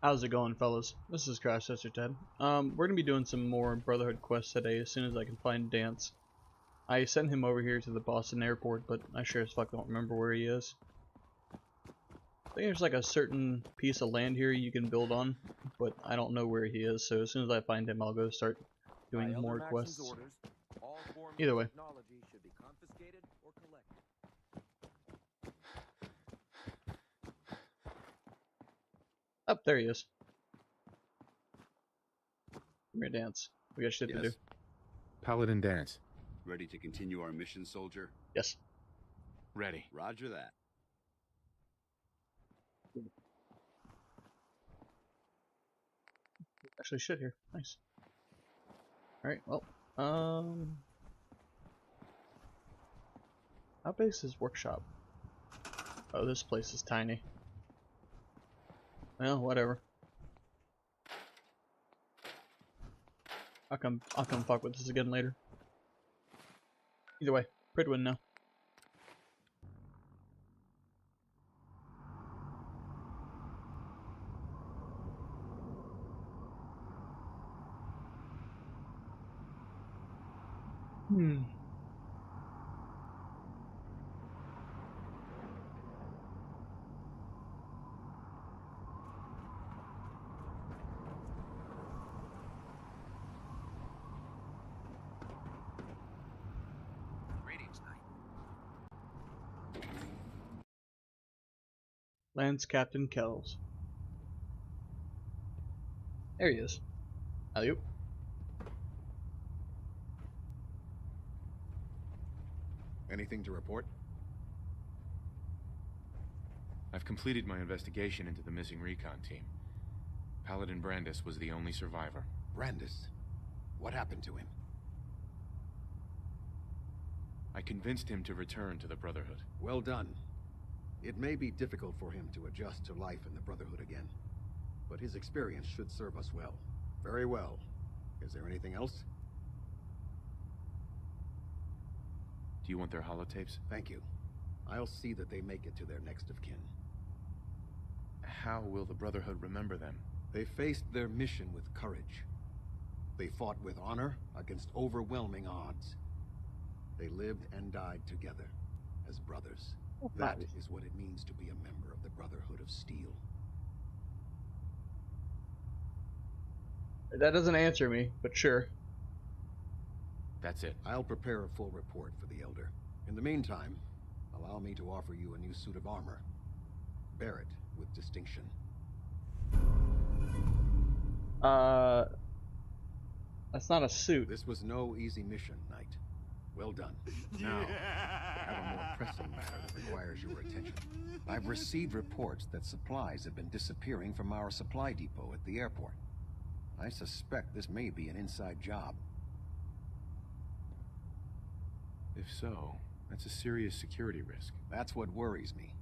How's it going, fellas? This is CrashTesterTed. We're gonna be doing some more Brotherhood quests today as soon as I can find Dance. I sent him over here to the Boston airport, but I sure as fuck don't remember where he is. I think there's like a certain piece of land here you can build on, but I don't know where he is, so as soon as I find him, I'll go start doing more quests. Orders, all forms Either way. of technology should be confiscated or collected. Oh, there he is. Come here, Dance. We got shit to do. Paladin Dance. Ready to continue our mission, soldier? Yes. Ready. Roger that. Actually shit here. Nice. Alright, well, how big is his workshop? Oh, this place is tiny. Well, whatever. I'll come fuck with this again later. Either way, Pridwin now. Lance Captain Kells. There he is. Alley-oop. Anything to report? I've completed my investigation into the missing recon team. Paladin Brandis was the only survivor. Brandis? What happened to him? I convinced him to return to the Brotherhood. Well done. It may be difficult for him to adjust to life in the Brotherhood again, but his experience should serve us well. Very well. Is there anything else? Do you want their holotapes? Thank you. I'll see that they make it to their next of kin. How will the Brotherhood remember them? They faced their mission with courage. They fought with honor against overwhelming odds. They lived and died together as brothers. That is what it means to be a member of the Brotherhood of Steel. That doesn't answer me, but sure. That's it. I'll prepare a full report for the Elder. In the meantime, allow me to offer you a new suit of armor. Bear it with distinction. That's not a suit. This was no easy mission, Knight. Well done. Now, I have a more pressing matter that requires your attention. I've received reports that supplies have been disappearing from our supply depot at the airport. I suspect this may be an inside job. If so, that's a serious security risk. That's what worries me.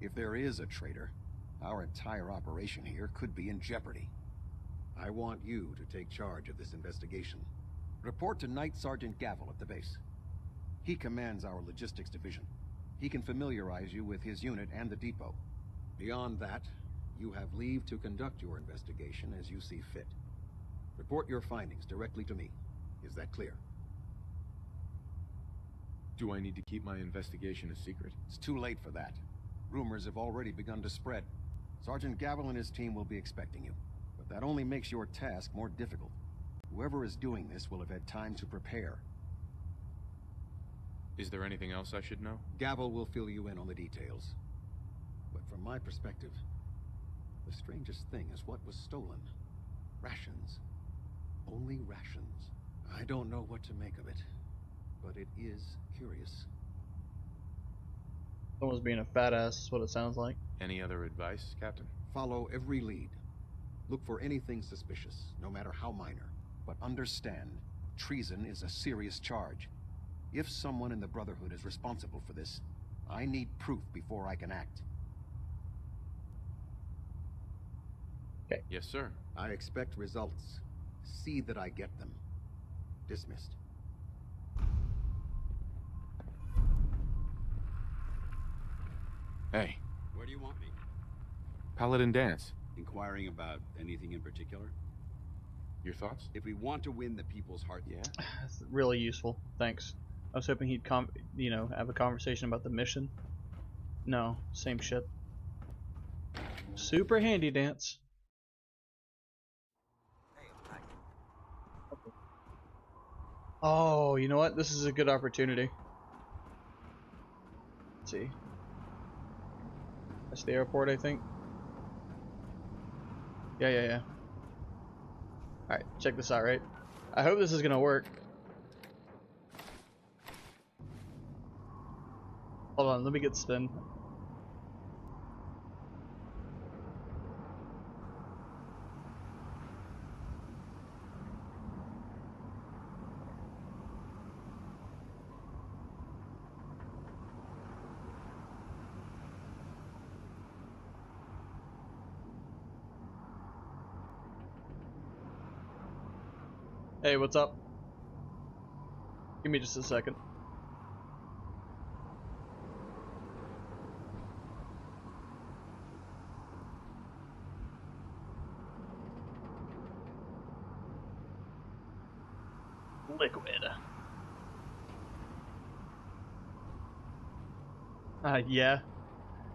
If there is a traitor, our entire operation here could be in jeopardy. I want you to take charge of this investigation. Report to Knight Sergeant Gavel at the base. He commands our logistics division. He can familiarize you with his unit and the depot. Beyond that, you have leave to conduct your investigation as you see fit. Report your findings directly to me. Is that clear? Do I need to keep my investigation a secret? It's too late for that. Rumors have already begun to spread. Sergeant Gavel and his team will be expecting you. But that only makes your task more difficult. Whoever is doing this will have had time to prepare. Is there anything else I should know? Gavel will fill you in on the details. But from my perspective, the strangest thing is what was stolen. Rations. Only rations. I don't know what to make of it, but it is curious. Someone's being a fat ass is what it sounds like. Any other advice, Captain? Follow every lead. Look for anything suspicious, no matter how minor. But understand, treason is a serious charge. If someone in the Brotherhood is responsible for this, I need proof before I can act. Okay. Yes, sir. I expect results. See that I get them. Dismissed. Hey. Where do you want me? Paladin Dance. Inquiring about anything in particular? Your thoughts? If we want to win the people's heart, Yeah? That's really useful. Thanks. I was hoping he'd have a conversation about the mission. No, same shit. Super handy dance. Oh, you know what? This is a good opportunity. Let's see. That's the airport, I think. Yeah. Alright, check this out, right? I hope this is gonna work. Hold on, let me get spin. Hey, what's up? Give me just a second. Liquid. Yeah.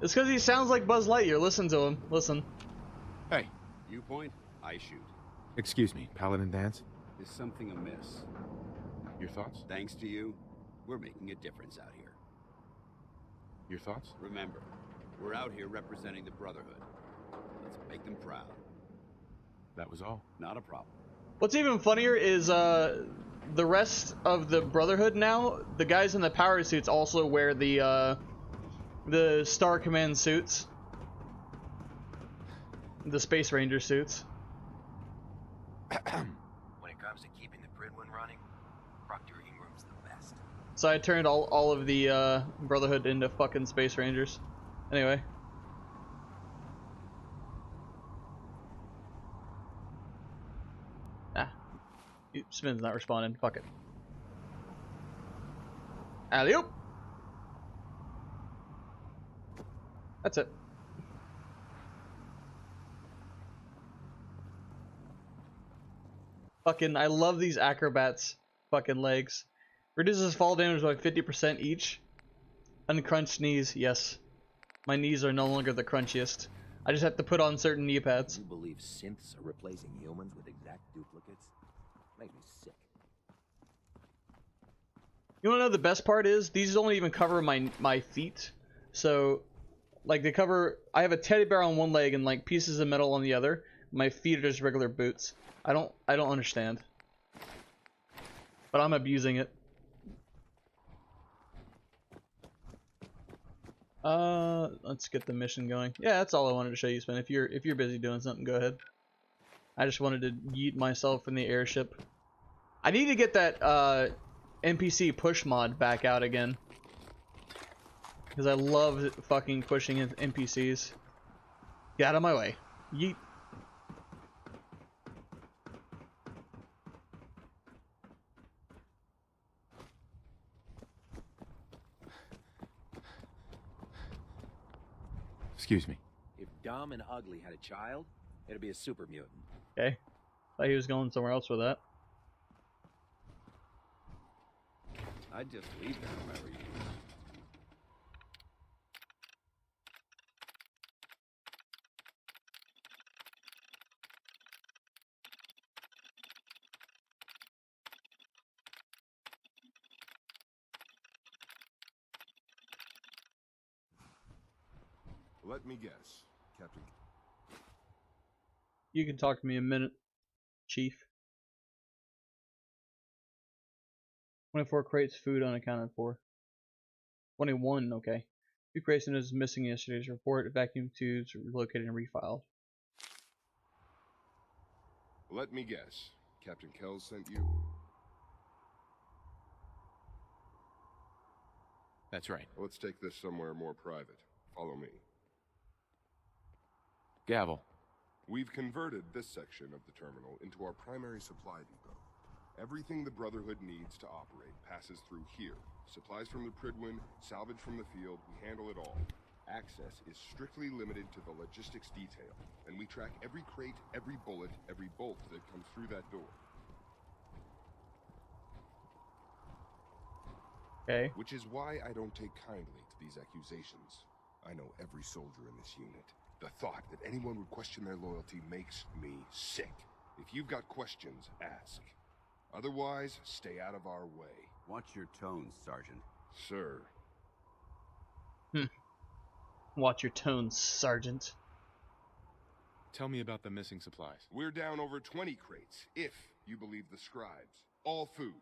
It's because he sounds like Buzz Lightyear. Listen to him. Listen. Hey. you point, I shoot. Excuse me, Paladin Dance? Is something amiss? Your thoughts? Thanks to you, we're making a difference out here. Your thoughts? Remember, we're out here representing the Brotherhood. Let's make them proud. That was all. Not a problem. What's even funnier is the rest of the Brotherhood now, the guys in the power suits also wear the Star Command suits. The Space Ranger suits. When it comes to keeping the Pridwin running, Proctor Ingram's the best. So I turned all of the Brotherhood into fucking Space Rangers. Anyway. Spin's not responding. Fuck it. Alley-oop! That's it. Fucking, I love these acrobats. Fucking legs. Reduces fall damage by 50% each. Uncrunched knees, yes. My knees are no longer the crunchiest. I just have to put on certain knee pads. You believe synths are replacing humans with exact duplicates? Makes me sick. You wanna know the best part is? These don't even cover my feet. So, like, they cover... I have a teddy bear on one leg and, like, pieces of metal on the other. My feet are just regular boots. I don't understand. But I'm abusing it. Let's get the mission going. Yeah, that's all I wanted to show you, Spin. If you're busy doing something, go ahead. I just wanted to yeet myself in the airship. I need to get that NPC push mod back out again. Because I love fucking pushing NPCs. Get out of my way. Yeet. Excuse me. If Dumb and Ugly had a child, it'd be a super mutant. Okay. Thought he was going somewhere else with that. I'd just leave them if I were you. Let me guess, Captain. You can talk to me a minute, Chief. 24 crates, food unaccounted for. 21, okay. 2 crates is missing in yesterday's report. Vacuum tubes relocated and refiled. Let me guess, Captain Kells sent you. That's right. Let's take this somewhere more private. Follow me. Gavel. We've converted this section of the terminal into our primary supply depot. Everything the Brotherhood needs to operate passes through here. Supplies from the Pridwin, salvage from the field, we handle it all. Access is strictly limited to the logistics detail, and we track every crate, every bullet, every bolt that comes through that door. Okay. Which is why I don't take kindly to these accusations. I know every soldier in this unit. The thought that anyone would question their loyalty makes me sick. If you've got questions, ask. Otherwise, stay out of our way. Watch your tone, Sergeant. Sir. Watch your tone, Sergeant. Tell me about the missing supplies. We're down over 20 crates, if you believe the scribes. All food.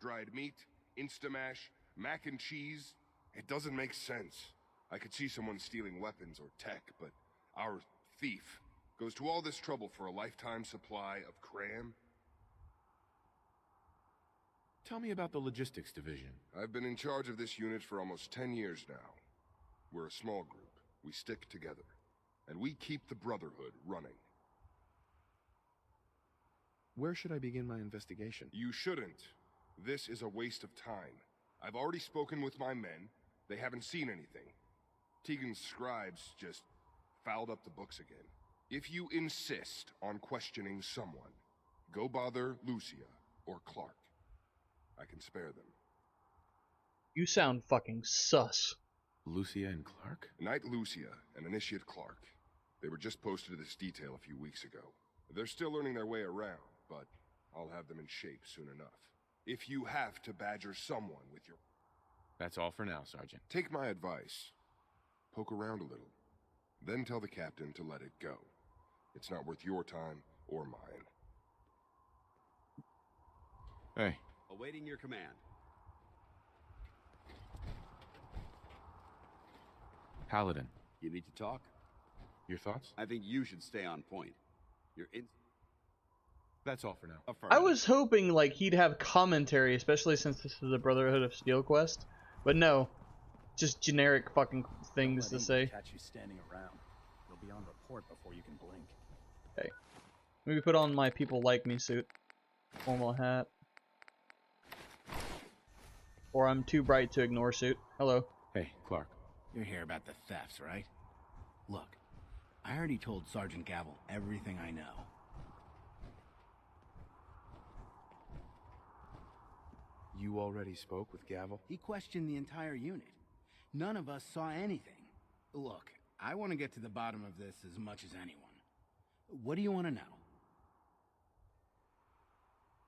Dried meat, Instamash, mac and cheese. It doesn't make sense. I could see someone stealing weapons or tech, but our thief goes to all this trouble for a lifetime supply of cram. Tell me about the logistics division. I've been in charge of this unit for almost 10 years now. We're a small group. We stick together. And we keep the Brotherhood running. Where should I begin my investigation? You shouldn't. This is a waste of time. I've already spoken with my men. They haven't seen anything. Tegan's scribes just fouled up the books again. If you insist on questioning someone, go bother Lucia or Clark. I can spare them. You sound fucking sus. Lucia and Clark? Knight Lucia and Initiate Clark. They were just posted to this detail a few weeks ago. They're still learning their way around, but I'll have them in shape soon enough. If you have to badger someone with your... That's all for now, Sergeant. Take my advice. Poke around a little. Then tell the captain to let it go. It's not worth your time or mine. Hey. Awaiting your command. Paladin. You need to talk? Your thoughts? I think you should stay on point. You're in... That's all for now. I Affirmative. was hoping like he'd have commentary, especially since this is a Brotherhood of Steel quest, but no, just generic fucking things to say. Catch you standing around. You'll be on report before you can blink. Okay, maybe put on my people like me suit, formal hat, or I'm too bright to ignore suit. Hello. Hey, Clark. You're here about the thefts, right? Look, I already told Sergeant Gavel everything I know. You already spoke with Gavel? He questioned the entire unit. None of us saw anything. Look, I want to get to the bottom of this as much as anyone. What do you want to know?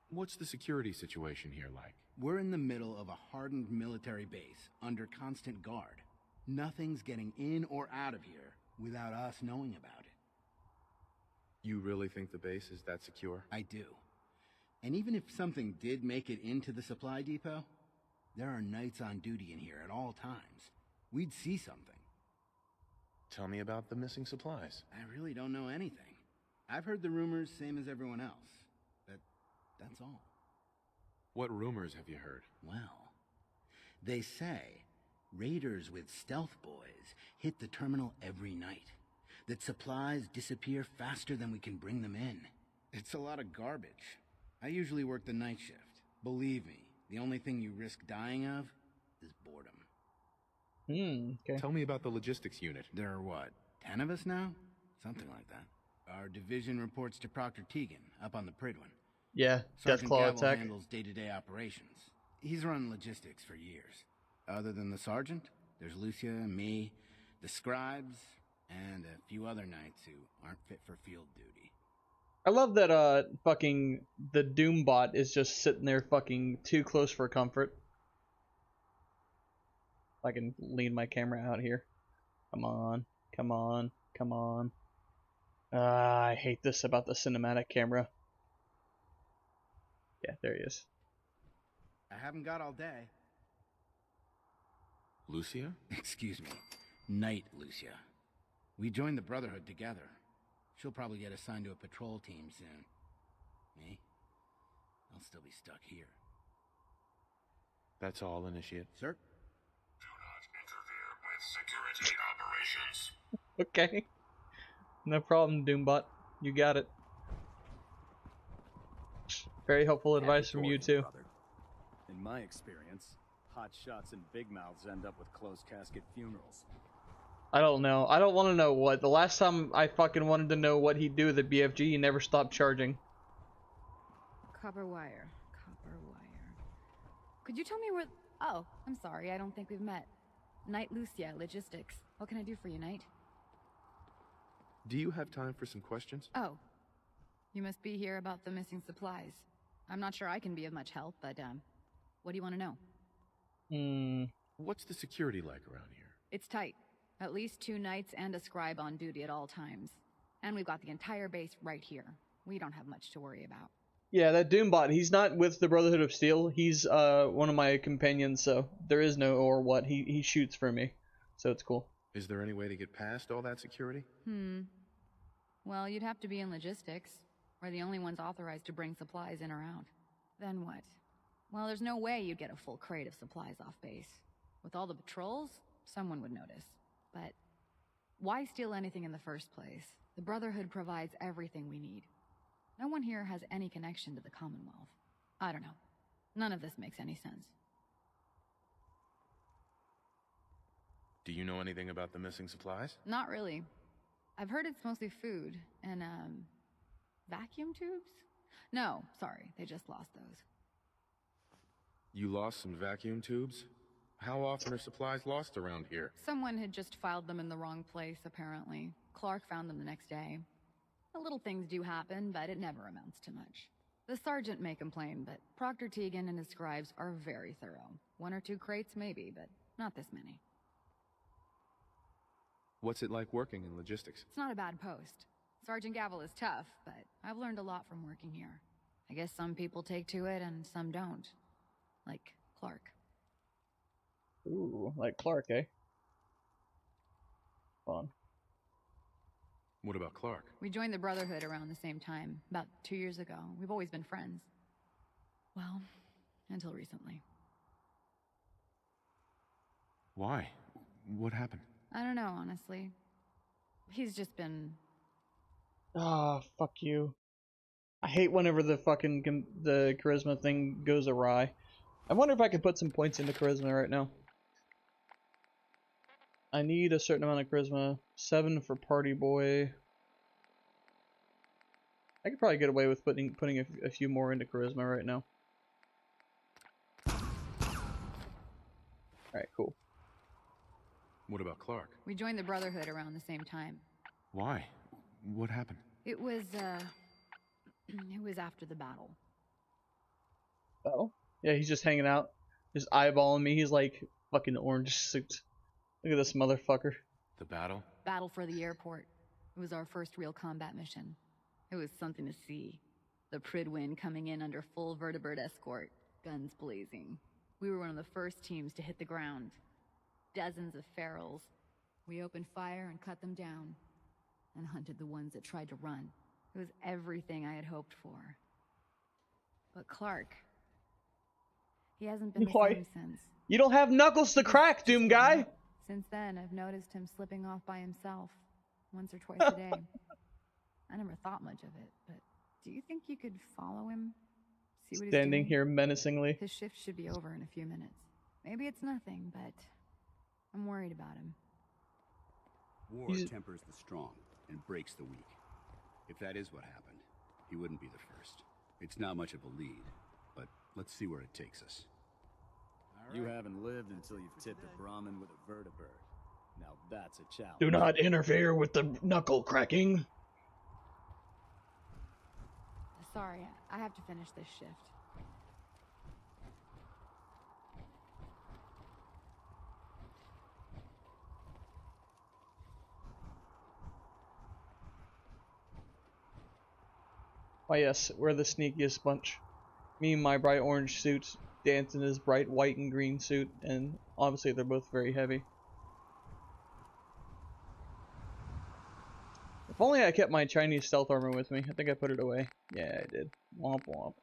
What's the security situation here like? We're in the middle of a hardened military base, under constant guard. Nothing's getting in or out of here without us knowing about it. You really think the base is that secure? I do. And even if something did make it into the supply depot, there are knights on duty in here at all times. We'd see something. Tell me about the missing supplies. I really don't know anything. I've heard the rumors same as everyone else. But that's all. What rumors have you heard? Well, they say raiders with stealth boys hit the terminal every night. That supplies disappear faster than we can bring them in. It's a lot of garbage. I usually work the night shift. Believe me, the only thing you risk dying of is boredom. Okay. Tell me about the logistics unit. There are what, 10 of us now? Something like that. Our division reports to Proctor Tegan, up on the Pridwin. Yeah, Sergeant Deathclaw Gavel attack. handles day-to-day operations. He's run logistics for years. Other than the sergeant, there's Lucia, me, the scribes, and a few other knights who aren't fit for field duty. I love that fucking the Doombot is just sitting there fucking too close for comfort. I can lean my camera out here. Come on, come on, come on. I hate this about the cinematic camera. Yeah, there he is. I haven't got all day. Lucia? Excuse me. Knight Lucia. We joined the Brotherhood together. She'll probably get assigned to a patrol team soon. Me? I'll still be stuck here. That's all, Initiate. Sir? Do not interfere with security operations. Okay. No problem, Doombot. You got it. Very helpful advice from you too. Brother. In my experience, hot shots and big mouths end up with closed casket funerals. I don't know. I don't want to know what. The last time I fucking wanted to know what he'd do with the BFG, he never stopped charging. Copper wire. Copper wire. Could you tell me where... Oh, I'm sorry. I don't think we've met. Knight Lucia, Logistics. What can I do for you, Knight? Do you have time for some questions? Oh. You must be here about the missing supplies. I'm not sure I can be of much help, but, what do you want to know? What's the security like around here? It's tight. At least 2 knights and a scribe on duty at all times. And we've got the entire base right here. We don't have much to worry about. Yeah, that Doombot, he's not with the Brotherhood of Steel. He's one of my companions, so there is no or what. He shoots for me, so it's cool. Is there any way to get past all that security? Well, you'd have to be in logistics. We're the only ones authorized to bring supplies in or out. Then what? Well, there's no way you'd get a full crate of supplies off base. With all the patrols, someone would notice. But why steal anything in the first place? The Brotherhood provides everything we need. No one here has any connection to the Commonwealth. I don't know. None of this makes any sense. Do you know anything about the missing supplies? Not really. I've heard it's mostly food and, vacuum tubes? No, sorry, they just lost those. You lost some vacuum tubes? How often are supplies lost around here? Someone had just filed them in the wrong place, apparently. Clark found them the next day. The little things do happen, but it never amounts to much. The sergeant may complain, but Proctor Teagan and his scribes are very thorough. 1 or 2 crates, maybe, but not this many. What's it like working in logistics? It's not a bad post. Sergeant Gavel is tough, but I've learned a lot from working here. I guess some people take to it and some don't. Like Clark. Ooh, like Clark, eh? Fun. What about Clark? We joined the Brotherhood around the same time, about 2 years ago. We've always been friends. Well, until recently. Why? What happened? I don't know, honestly. He's just been... Ah, fuck you. I hate whenever the fucking the charisma thing goes awry. I wonder if I could put some points into charisma right now. I need a certain amount of charisma. 7 for party boy. I could probably get away with putting a few more into charisma right now. Alright, cool. What about Clark? We joined the Brotherhood around the same time. Why? What happened? It was after the battle. Oh? Yeah, he's just hanging out. Just eyeballing me. He's like fucking orange suit. Look at this motherfucker. The battle? Battle for the airport. It was our first real combat mission. It was something to see. The Pridwin coming in under full vertebrate escort, guns blazing. We were one of the first teams to hit the ground. Dozens of ferals. We opened fire and cut them down, and hunted the ones that tried to run. It was everything I had hoped for. But Clark, he hasn't been the same since. You don't have knuckles to crack, Doom guy! Since then, I've noticed him slipping off by himself, once or twice a day. I never thought much of it, but do you think you could follow him? See what he's Standing doing? here menacingly. His shift should be over in a few minutes. Maybe it's nothing, but I'm worried about him. War tempers the strong and breaks the weak. If that is what happened, he wouldn't be the first. It's not much of a lead, but let's see where it takes us. You haven't lived until you've tipped a Brahmin with a vertibird. Now that's a challenge. Do not interfere with the knuckle cracking. Sorry, I have to finish this shift. Why yes, we're the sneakiest bunch. Me in my bright orange suit, Dance in his bright white and green suit, and obviously they're both very heavy. If only I kept my Chinese stealth armor with me. I think I put it away. Yeah, I did. Womp womp.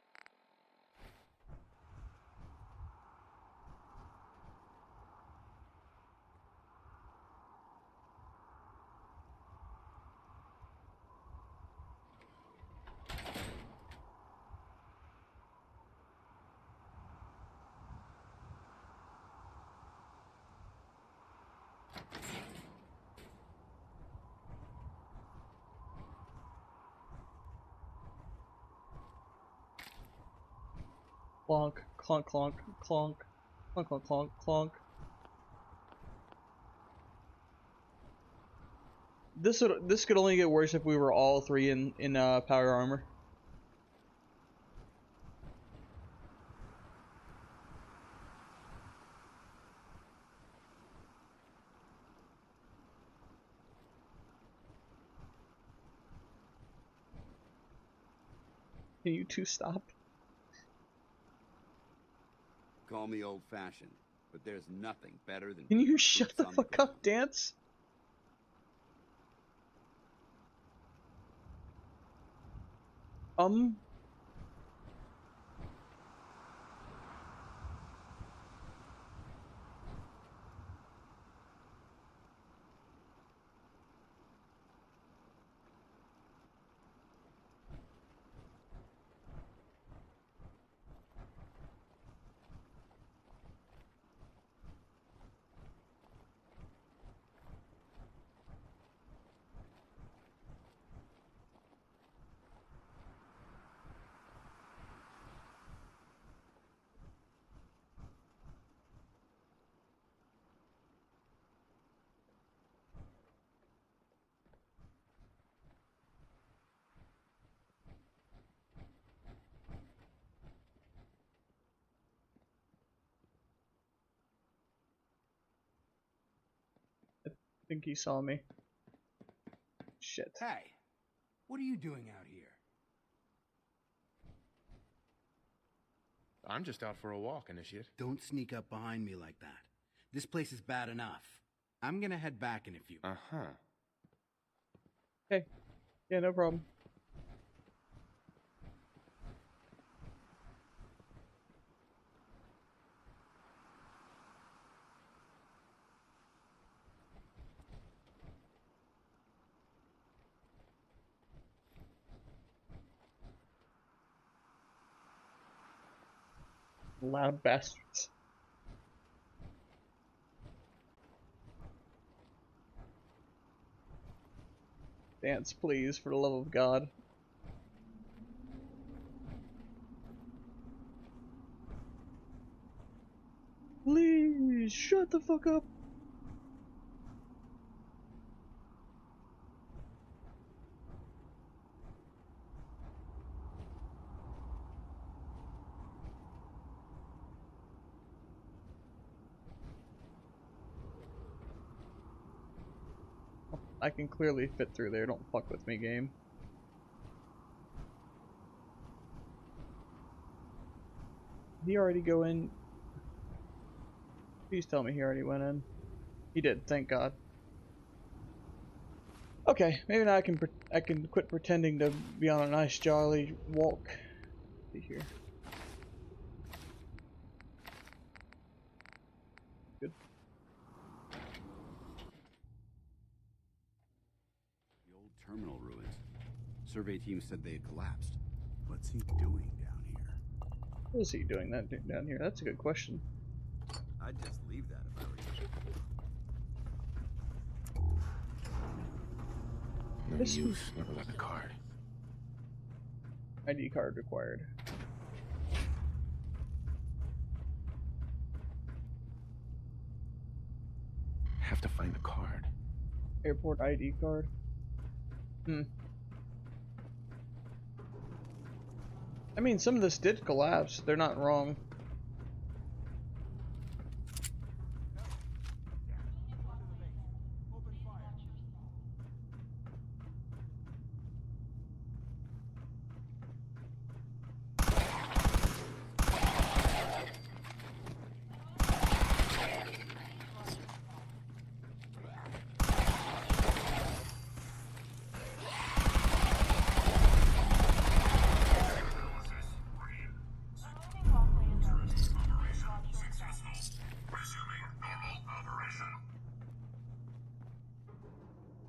Clonk, clonk, clonk, clonk, clonk, clonk, clonk, clonk. This could only get worse if we were all three in power armor. Can you two stop? Call me old-fashioned, but there's nothing better than. Can you shut the boots on fuck ground. up, Dance? I think he saw me. Shit. Hey, what are you doing out here? I'm just out for a walk, Initiate. Don't sneak up behind me like that. This place is bad enough. I'm gonna head back in a few. Uh-huh. Okay. Yeah, no problem. Loud bastards. Dance, please, for the love of God. Please, shut the fuck up. I can clearly fit through there, don't fuck with me, game. Did he already go in? Please tell me he already went in. He did, thank God. Okay, maybe now I can quit pretending to be on a nice jolly walk. See here. Good. The old terminal ruins. Survey team said they had collapsed. What's he doing down here? What is he doing that down here? That's a good question. I'd just leave that if I were you. No use. Never left a card. ID card required. Have to find the card. Airport ID card. I mean, some of this did collapse. They're not wrong.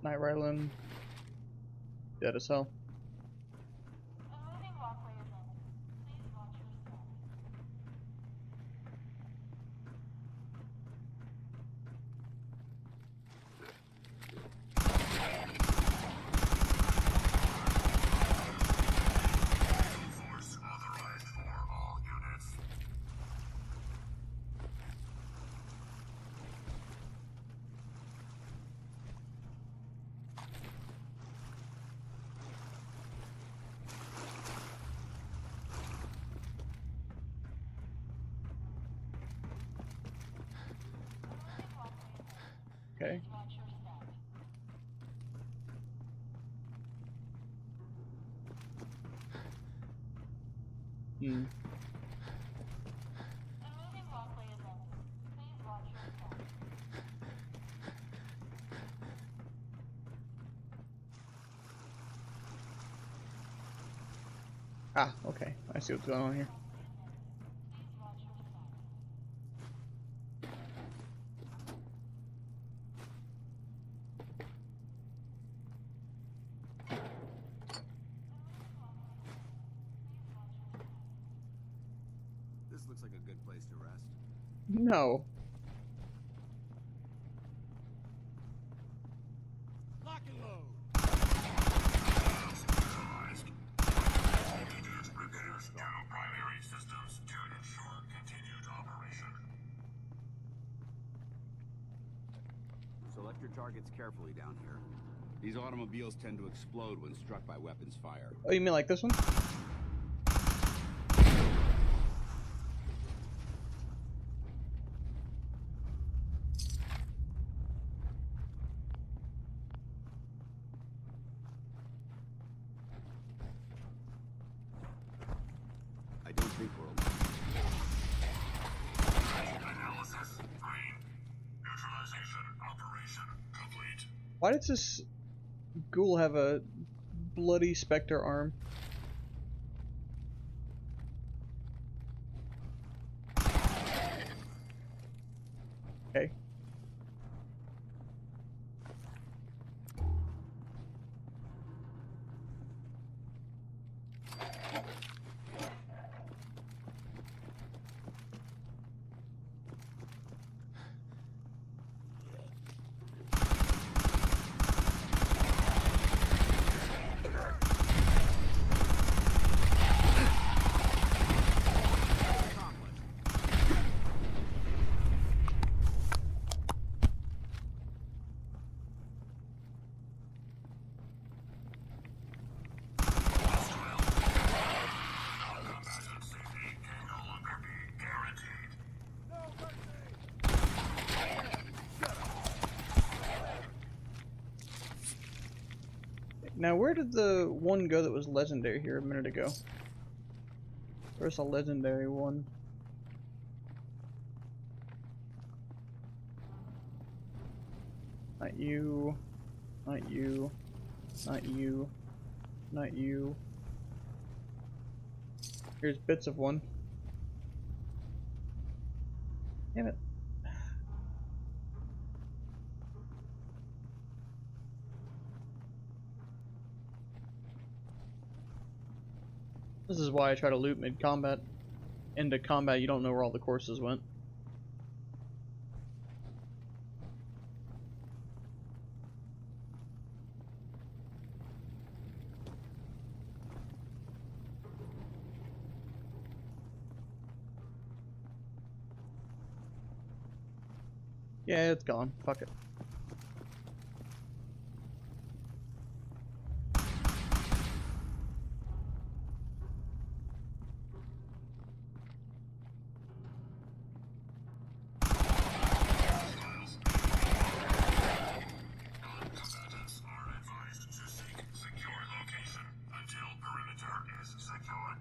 Night Ryland. Dead as hell. Hmm. Ah, okay. I see what's going on here. This looks like a good place to rest. No. Lock and load. Repairs to primary systems to ensure continued operation. Select your targets carefully down here. These automobiles tend to explode when struck by weapons fire. Oh, you mean like this one? I don't think we're alone. Analysis green. Neutralization operation complete. Why does this ghoul have a bloody specter arm? Okay. Non-combatant safety can no longer be guaranteed. Now, where did the one go that was legendary here a minute ago? Where's a legendary one? Not you. Not you. Not you. Not you. Here's bits of one. Damn it. This is why I try to loot mid-combat. Into combat, you don't know where all the courses went. Yeah, it's gone. Fuck it. Non-combatants are advised to seek secure location until perimeter is secure.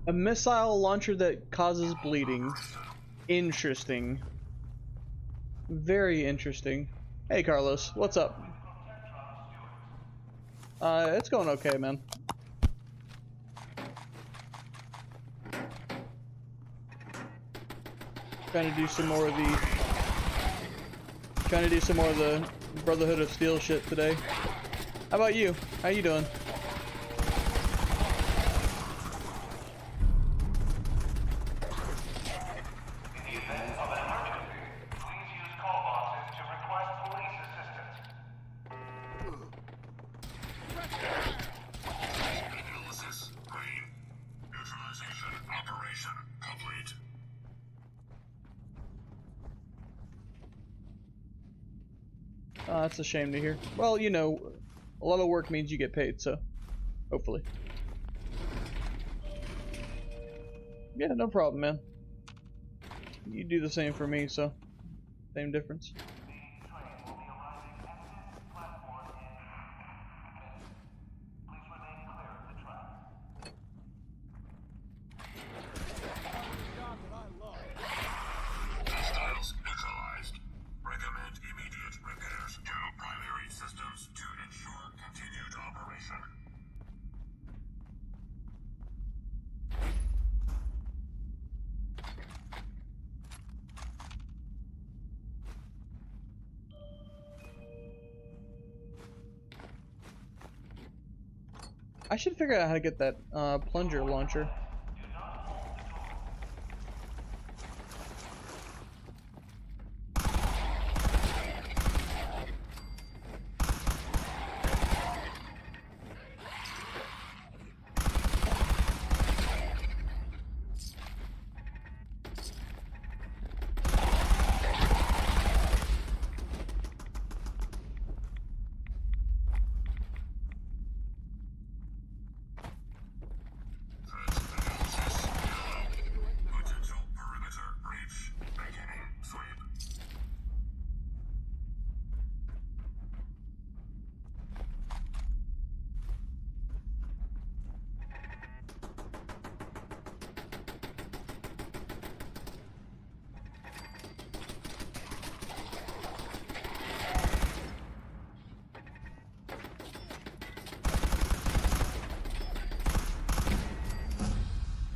A missile launcher that causes bleeding. Interesting. Very interesting. Hey Carlos, what's up? It's going okay, man. Trying to do some more of the Brotherhood of Steel shit today. How about you? How you doing? That's a shame to hear. Well, you know, a lot of work means you get paid, so hopefully. Yeah, no problem, man. You do the same for me, so same difference. Hostiles neutralized. Recommend immediate repairs to primary systems to ensure continued operation. I should figure out how to get that plunger launcher. Potential perimeter breach. Beginning sweep.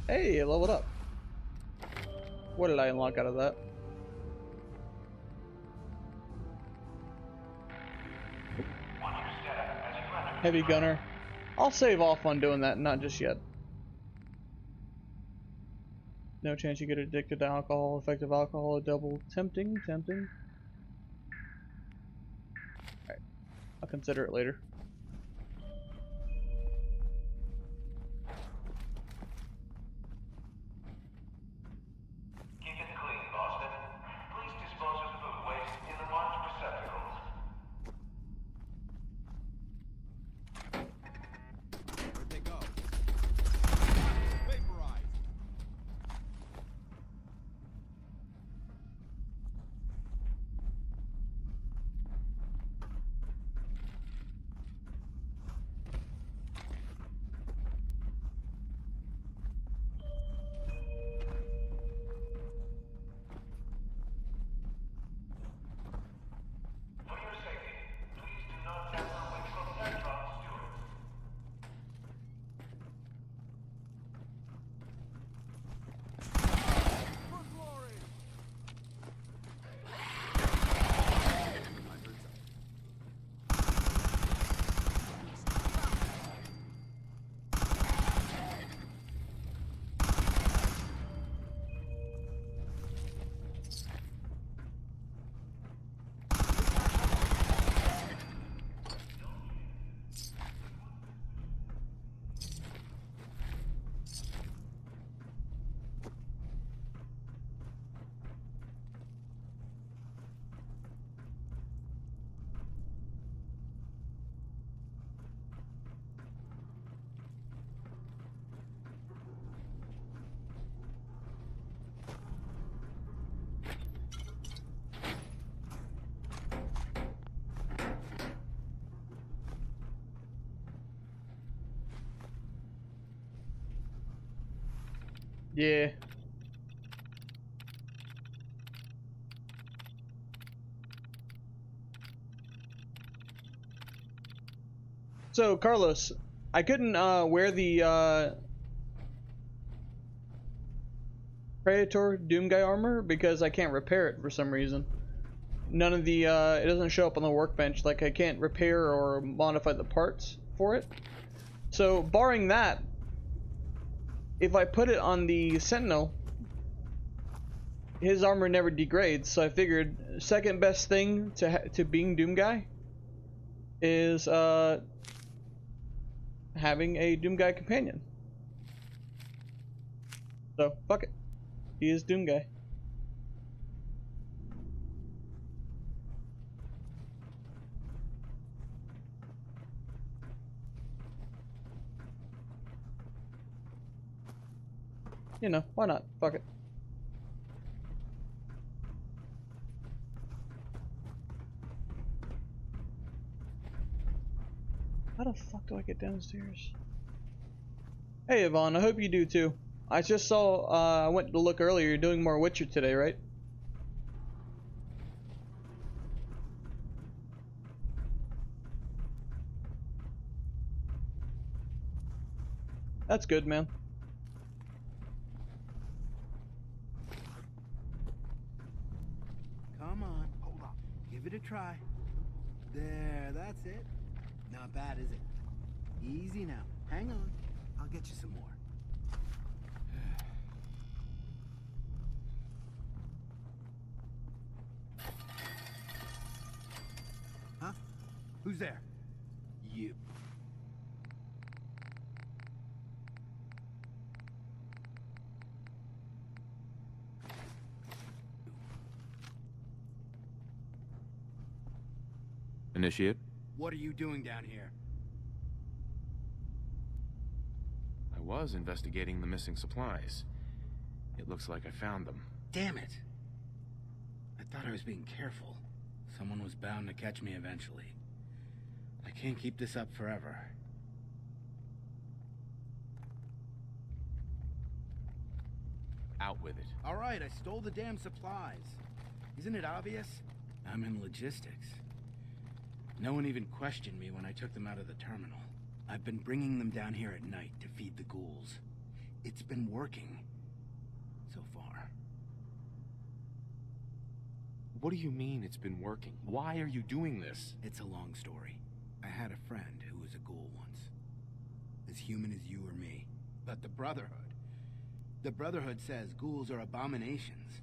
Hey, I leveled up. What did I unlock out of that? Heavy gunner. I'll save off on doing that, not just yet. No chance you get addicted to alcohol. Effective alcohol, double. Tempting. Alright. I'll consider it later. Keep it clean, Boston. Please dispose of food waste in the marked receptacles. Where'd they go? Vaporized. For your safety, please do not tamper with electronic stewards. For glory! Yeah. So, Carlos, I couldn't wear the Predator Doom Guy armor because I can't repair it for some reason. None of the, it doesn't show up on the workbench, like I can't repair or modify the parts for it. So, barring that, if I put it on the Sentinel, his armor never degrades, so I figured second best thing to being Doom Guy is having a Doom Guy companion. So, fuck it. He is Doom Guy. You know, why not? Fuck it. How the fuck do I get downstairs? Hey Yvonne, I hope you do too. I just saw, I went to look earlier, you're doing more Witcher today, right? That's good, man. Come on. Hold up. Give it a try. There, that's it. Not bad, is it? Easy now. Hang on. I'll get you some more. Huh? Who's there? You. Initiate. What are you doing down here? I was investigating the missing supplies. It looks like I found them. Damn it. I thought I was being careful. Someone was bound to catch me eventually. I can't keep this up forever. Out with it. All right, I stole the damn supplies. Isn't it obvious? I'm in logistics. No one even questioned me when I took them out of the terminal. I've been bringing them down here at night to feed the ghouls. It's been working. So far. What do you mean it's been working? Why are you doing this? It's a long story. I had a friend who was a ghoul once. As human as you or me. But the Brotherhood. The Brotherhood says ghouls are abominations.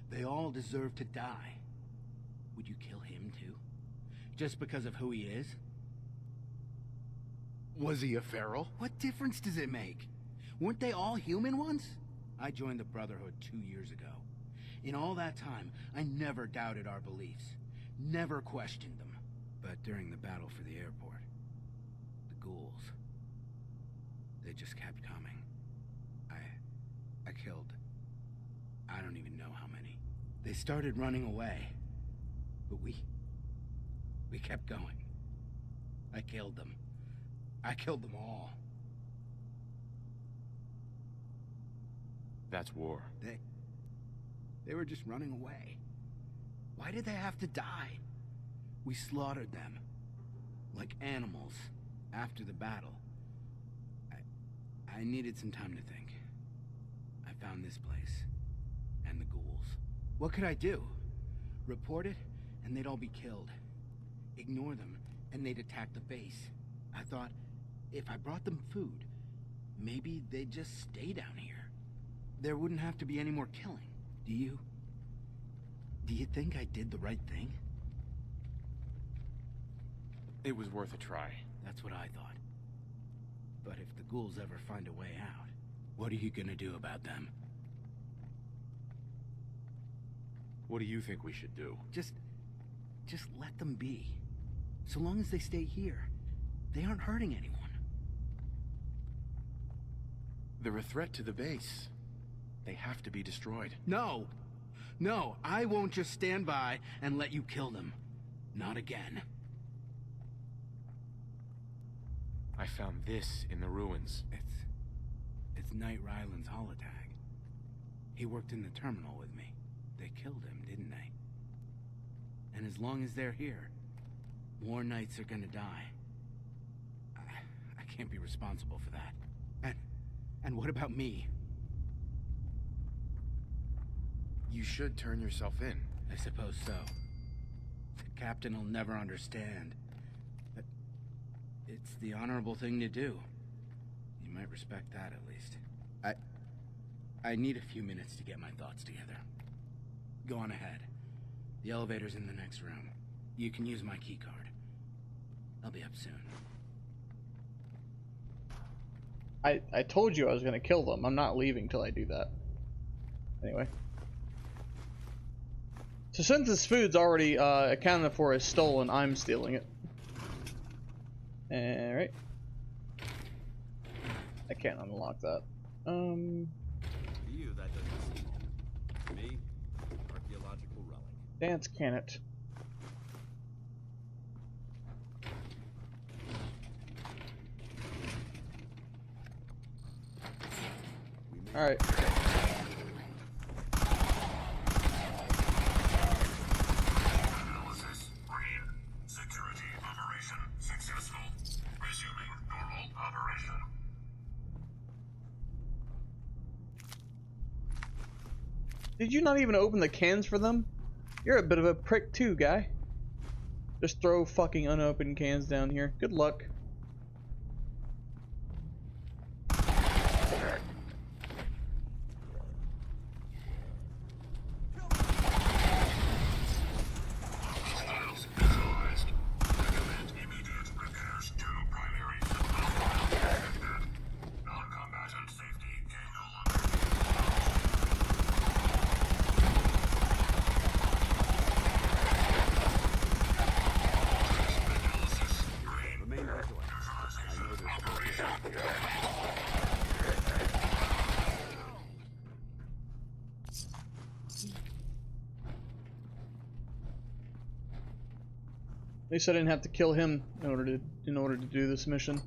They all deserve to die. Would you kill him too? Just because of who he is? Was he a feral? What difference does it make? Weren't they all human once? I joined the Brotherhood 2 years ago. In all that time, I never doubted our beliefs. Never questioned them. But during the battle for the airport, the ghouls, they just kept coming. I killed, I don't even know how many. They started running away, but we kept going. I killed them. I killed them all. That's war. They were just running away. Why did they have to die? We slaughtered them. Like animals. After the battle. I needed some time to think. I found this place. And the ghouls. What could I do? Report it, and they'd all be killed. Ignore them, and they'd attack the base. I thought, if I brought them food, maybe they'd just stay down here. There wouldn't have to be any more killing. Do you think I did the right thing? It was worth a try. That's what I thought. But if the ghouls ever find a way out, what are you gonna do about them? What do you think we should do? Just let them be. So long as they stay here, they aren't hurting anyone. They're a threat to the base. They have to be destroyed. No! No, I won't just stand by and let you kill them. Not again. I found this in the ruins. It's Knight Ryland's holotag. He worked in the terminal with me. They killed him, didn't they? And as long as they're here, more Knights are gonna die. I can't be responsible for that. And what about me? You should turn yourself in. I suppose so. The captain will never understand. But it's the honorable thing to do. You might respect that at least. I need a few minutes to get my thoughts together. Go on ahead. The elevator's in the next room. You can use my keycard. I'll be up soon. I told you I was gonna kill them. I'm not leaving till I do that. Anyway. So since this food's already accounted for as stolen, I'm stealing it. Alright. I can't unlock that. me, archaeological relic. Dance can it. Alright. Analysis green. Security operation successful. Resuming normal operation. Did you not even open the cans for them? You're a bit of a prick too, guy. Just throw fucking unopened cans down here. Good luck. Hostiles visualized. Recommend immediate repairs to primary supply. Detected. Non-combatant safety can no longer be analysis green. Remain vigilant. Neutralization operation. At least I didn't have to kill him in order to do this mission.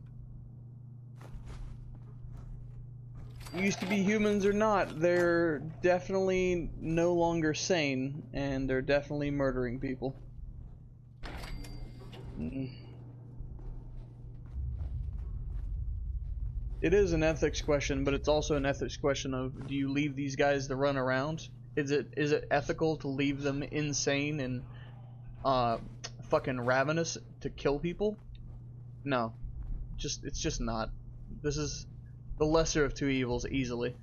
Used to be humans or not, they're definitely no longer sane, and they're definitely murdering people. It is an ethics question, but it's also an ethics question of, do you leave these guys to run around? Is it ethical to leave them insane and fucking ravenous to kill people? No. It's just not. This is the lesser of two evils easily.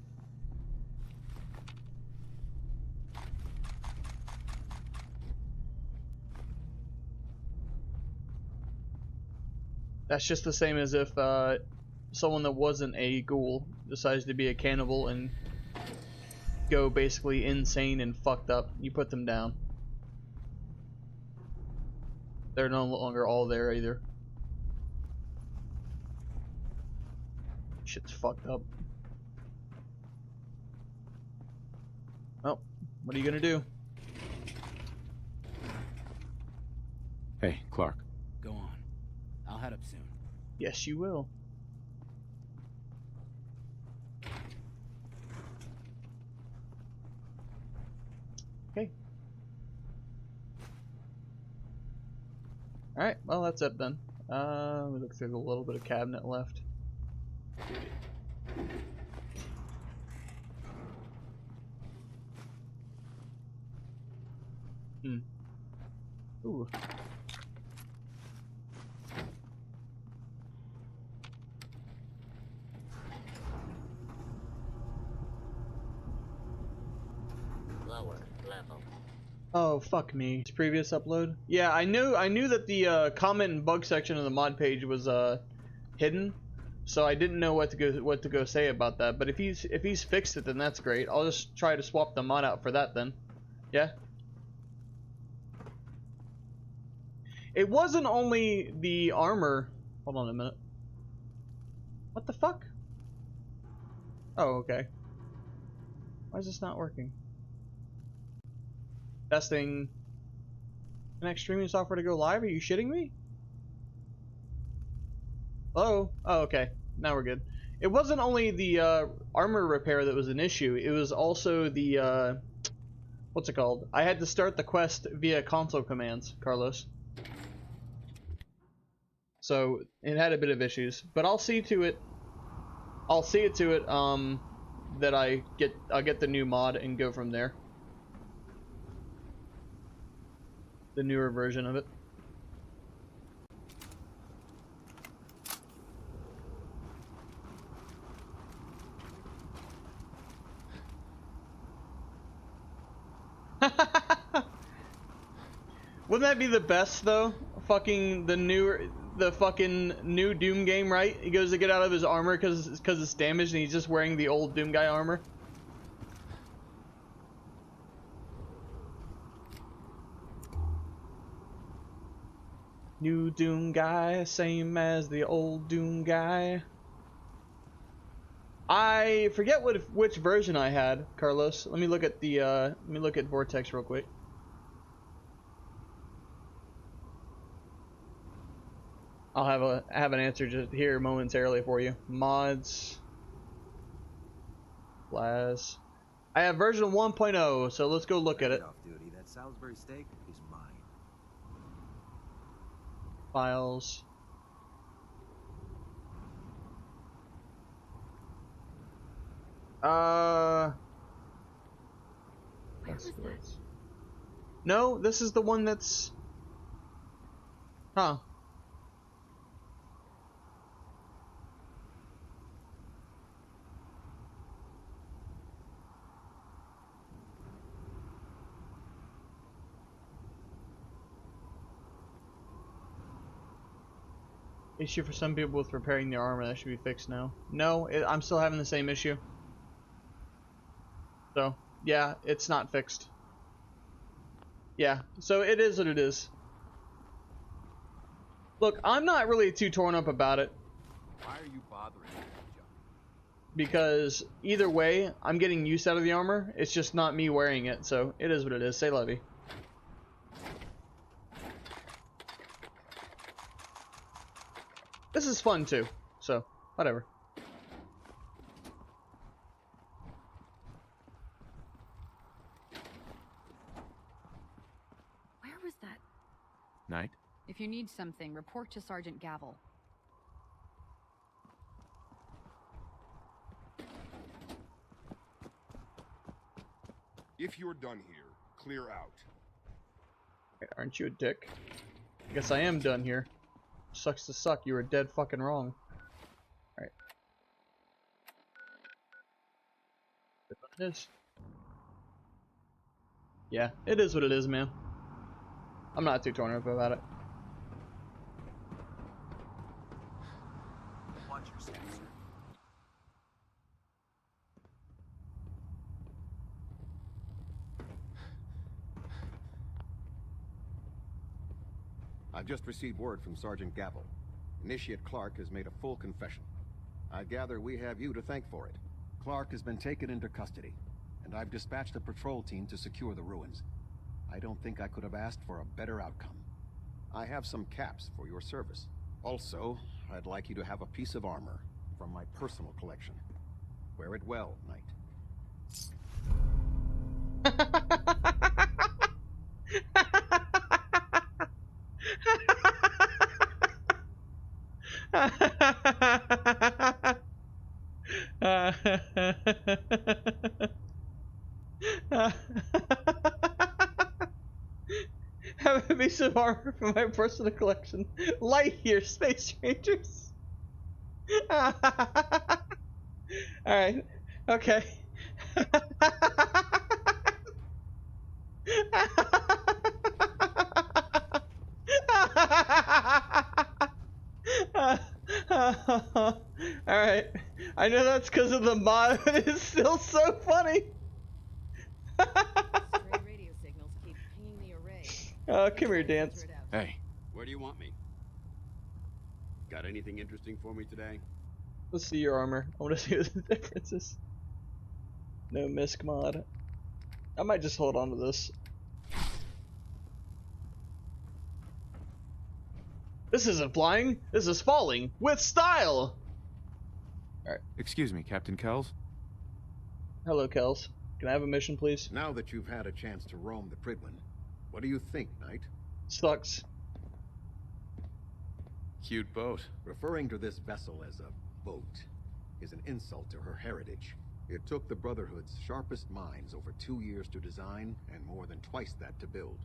That's just the same as if someone that wasn't a ghoul decides to be a cannibal and go basically insane and fucked up. You put them down. They're no longer all there either. Shit's fucked up. Well, what are you gonna do? Hey, Clark. Go on. I'll head up soon. Yes, you will. Okay. Alright, well that's it then. Let me look through the little bit of cabinet left. Ooh. Lower level. Oh fuck me. This previous upload? Yeah, I knew that the comment and bug section of the mod page was hidden, so I didn't know what to go say about that. But if he's fixed it, then that's great. I'll just try to swap the mod out for that then. Yeah. It wasn't only the armor. Hold on a minute. What the fuck? Oh, okay. Why is this not working? Testing. Connect streaming software to go live? Are you shitting me? Hello? Oh, okay. Now we're good. It wasn't only the armor repair that was an issue. It was also the what's it called? I had to start the quest via console commands, Carlos. So it had a bit of issues, but I'll see to it. I'll see it to it that I'll get the new mod and go from there. The newer version of it. Wouldn't that be the best though? Fucking the fucking new Doom game, right? He goes to get out of his armor because it's damaged and he's just wearing the old Doom guy armor. New Doom guy, same as the old Doom guy. I forget which version I had, Carlos. Let me look at the let me look at Vortex real quick. I'll have an answer just here momentarily for you. Mods, Blaz. I have version 1.0, so let's go look at it. Off duty. That Salisbury steak is mine. Files. Where was that? No, this is the one that's... Huh. Issue for some people with repairing their armor. That should be fixed now. No, I'm still having the same issue. So, yeah, it's not fixed. Yeah, so it is what it is. Look, I'm not really too torn up about it. Why are you bothering me with that junk? Because either way, I'm getting use out of the armor. It's just not me wearing it, so it is what it is. Say Levy. This is fun too, so whatever. Where was that? Knight? If you need something, report to Sergeant Gavel. If you're done here, clear out. Aren't you a dick? I guess I am done here. Sucks to suck, you were dead fucking wrong. Alright. That's what it is. Yeah, it is what it is, man. I'm not too torn up about it. Watch your step, sir. I've just received word from Sergeant Gavel. Initiate Clark has made a full confession. I gather we have you to thank for it. Clark has been taken into custody, and I've dispatched a patrol team to secure the ruins. I don't think I could have asked for a better outcome. I have some caps for your service. Also, I'd like you to have a piece of armor from my personal collection. Wear it well, Knight. Have a piece of armor from my personal collection. Light here, Space Rangers. Alright, okay. Alright. I know that's because of the mod, but it's still so funny. Stray radio signals keep pinging the array. Come here, Dance. Hey. Where do you want me? Got anything interesting for me today? Let's see your armor. I want to see what the difference is. No misc mod. I might just hold on to this. This isn't flying. This is falling with style. Alright. Excuse me, Captain Kells? Hello, Kels. Can I have a mission, please? Now that you've had a chance to roam the Pridwin, what do you think, Knight? Sucks. Cute boat. Referring to this vessel as a boat is an insult to her heritage. It took the Brotherhood's sharpest minds over 2 years to design and more than twice that to build.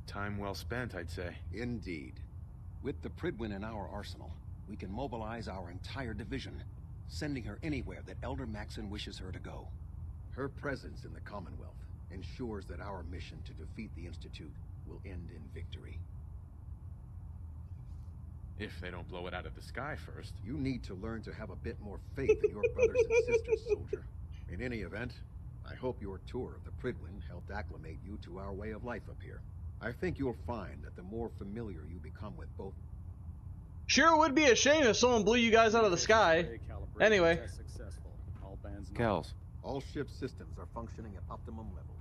Time well spent, I'd say. Indeed. With the Pridwin in our arsenal, we can mobilize our entire division, sending her anywhere that Elder Maxon wishes her to go. Her presence in the Commonwealth ensures that our mission to defeat the Institute will end in victory. If they don't blow it out of the sky first. You need to learn to have a bit more faith in your brothers and sisters, soldier. In any event, I hope your tour of the Pridwin helped acclimate you to our way of life up here. I think you'll find that the more familiar you become with both... Sure would be a shame if someone blew you guys out of the sky. Anyway. Kells. All ship systems are functioning at optimum levels.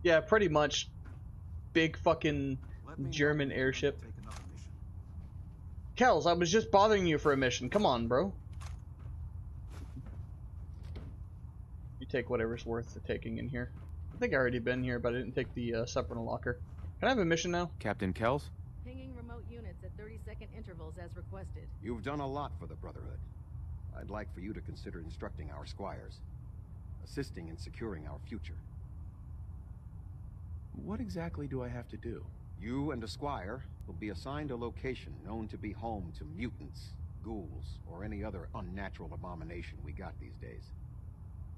Yeah, pretty much. Big fucking German airship. Kells, I was just bothering you for a mission. Come on, bro. You take whatever's worth the taking in here. I think I already been here, but I didn't take the supplemental locker. Can I have a mission now? Captain Kells? Pinging remote units at 30-second intervals as requested. You've done a lot for the Brotherhood. I'd like for you to consider instructing our squires, assisting in securing our future. What exactly do I have to do? You and a squire will be assigned a location known to be home to mutants, ghouls, or any other unnatural abomination we got these days.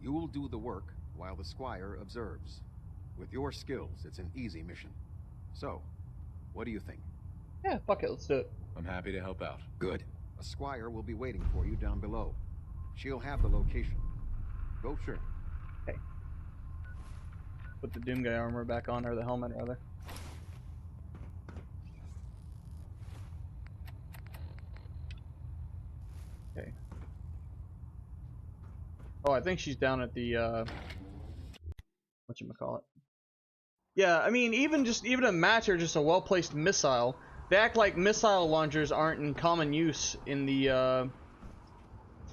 You will do the work while the squire observes. With your skills, it's an easy mission. So, what do you think? Yeah, fuck it, let's do it. I'm happy to help out. Good. A squire will be waiting for you down below. She'll have the location. Go sure. Okay. Put the Doom Guy armor back on, or the helmet rather. Okay. Oh, I think she's down at the whatchamacallit. Yeah, I mean, even a match or just a well-placed missile, they act like missile launchers aren't in common use in the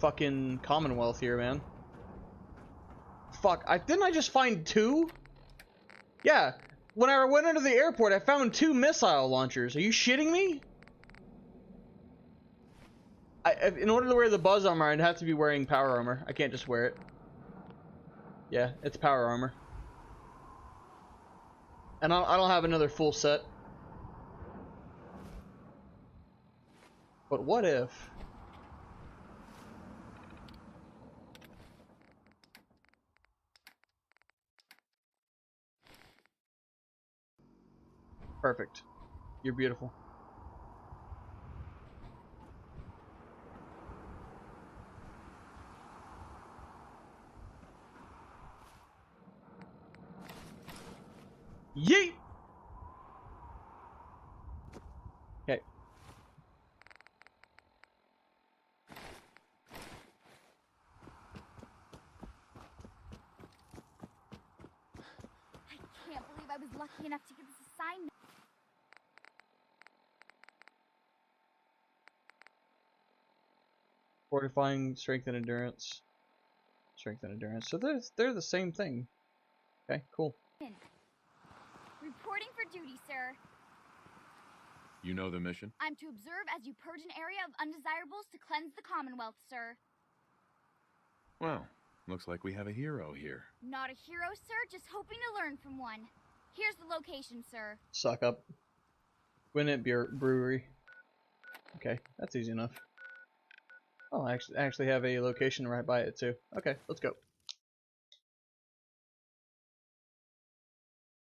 fucking Commonwealth here, man. Fuck, didn't I just find 2? Yeah, when I went into the airport, I found 2 missile launchers. Are you shitting me? In order to wear the buzz armor, I'd have to be wearing power armor. I can't just wear it. Yeah, it's power armor. And I don't have another full set. But what if... Perfect. You're beautiful. Yeet! Okay. I can't believe I was lucky enough to get this assignment. Fortifying strength and endurance. Strength and endurance. So they're the same thing. Okay, cool. Reporting for duty, sir. You know the mission? I'm to observe as you purge an area of undesirables to cleanse the Commonwealth, sir. Well, looks like we have a hero here. Not a hero, sir, just hoping to learn from one. Here's the location, sir. Suck up. Gwinnett Brewery. Okay, that's easy enough. Oh, I actually have a location right by it too. Okay, let's go.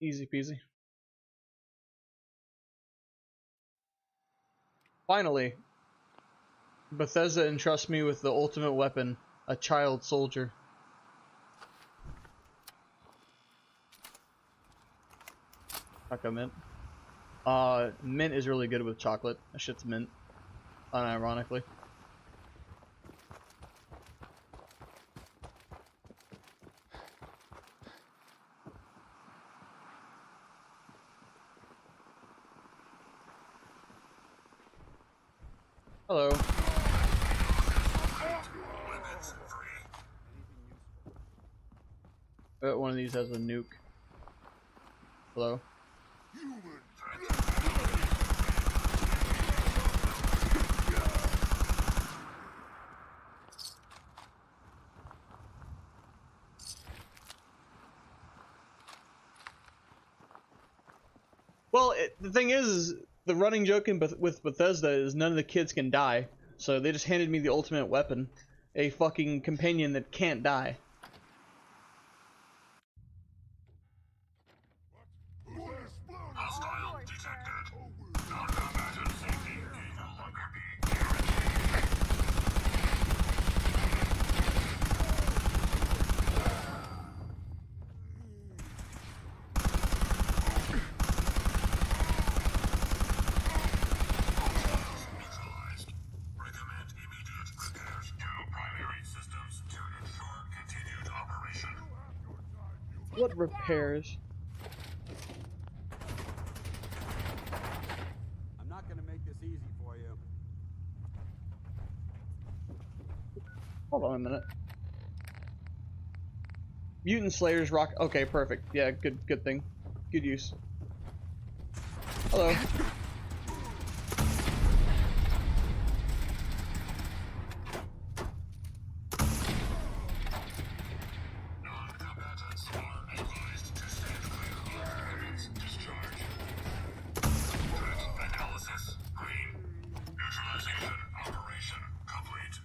Easy peasy. Finally, Bethesda entrusts me with the ultimate weapon, a child soldier. Chocolate mint. Mint is really good with chocolate. That shit's mint. Unironically. Hello. One of these has a nuke. Hello. Well, the thing is the running joke with Bethesda is none of the kids can die, so they just handed me the ultimate weapon, a fucking companion that can't die. Hostile detected. Non-combatant safety may no longer be guaranteed. What repairs? I'm not gonna make this easy for you. Hold on a minute. Mutant Slayers rock. Okay, perfect. Yeah, good thing. Good use. Hello. Non-combatants are advised to stand clear of weapons discharge. Threat analysis green. Neutralization operation complete.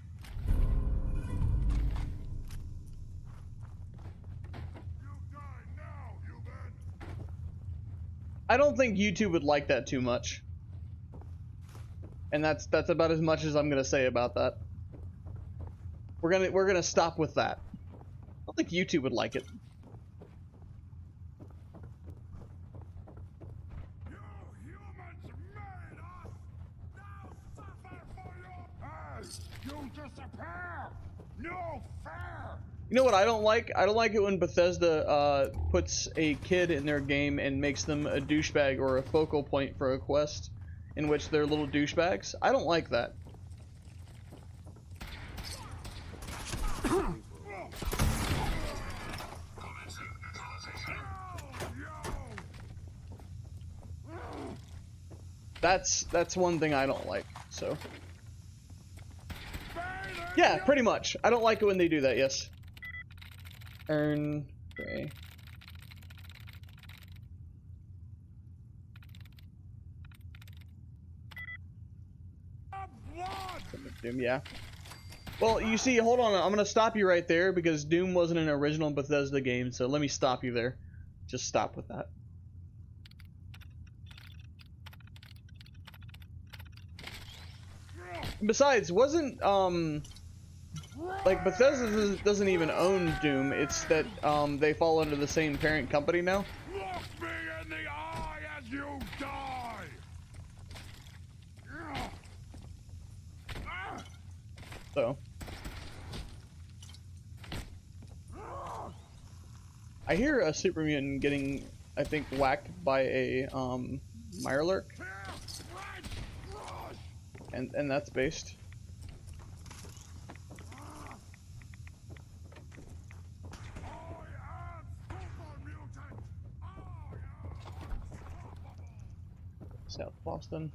I don't think YouTube would like that too much. And that's about as much as I'm gonna say about that. We're gonna stop with that. I don't think YouTube would like it. You humans made us! Now suffer for your past! You disappear! No fair! You know what I don't like? I don't like it when Bethesda puts a kid in their game and makes them a douchebag or a focal point for a quest in which they're little douchebags. I don't like that. That's one thing I don't like. So yeah, pretty much. I don't like it when they do that. Yes. Earn. Okay. Doom, yeah. Well, you see, hold on. I'm gonna stop you right there because Doom wasn't an original Bethesda game. So let me stop you there. Just stop with that. Besides, wasn't like Bethesda doesn't even own Doom. It's that they fall under the same parent company now. Look me in the eye as you die! So I hear a super mutant getting, I think, whacked by a Mirelurk, and that's based. South Boston.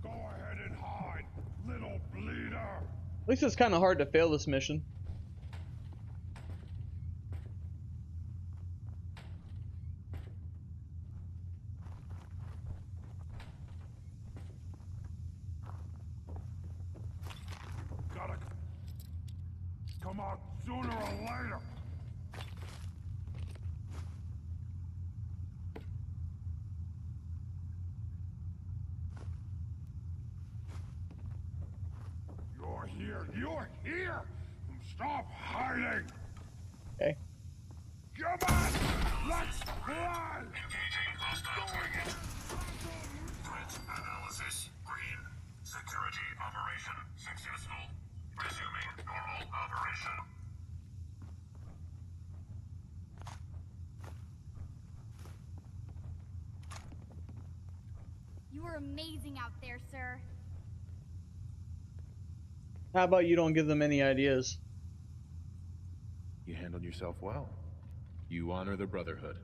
Go ahead and hide, little bleeder! At least it's kind of hard to fail this mission. Gotta come out sooner or later! You're here! You're here! Stop hiding! Okay. Come on! Let's run! Engaging hostile target. Threat analysis green. Security operation successful. Resuming normal operation. You were amazing out there, sir. How about you don't give them any ideas? You handled yourself well. You honor the Brotherhood.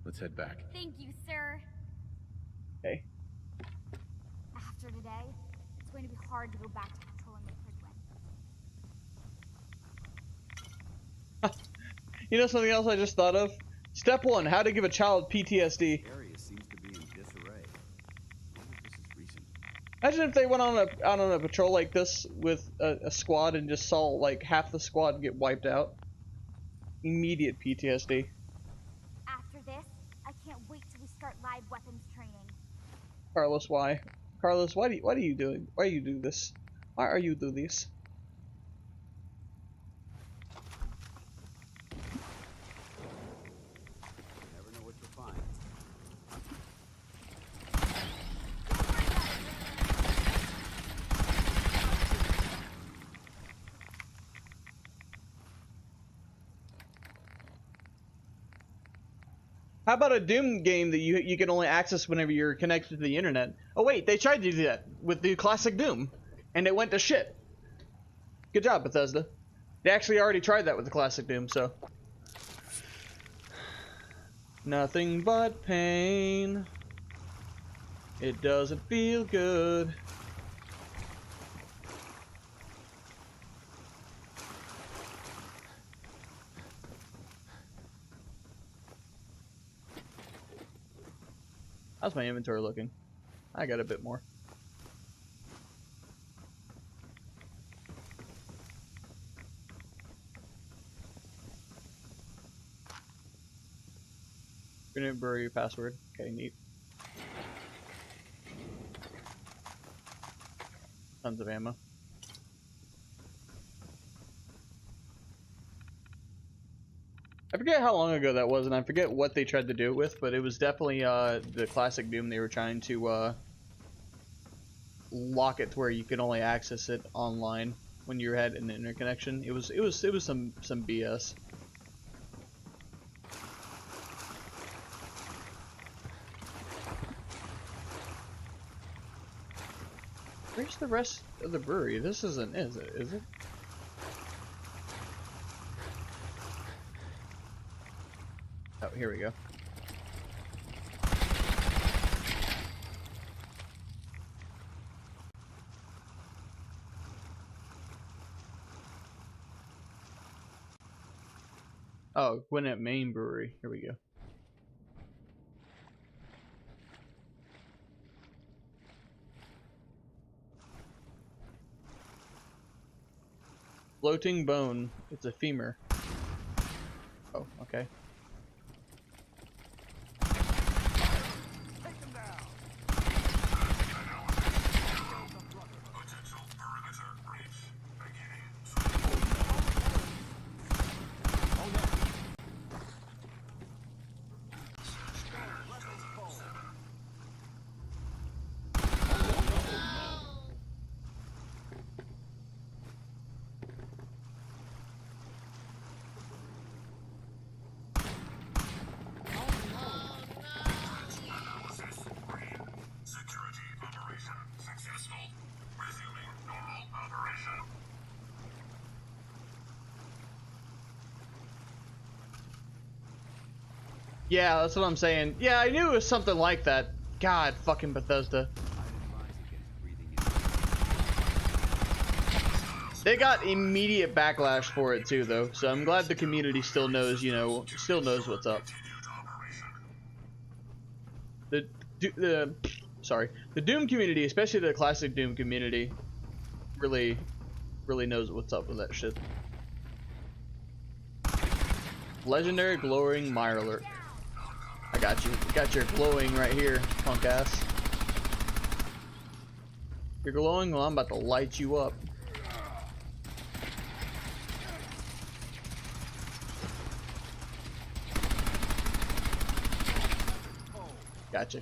Let's head back. Thank you, sir. Okay. After today, it's going to be hard to go back to patrolling the Pridwen. You know something else I just thought of? Step 1, how to give a child PTSD. Area seems to be in disarray. I wonder if this is recent. Imagine if they went out on a patrol like this with a squad and just saw like half the squad get wiped out. Immediate PTSD. After this, I can't wait till we start live weapons training. Carlos, why? Carlos, why do you do this? Why are you do this? You never know what you'll find. How about a Doom game that you can only access whenever you're connected to the internet? Oh wait, they tried to do that with the classic Doom, and it went to shit. Good job, Bethesda. They actually already tried that with the classic Doom, so. Nothing but pain. It doesn't feel good. How's my inventory looking? I got a bit more. Grenade brewery password. Okay, neat. Tons of ammo. I forget how long ago that was, and I forget what they tried to do it with, but it was definitely the classic Doom. They were trying to lock it to where you could only access it online when you had an internet connection. It was some BS. Where's the rest of the brewery? This isn't, is it? Is it? Oh, here we go. Oh, Gwinnett Main Brewery. Here we go. Floating bone. It's a femur. Oh, okay. Yeah, that's what I'm saying. Yeah, I knew it was something like that. God, fucking Bethesda. They got immediate backlash for it too, though. So I'm glad the community still knows, you know, still knows what's up. The Doom community, especially the classic Doom community, really knows what's up with that shit. Legendary glowing mire alert. I got you. Got your glowing right here, punk ass. You're glowing? Well, I'm about to light you up. Gotcha.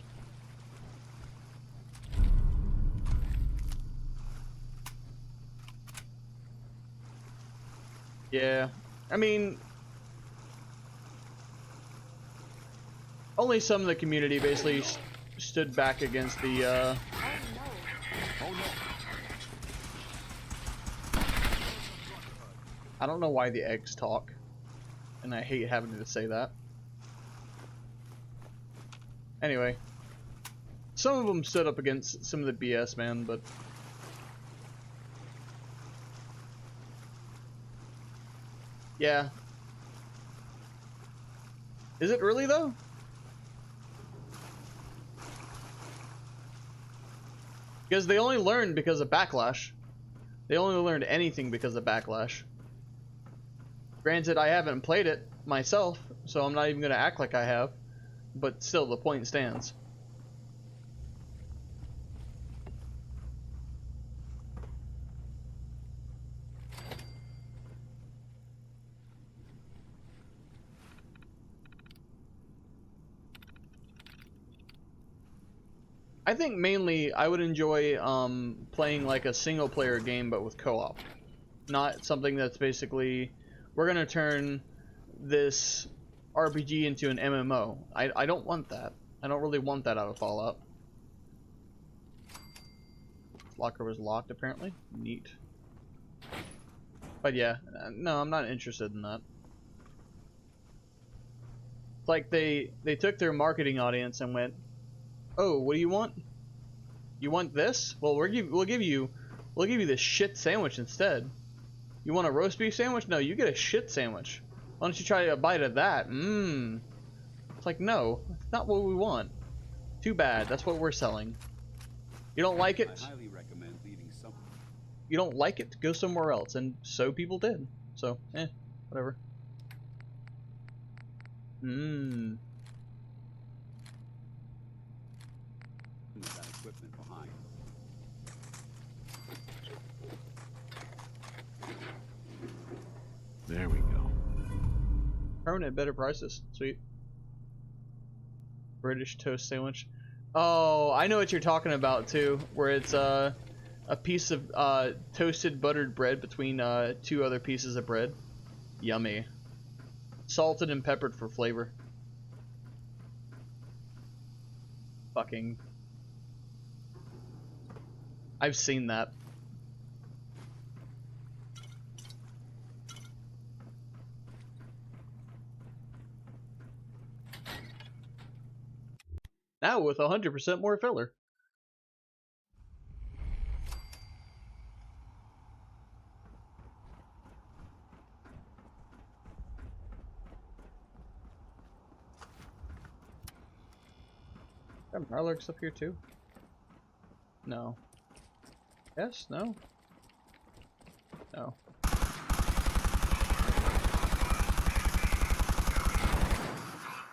Yeah, I mean, only some of the community basically stood back against the, I don't know why the eggs talk, and I hate having to say that. Anyway, some of them stood up against some of the BS, man, but yeah. Is it really though? Because they only learned because of backlash. They only learned anything because of backlash. Granted, I haven't played it myself, so I'm not even going to act like I have. But still, the point stands. I think mainly I would enjoy playing like a single player game but with co-op. Not something that's basically, we're going to turn this RPG into an MMO. I don't want that. I don't really want that out of Fallout. Locker was locked apparently. Neat. But yeah, no, I'm not interested in that. It's like they took their marketing audience and went, "Oh, what do you want? You want this? Well, we'll give you this shit sandwich instead. You want a roast beef sandwich? No, you get a shit sandwich. Why don't you try a bite of that? Mmm." It's like, no, that's not what we want. Too bad. That's what we're selling. You don't like it? I highly recommend leaving some. You don't like it? Go somewhere else. And so people did. So, whatever. Mmm. That equipment behind. There we go. Permanent better prices. Sweet. British toast sandwich. Oh, I know what you're talking about too. Where it's a piece of toasted buttered bread between 2 other pieces of bread. Yummy. Salted and peppered for flavor. Fucking. I've seen that. Now with 100% more filler. Are Marlarks up here too? No. Yes? No? No.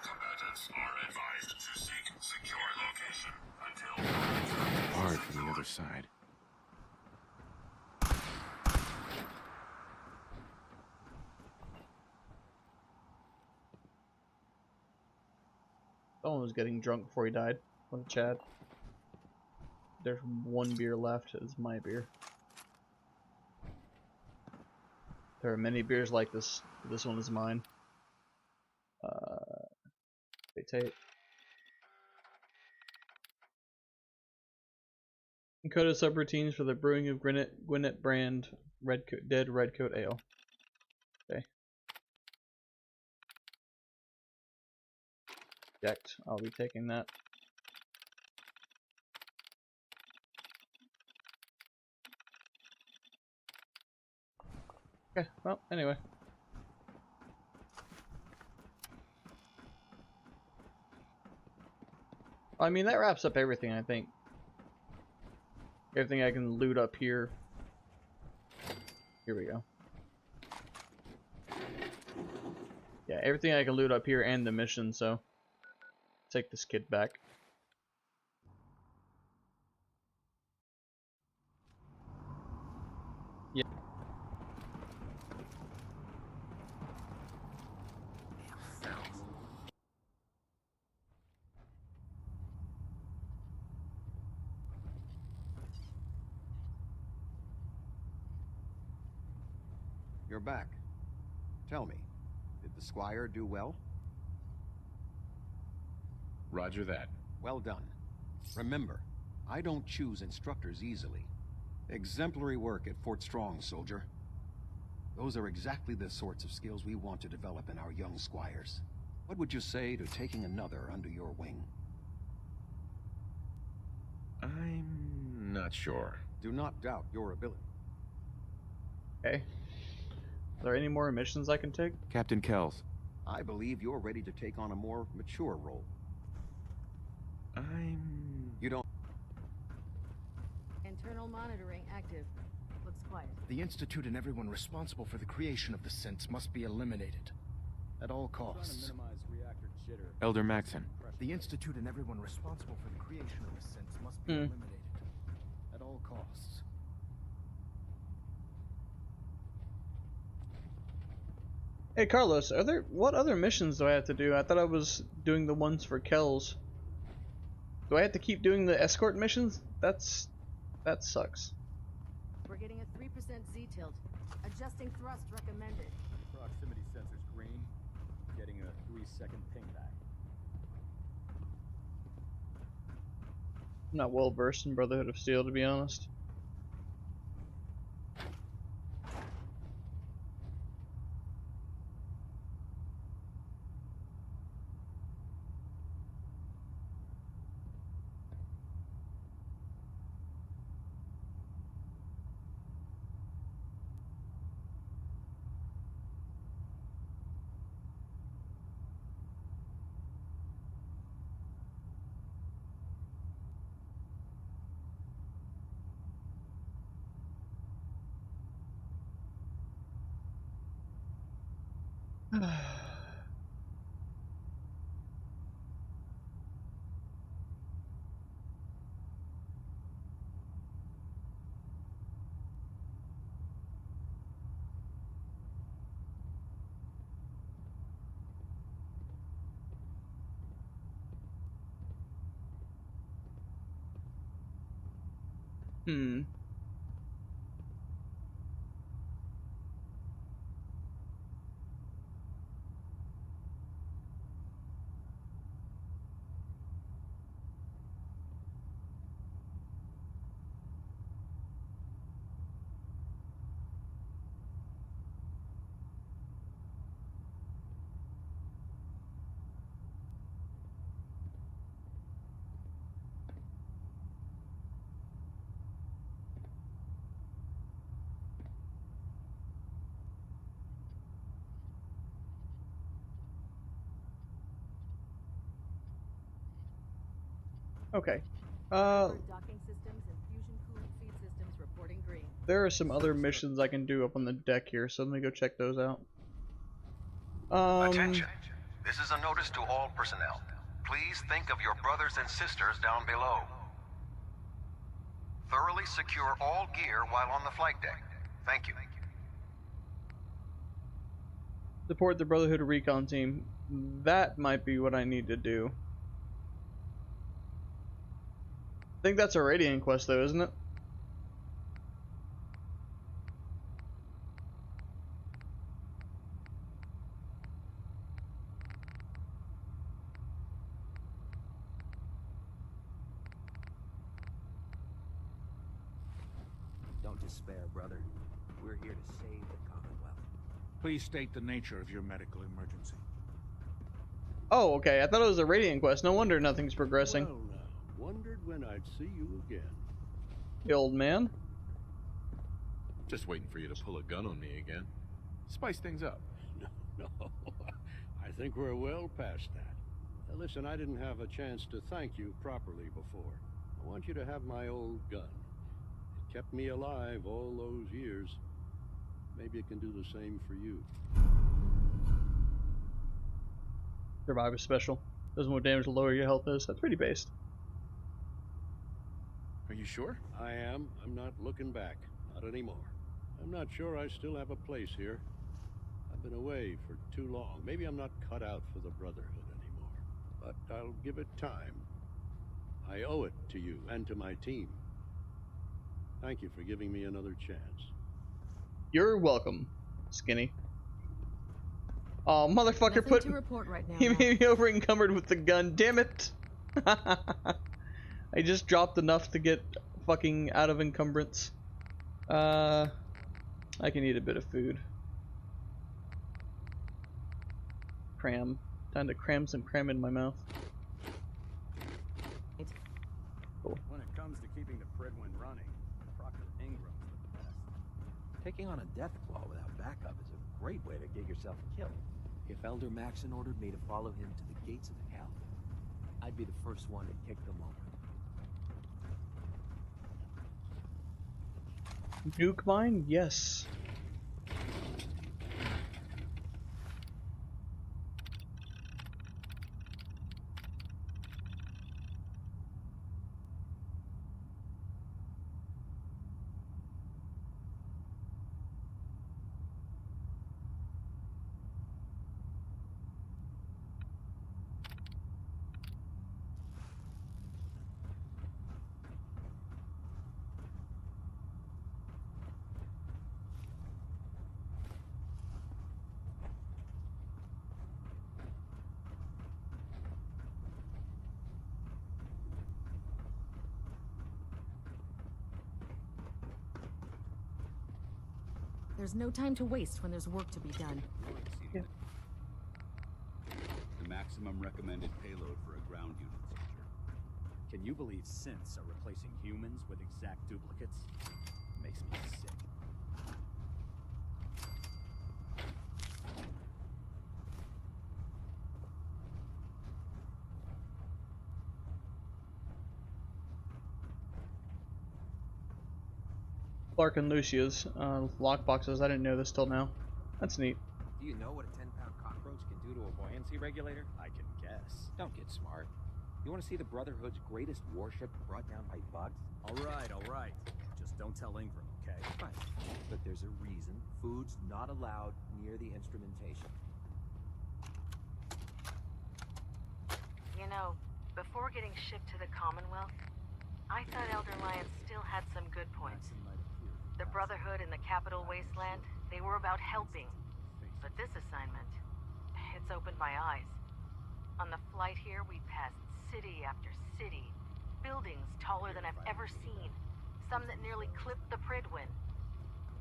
Combatants are advised to seek secure location until Hard from the other side. Someone was getting drunk before he died. What a Chad. There's 1 beer left. It's my beer. There are many beers like this. This one is mine. Tape. Encoded subroutines for the brewing of Gwinnett brand Dead Redcoat Ale. Okay. Checked. I'll be taking that. Okay, well, anyway. I mean, that wraps up everything, I think. Everything I can loot up here. Here we go. Yeah, everything I can loot up here and the mission, so take this kid back. Yeah. You're back. Tell me, did the Squire do well? Roger that. Well done. Remember, I don't choose instructors easily. Exemplary work at Fort Strong, soldier. Those are exactly the sorts of skills we want to develop in our young squires. What would you say to taking another under your wing? I'm not sure. Do not doubt your ability. Okay. Are there any more missions I can take? Captain Kells. I believe you're ready to take on a more mature role. You don't... Internal monitoring active. Looks quiet. The Institute and everyone responsible for the creation of the synths must be eliminated. At all costs. Elder Maxon. The Institute and everyone responsible for the creation of the synths must be eliminated. At all costs. Hey Carlos, what other missions do I have to do? I thought I was doing the ones for Kells. Do I have to keep doing the escort missions? That sucks. We're getting a 3% Z tilt. Adjusting thrust recommended. Proximity sensor's green. Getting a 3 30-second pingback. I'm not well versed in Brotherhood of Steel, to be honest. Hmm. Okay. Docking systems and fusion cooled feed systems reporting green. There are some other missions I can do up on the deck here, so let me go check those out. Attention. This is a notice to all personnel. Please think of your brothers and sisters down below. Thoroughly secure all gear while on the flight deck. Thank you. Support the Brotherhood Recon Team. That might be what I need to do. I think that's a Radiant quest though, isn't it? Don't despair, brother. We're here to save the Commonwealth. Please state the nature of your medical emergency. Oh, okay. I thought it was a Radiant quest. No wonder nothing's progressing. Well, wondered when I'd see you again. The old man. Just waiting for you to pull a gun on me again. Spice things up. No, I think we're well past that. Listen, I didn't have a chance to thank you properly before. I want you to have my old gun. It kept me alive all those years. Maybe it can do the same for you. Survivor special. Does more damage the lower your health is. That's pretty based. Are you sure? I am. I'm not looking back. Not anymore. I'm not sure I still have a place here. I've been away for too long. Maybe I'm not cut out for the Brotherhood anymore. But I'll give it time. I owe it to you and to my team. Thank you for giving me another chance. You're welcome, Skinny. Oh, motherfucker, put Right now, he made me over encumbered with the gun. Damn it! I just dropped enough to get fucking out of encumbrance. I can eat a bit of food. Cram. Time to cram some cram in my mouth. Cool. When it comes to keeping the Pridwin running, Proctor Ingram's the best. Taking on a death claw without backup is a great way to get yourself killed. If Elder Maxon ordered me to follow him to the gates of hell, I'd be the first one to kick them over. Nuke mine? Yes. There's no time to waste when there's work to be done. The maximum recommended payload for a ground unit soldier. Can you believe synths are replacing humans with exact duplicates? Makes me sick. Clark and Lucia's lockboxes. I didn't know this till now. That's neat. Do you know what a 10-pound cockroach can do to a buoyancy regulator? I can guess. Don't get smart. You want to see the Brotherhood's greatest warship brought down by bugs? All right. Just don't tell Ingram, okay? Fine. But there's a reason food's not allowed near the instrumentation. You know, before getting shipped to the Commonwealth, I thought Elder Lions still had some good points. The Brotherhood in the Capital Wasteland, they were about helping. But this assignment, it's opened my eyes. On the flight here, we passed city after city, buildings taller than I've ever seen, some that nearly clipped the Pridwin.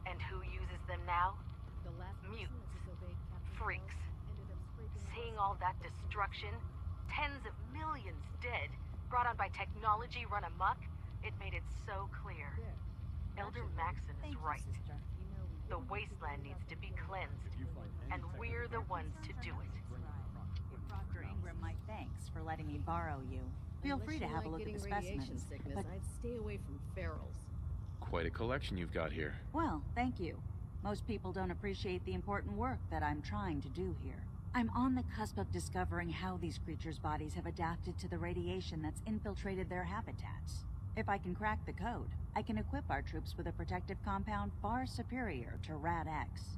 And who uses them now? Mutants. Freaks. Seeing all that destruction, tens of millions dead, brought on by technology run amok, it made it so clear. Elder Maxon is right. The wasteland needs to be cleansed, and we're the ones to do it. If Dr. Ingram, my thanks for letting me borrow you. Feel free to have a look at the specimens. But I'd stay away from ferals. Quite a collection you've got here. well, thank you. Most people don't appreciate the important work that I'm trying to do here. I'm on the cusp of discovering how these creatures' bodies have adapted to the radiation that's infiltrated their habitats. If I can crack the code, I can equip our troops with a protective compound far superior to Rad-X.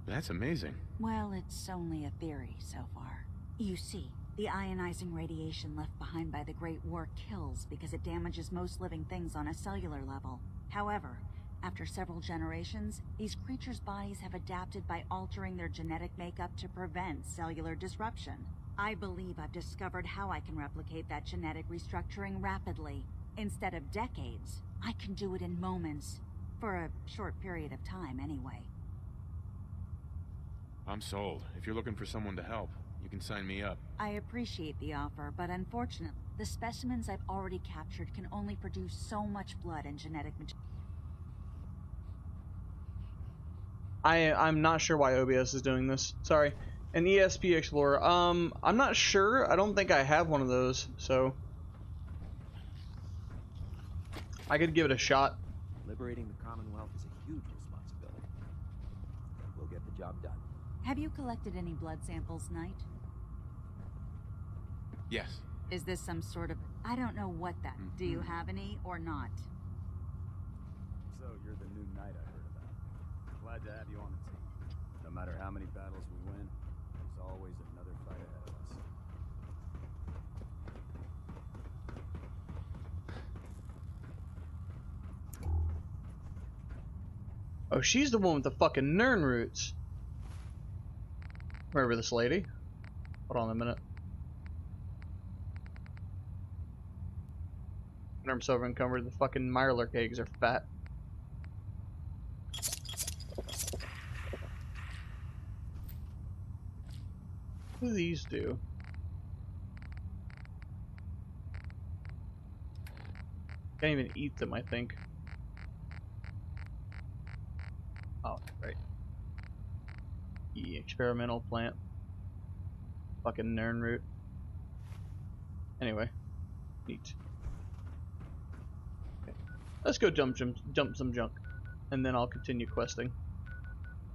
That's amazing. Well, it's only a theory so far. You see, the ionizing radiation left behind by the Great War kills because it damages most living things on a cellular level. However, after several generations, these creatures' bodies have adapted by altering their genetic makeup to prevent cellular disruption. I believe I've discovered how I can replicate that genetic restructuring rapidly. Instead of decades, I can do it in moments. For a short period of time, anyway. I'm sold. If you're looking for someone to help, you can sign me up. I appreciate the offer, but unfortunately, the specimens I've already captured can only produce so much blood and genetic material. I'm not sure why OBS is doing this. Sorry. An ESP Explorer. I'm not sure. I don't think I have one of those, so I could give it a shot. Liberating the Commonwealth is a huge responsibility. And we'll get the job done. Have you collected any blood samples, Knight? Yes. Is this some sort of... I don't know what that... Do you have any or not? So you're the new knight I heard about. Glad to have you on the team. No matter how many battles we win, there's always another fight ahead of us. Oh, she's the one with the fucking Nern roots. Remember this lady? Hold on a minute. I'm so encumbered. The fucking Mirelurk eggs are fat. What do these do? Can't even eat them, I think. Oh, right. The experimental plant. Fucking Nern root. Anyway. Neat. Okay. Let's go jump some junk. And then I'll continue questing.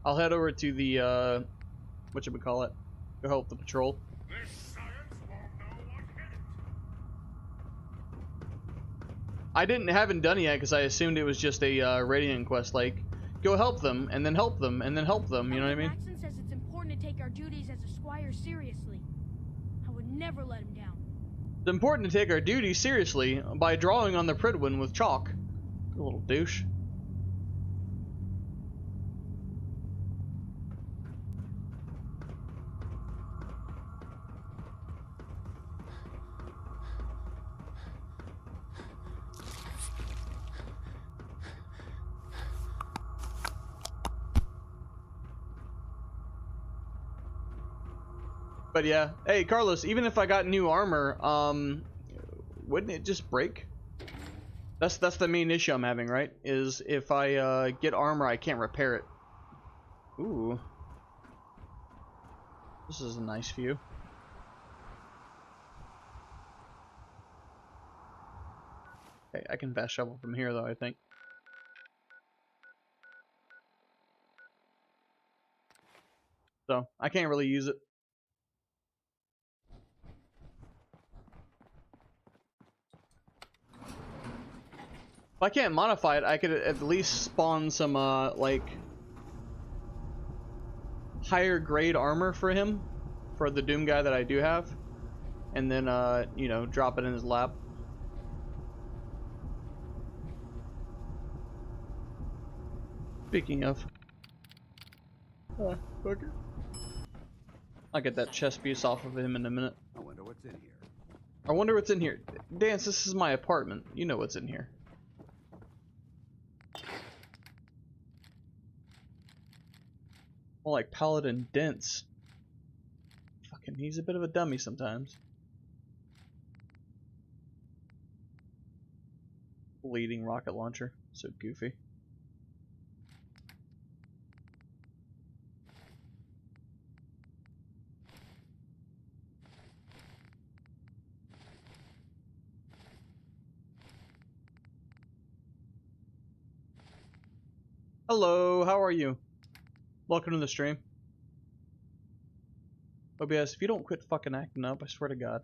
I'll head over to the, whatchamacallit, go help the patrol. This science won't know what hit it. I haven't done it yet because I assumed it was just a Radiant quest, like, go help them, and then help them, and then help them, you know what I mean? Maxon says it's important to take our duties as a squire seriously. I would never let him down. It's important to take our duties seriously by drawing on the Pridwin with chalk. You little douche. But yeah, hey Carlos, even if I got new armor, wouldn't it just break? That's the main issue I'm having, right? Is if I get armor, I can't repair it. Ooh, this is a nice view. Okay, I can fast travel from here though, I think. So I can't really use it. If I can't modify it, I could at least spawn some like higher grade armor for him, for the Doom guy that I do have, and then you know, drop it in his lap. Speaking of, fucker. I'll get that chest piece off of him in a minute. I wonder what's in here. I wonder what's in here. Dance, this is my apartment. You know what's in here. More like Paladin Dents. Fucking, he's a bit of a dummy sometimes. Bleeding rocket launcher. So goofy. Hello, how are you? Welcome to the stream. OBS, if you don't quit fucking acting up, I swear to God.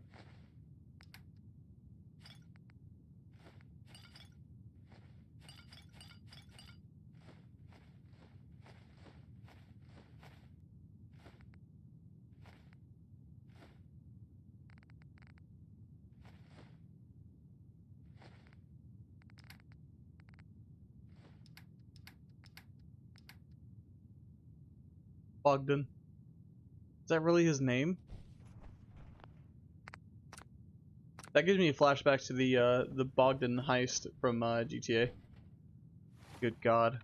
Bogdan. Is that really his name? That gives me flashbacks to the Bogdan heist from GTA. Good God.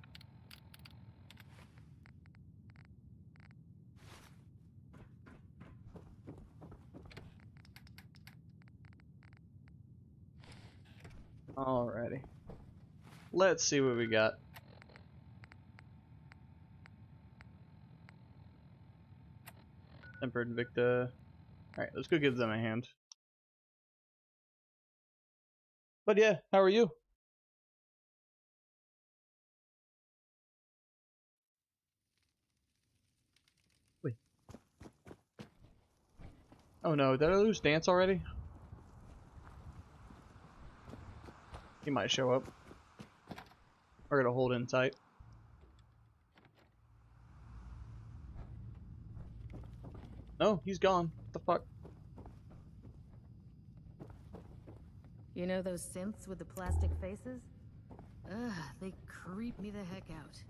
Alrighty. Let's see what we got. Tempered Invicta. Alright, let's go give them a hand. But yeah, how are you? Wait. Oh no, did I lose Dance already? He might show up. We're gonna hold in tight. No, he's gone. What the fuck? You know those synths with the plastic faces? Ugh, they creep me the heck out.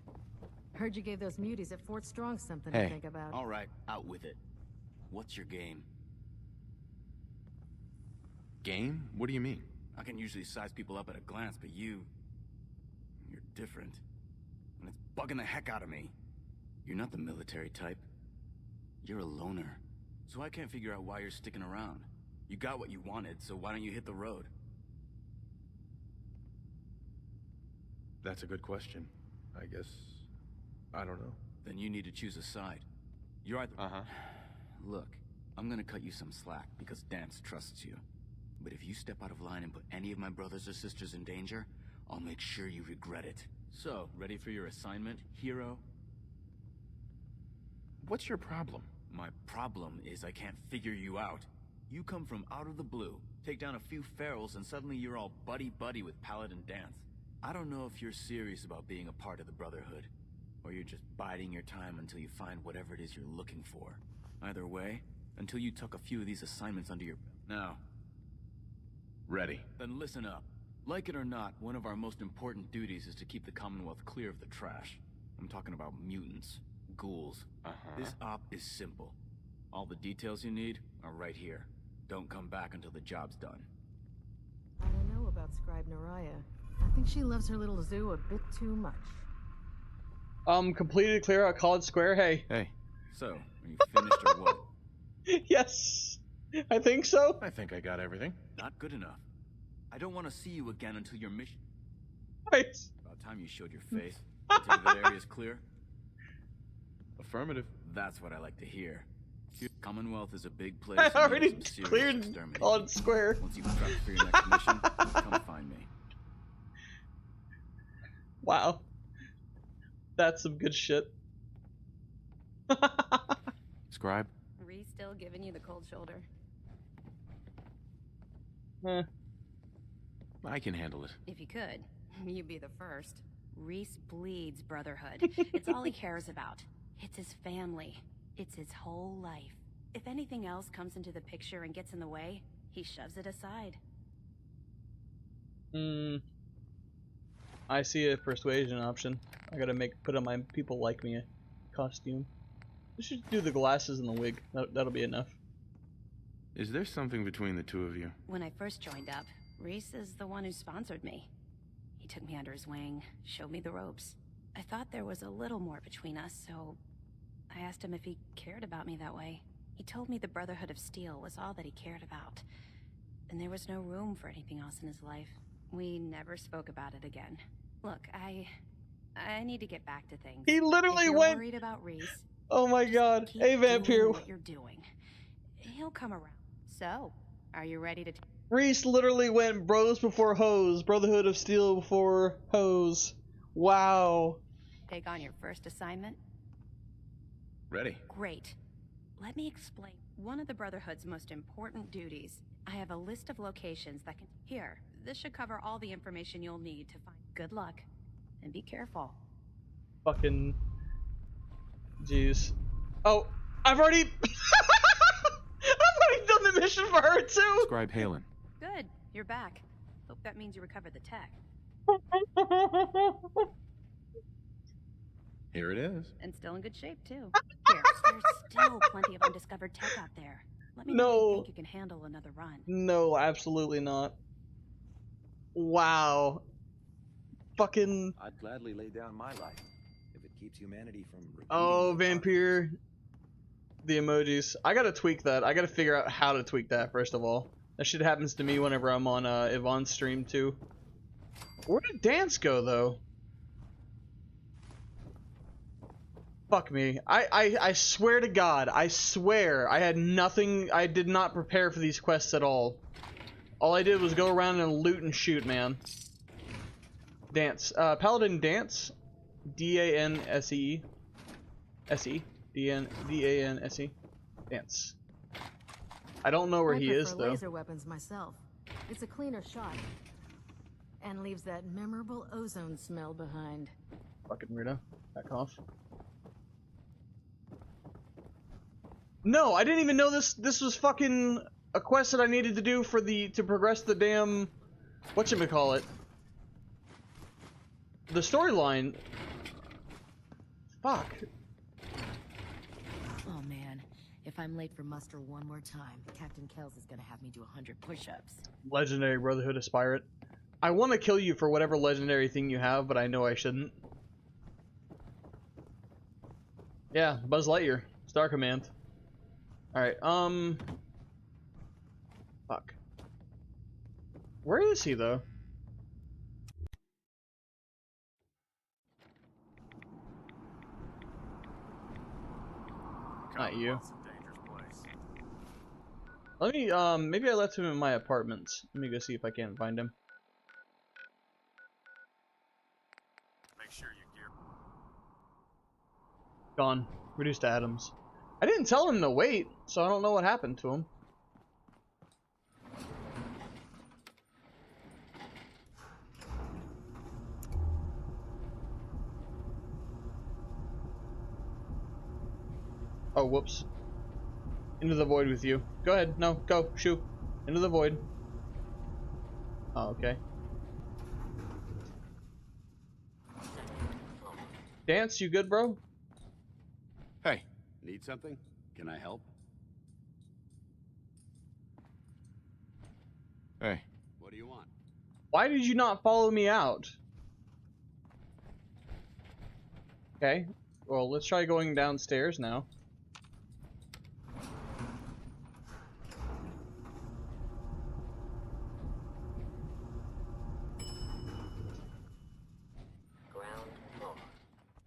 Heard you gave those muties at Fort Strong something to think about. All right, out with it. What's your game? Game? What do you mean? I can usually size people up at a glance, but you're different. And it's bugging the heck out of me. You're not the military type. You're a loner. So I can't figure out why you're sticking around. You got what you wanted, so why don't you hit the road? That's a good question. I guess... I don't know. Then you need to choose a side. You're either... Look, I'm gonna cut you some slack because Dance trusts you. But if you step out of line and put any of my brothers or sisters in danger, I'll make sure you regret it. So, ready for your assignment, hero? What's your problem? My problem is I can't figure you out. You come from out of the blue, take down a few ferals, and suddenly you're all buddy-buddy with Paladin Dance. I don't know if you're serious about being a part of the Brotherhood, or you're just biding your time until you find whatever it is you're looking for. Either way, until you tuck a few of these assignments under your... Now. Ready. Then listen up. Like it or not, one of our most important duties is to keep the Commonwealth clear of the trash. I'm talking about mutants, ghouls. This op is simple. All the details you need are right here. Don't come back until the job's done. I don't know about Scribe Naraya. I think she loves her little zoo a bit too much. Completed, clear out College Square. Hey. So, are you finished or what? Yes, Yes, I think so. I think I got everything. Not good enough. I don't want to see you again until your mission. Right. About time you showed your face. You think that area's clear? Affirmative. That's what I like to hear. Commonwealth is a big place. I already and some cleared on square. Once you've prepped for your next mission, come find me. Wow. That's some good shit. Scribe? Reese still giving you the cold shoulder? I can handle it. If you could, you'd be the first. Reese bleeds Brotherhood. It's all he cares about. It's his family. It's his whole life. If anything else comes into the picture and gets in the way, he shoves it aside. I see a persuasion option. I gotta put on my people like me costume. We should do the glasses and the wig. That'll be enough. Is there something between the two of you? When I first joined up, Reese is the one who sponsored me. He took me under his wing, showed me the ropes. I thought there was a little more between us, so I asked him if he cared about me that way. He told me the Brotherhood of Steel was all that he cared about, and there was no room for anything else in his life. We never spoke about it again. Look, I need to get back to things. He literally if you're went. Worried about Reese. Oh my God! Hey, Vampire. Doing what you're doing. He'll come around. So, are you ready to? Reese literally went bros before hoes. Brotherhood of Steel before hoes. Wow. Take on your first assignment? Ready. Great. Let me explain. One of the Brotherhood's most important duties. I have a list of locations that can... Here, this should cover all the information you'll need to find... Good luck. And be careful. Fucking... Jeez. Oh, I've already... I've already done the mission for her, too! Scribe Halen. Good. You're back. Hope that means you recovered the tech. Here it is. And still in good shape, too. There's still plenty of undiscovered tech out there. Let me know if you think you can handle another run. No, absolutely not. Wow. Fucking... I'd gladly lay down my life if it keeps humanity from... Oh, Vampire. The emojis. I gotta tweak that. I gotta figure out how to tweak that, first of all. That shit happens to me whenever I'm on Yvonne's stream, too. Where did Dance go, though? Fuck me. I swear to God, I swear, I had nothing, I did not prepare for these quests at all. All I did was go around and loot and shoot, man. Dance. Paladin Dance. D-A-N-S-E. S-E. D-A-N-S-E. Dance. I don't know where he is, though. I prefer laser weapons myself. It's a cleaner shot. And leaves that memorable ozone smell behind. Fucking weirdo. Back off. No, I didn't even know this was fucking a quest that I needed to do for to progress the damn whatchamacallit. The storyline. Fuck. Oh man, if I'm late for muster one more time, Captain Kells is gonna have me do 100 push-ups. Legendary Brotherhood Aspirant. I want to kill you for whatever legendary thing you have, but I know I shouldn't. Yeah, Buzz Lightyear. Star Command. Alright, fuck. Where is he, though? Not you. Let me, maybe I left him in my apartments. Let me go see if I can't find him. Make sure you gear. Gone. Reduced to atoms. I didn't tell him to wait, so I don't know what happened to him. Oh, whoops. Into the void with you. Go ahead. No, go. Shoot. Into the void. Oh, okay. Dance, you good, bro? Hey. Need something? Can I help? Hey. What do you want? Why did you not follow me out? Okay. Well, let's try going downstairs now.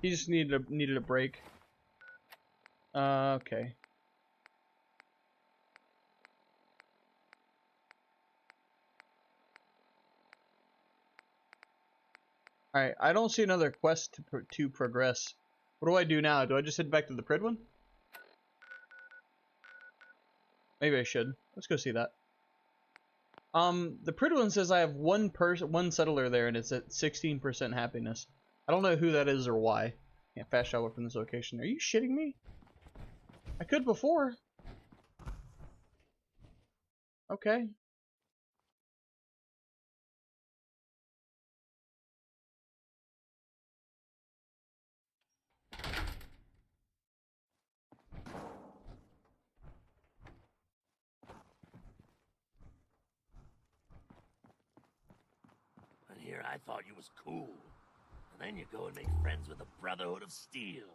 He just needed a break. Okay. Alright, I don't see another quest to progress. What do I do now? Do I just head back to the Prid one? Maybe I should. Let's go see that. The Prid one says I have one settler there, and it's at 16% happiness. I don't know who that is or why. Can't fast travel from this location. Are you shitting me? I could before. Okay. And here I thought you was cool. And then you go and make friends with the Brotherhood of Steel.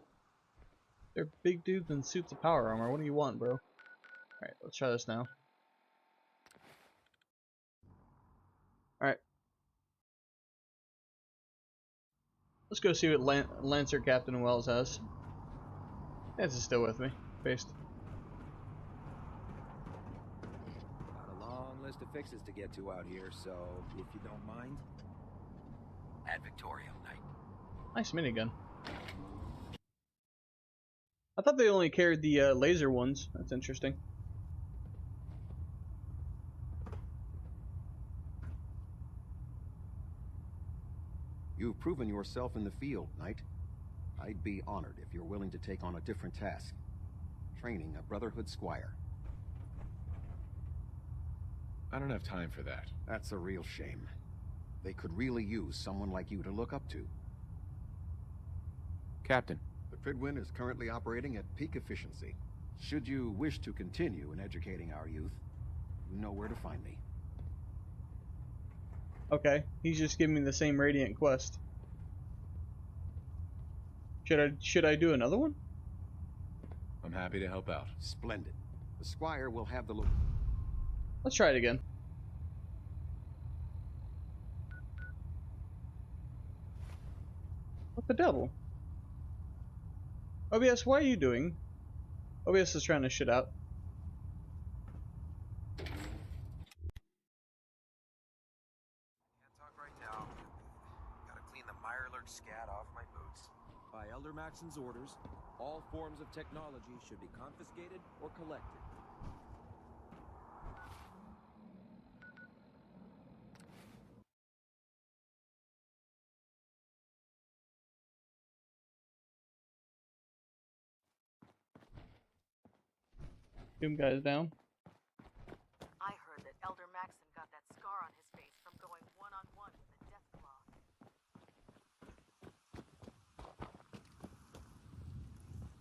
They're big dudes in suits of power armor. What do you want, bro? Alright, let's try this now. Alright. Let's go see what Lancer Captain Wells has. This is still with me. Based. Got a long list of fixes to get to out here, so if you don't mind. At Victoria, Knight. Nice minigun. I thought they only carried the laser ones. That's interesting. You've proven yourself in the field, Knight. I'd be honored if you're willing to take on a different task. Training a Brotherhood Squire. I don't have time for that. That's a real shame. They could really use someone like you to look up to. Captain. The Pridwin is currently operating at peak efficiency. Should you wish to continue in educating our youth, you know where to find me. Okay, he's just giving me the same Radiant quest. Should I do another one? I'm happy to help out. Splendid. The Squire will have the look. Let's try it again. What the devil? OBS, what are you doing? OBS is trying to shit out. Can't talk right now. Gotta clean the Mirelurk scat off my boots. By Elder Maxon's orders, all forms of technology should be confiscated or collected. Doom guys down. I heard that Elder Maxon got that scar on his face from going one-on-one with a Deathclaw.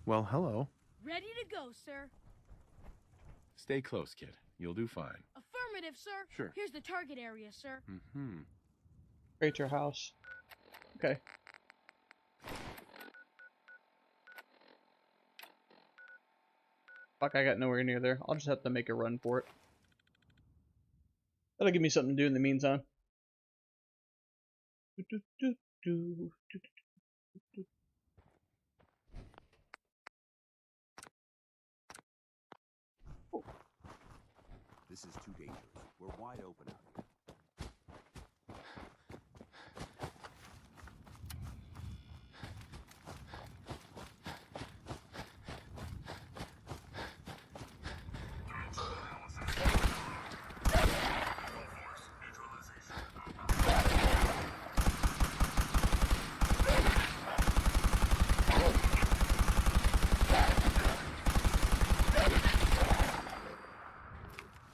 Well, hello. Ready to go, sir. Stay close, kid. You'll do fine. Affirmative, sir. Sure. Here's the target area, sir. Mm-hmm. Create your house. Okay. Fuck, I got nowhere near there. I'll just have to make a run for it. That'll give me something to do in the meantime. This is too dangerous. We're wide open out here.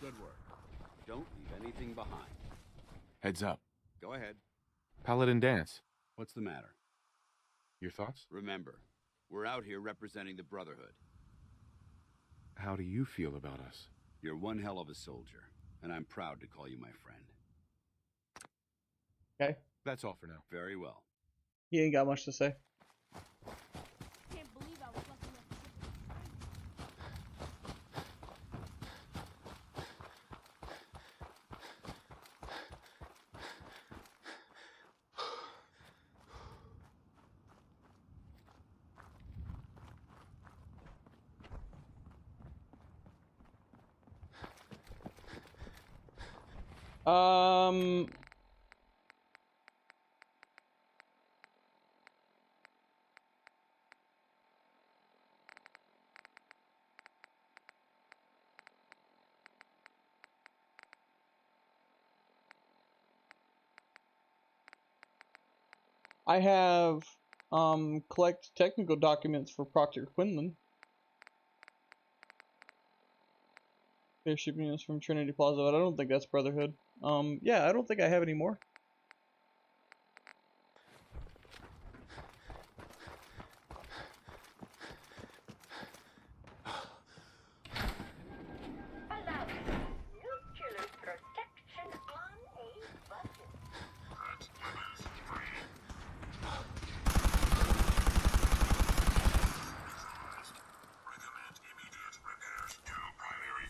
Good work. Don't leave anything behind. Heads up. Go ahead. Paladin Dance. What's the matter? Your thoughts? Remember, we're out here representing the Brotherhood. How do you feel about us? You're one hell of a soldier, and I'm proud to call you my friend. Okay. That's all for now. Very well. He ain't got much to say. Can't believe I was lucky enough to get this. I have collect technical documents for Proctor Quinlan. They're shipping us from Trinity Plaza, but I don't think that's Brotherhood. Yeah, I don't think I have any more.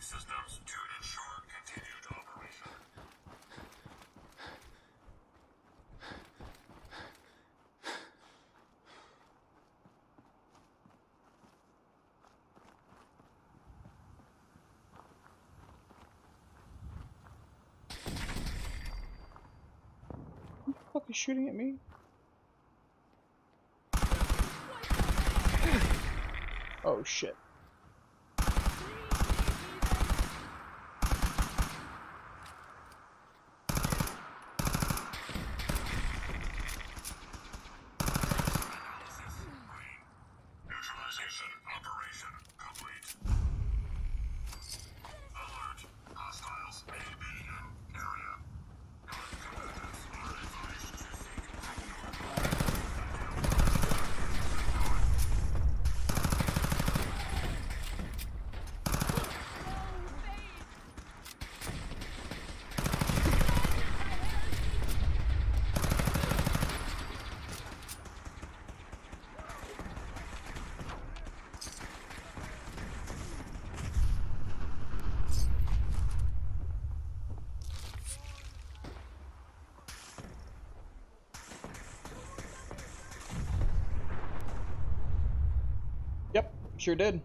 Systems to ensure continued operation. Who the fuck is shooting at me? Oh shit. Neutralization operation complete. Alert. Hostiles may be in area. Non-combatants are advised to seek Yep, sure did.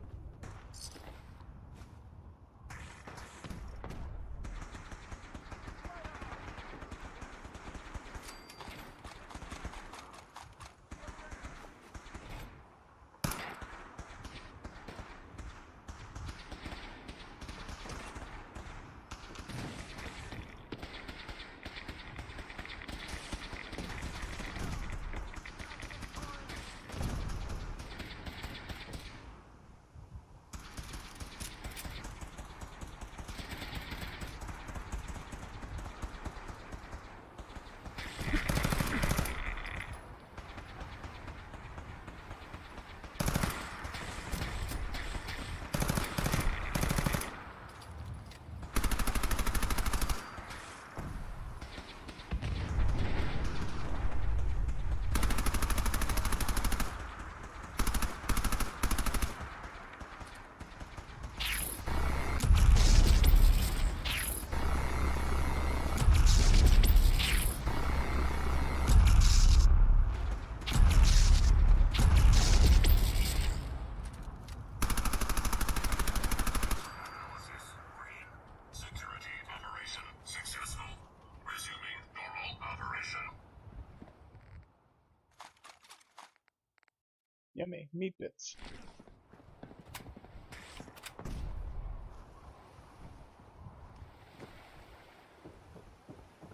Yummy meat bits.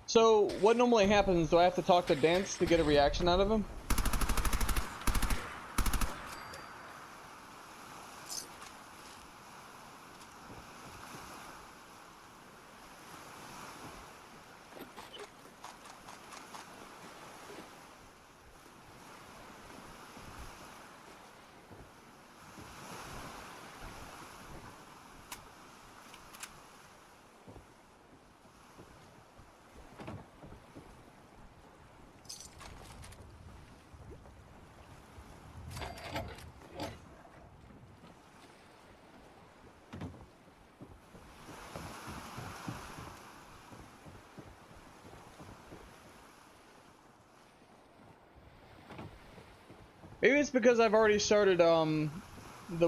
So, what normally happens? Do I have to talk to Dance to get a reaction out of him? Maybe it's because I've already started the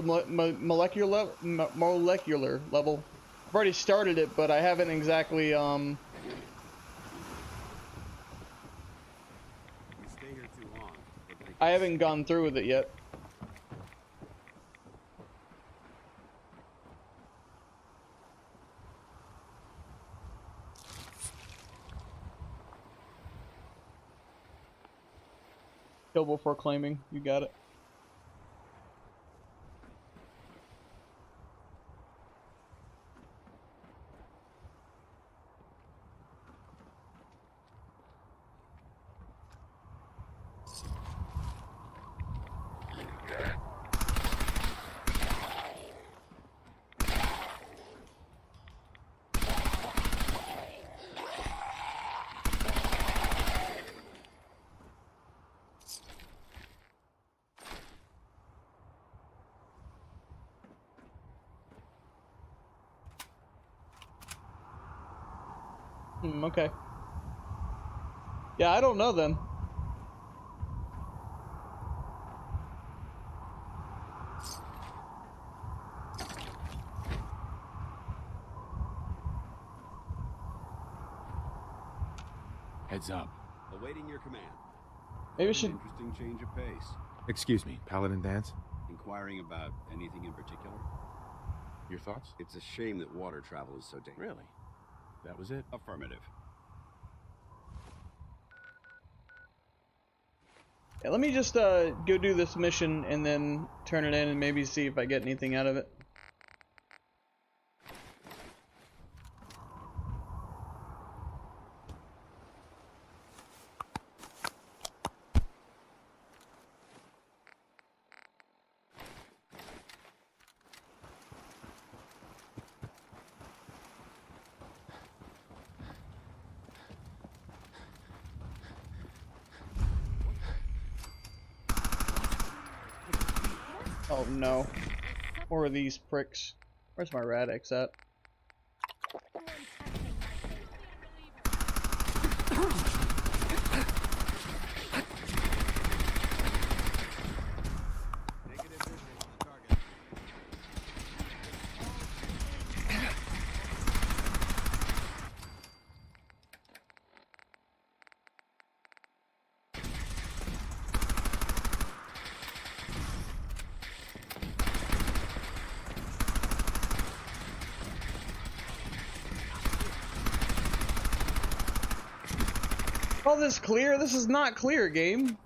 molecular level. I've already started it, but I haven't exactly I haven't gone through with it yet. Kill before claiming. You got it. Okay. Yeah, I don't know then. Heads up. Awaiting your command. Maybe we should. Interesting change of pace. Excuse me, Paladin Dance? Inquiring about anything in particular? Your thoughts? It's a shame that water travel is so dangerous. Really? That was it? Affirmative. Yeah, let me just go do this mission and then turn it in and maybe see if I get anything out of it. Oh no. Or these pricks. Where's my Radix at? All this clear? This is not clear, game.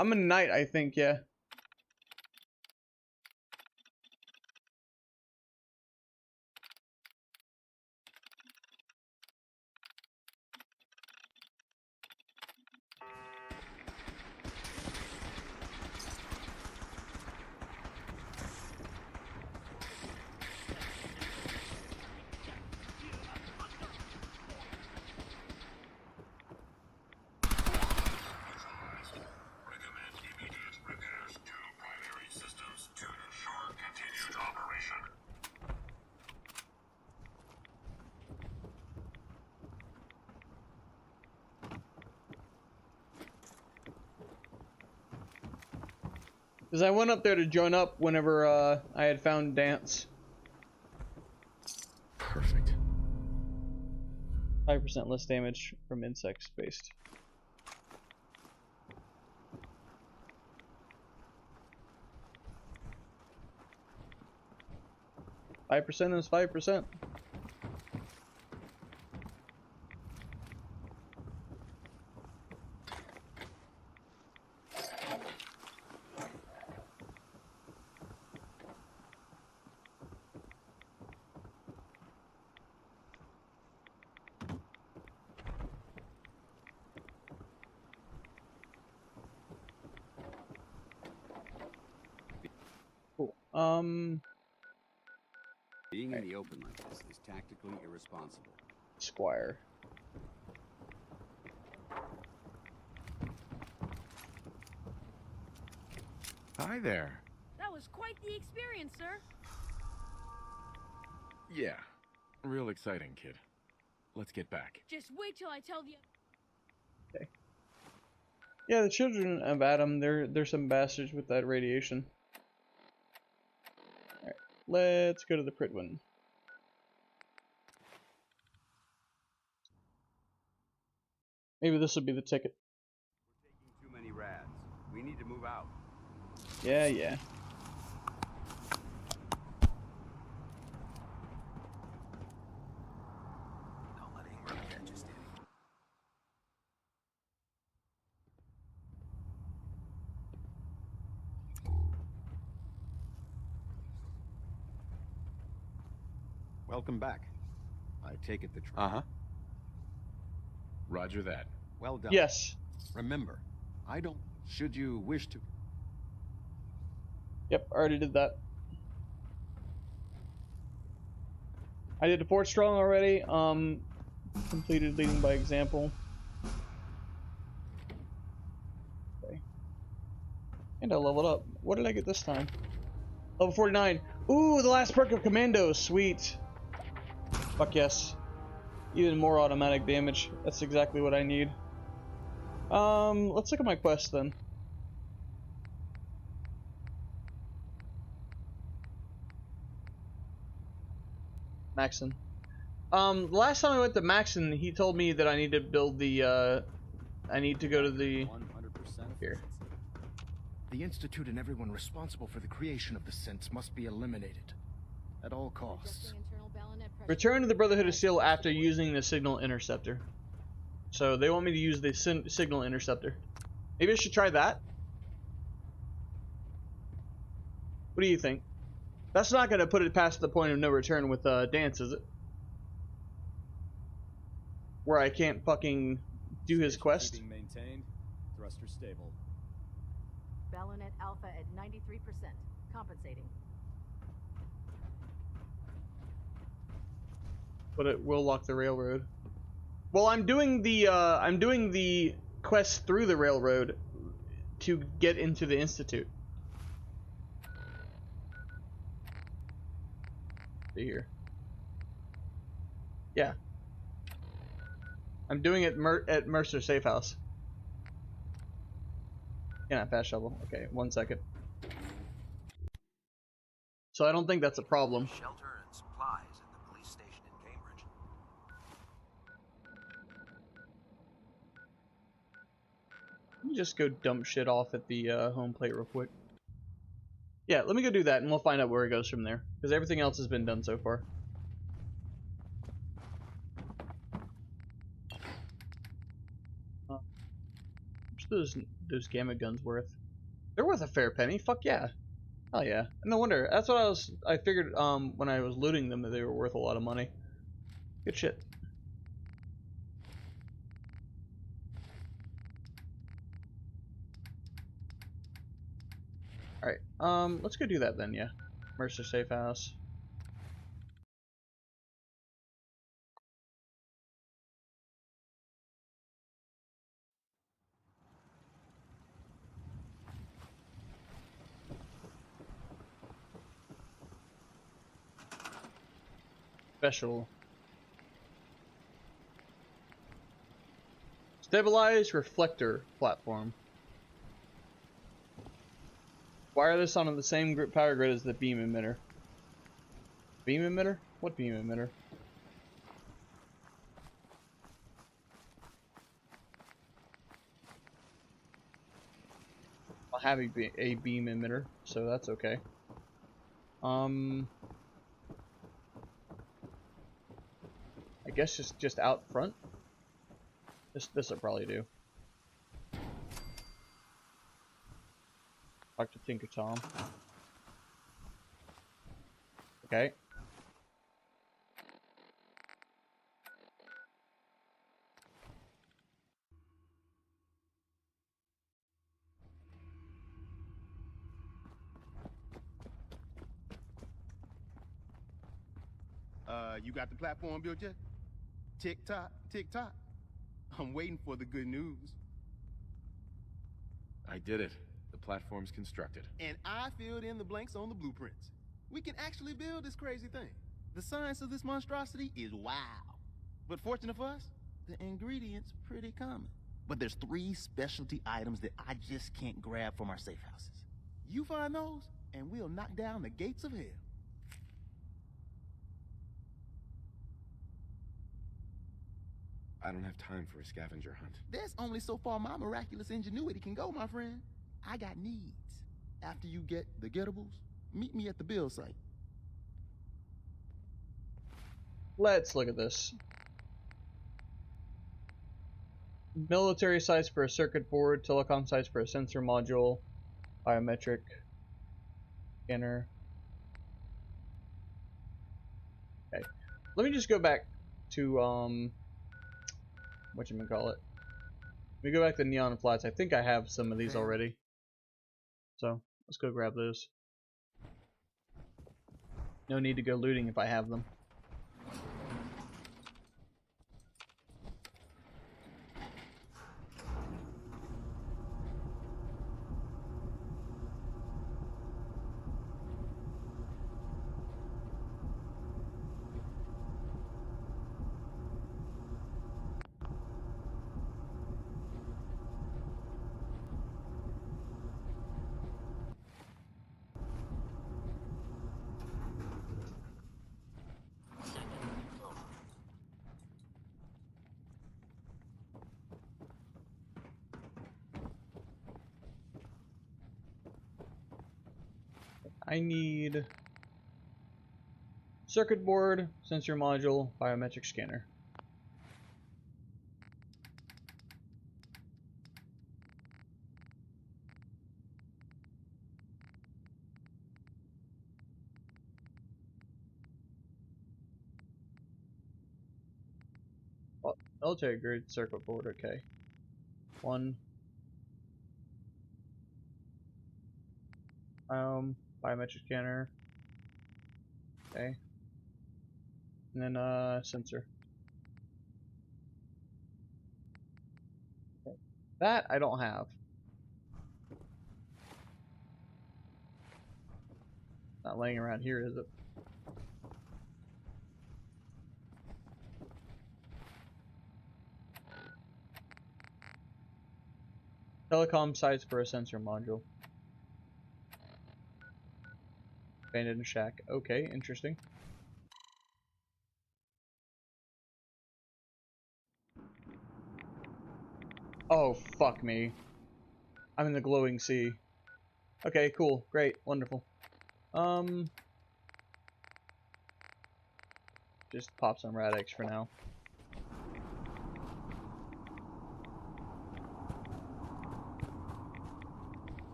I'm a knight, I think, yeah. Because I went up there to join up whenever I had found Dance. Perfect. 5% less damage from insects based. Five percent is 5%. Being in the open like this is tactically irresponsible. Squire. Hi there. That was quite the experience, sir. Yeah, real exciting, kid. Let's get back. Just wait till I tell the... Okay. Yeah, the children of Adam, they're some bastards with that radiation. Alright, let's go to the Pridwin. Maybe this will be the ticket. We're taking too many rads. We need to move out. Yeah, yeah. Don't let Ingram catch us, Danny. Welcome back. I take it the truth. Uh-huh. Roger that. Well done. Yes. Remember, I don't... Should you wish to... Yep, already did that. I did the Fort Strong already. Completed leading by example. Okay. And I leveled up. What did I get this time? Level 49. Ooh, the last perk of Commando. Sweet. Fuck yes. Even more automatic damage. That's exactly what I need. Let's look at my quest then. Maxon. Last time I went to Maxon, he told me that I need to build the, I need to go to the... 100% here. The Institute and everyone responsible for the creation of the synths must be eliminated. At all costs. Return to the Brotherhood of Steel after using the signal interceptor. So they want me to use the signal interceptor. Maybe I should try that? What do you think? That's not going to put it past the point of no return with Dance, is it? Where I can't fucking do his quest? Keeping maintained. Thruster stable. Ballonet Alpha at 93%. Compensating. But it will lock the railroad. Well, I'm doing the quest through the railroad to get into the Institute. See here. Yeah. I'm doing it at Mercer Safe House. Yeah, fast shovel. Okay, 1 second. So I don't think that's a problem. Shelter and supplies at the police station in Cambridge. Let me just go dump shit off at the home plate real quick. Yeah, let me go do that and we'll find out where it goes from there. Because everything else has been done so far. How much those gamma guns worth? They're worth a fair penny. Fuck yeah. Oh yeah. No wonder. That's what I figured when I was looting them that they were worth a lot of money. Good shit. Alright, let's go do that then, yeah. Mercer Safe House. Special. Stabilized reflector platform. Wireless on the same power grid as the beam emitter. Beam emitter? What beam emitter? I have a beam emitter, so that's okay. I guess just out front. This will probably do. Talk to Tinker Tom. Okay. You got the platform built yet? Tick tock, tick tock. I'm waiting for the good news. I did it. The platform's constructed. And I filled in the blanks on the blueprints. We can actually build this crazy thing. The science of this monstrosity is wow. But fortunate for us, the ingredients pretty common. But there's 3 specialty items that I just can't grab from our safe houses. You find those, and we'll knock down the gates of hell. I don't have time for a scavenger hunt. There's only so far my miraculous ingenuity can go, my friend. I got needs. After you get the getables, meet me at the build site. Let's look at this. Military sites for a circuit board, telecom sites for a sensor module, biometric scanner. Okay, let me just go back to whatchamacallit. Let me go back to Neon Flats. I think I have some of these already, so let's go grab those. No need to go looting if I have them. I need circuit board, sensor module, biometric scanner. Oh, military grade circuit board, okay. 1. Biometric scanner. Okay. And then sensor. Okay. That I don't have. Not laying around here, is it? Telecom sites for a sensor module. Abandoned shack. Okay, interesting. Oh, fuck me. I'm in the glowing sea. Okay, cool. Great. Wonderful. Just pop some Radix for now.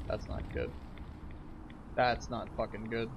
That's not good. That's not fucking good.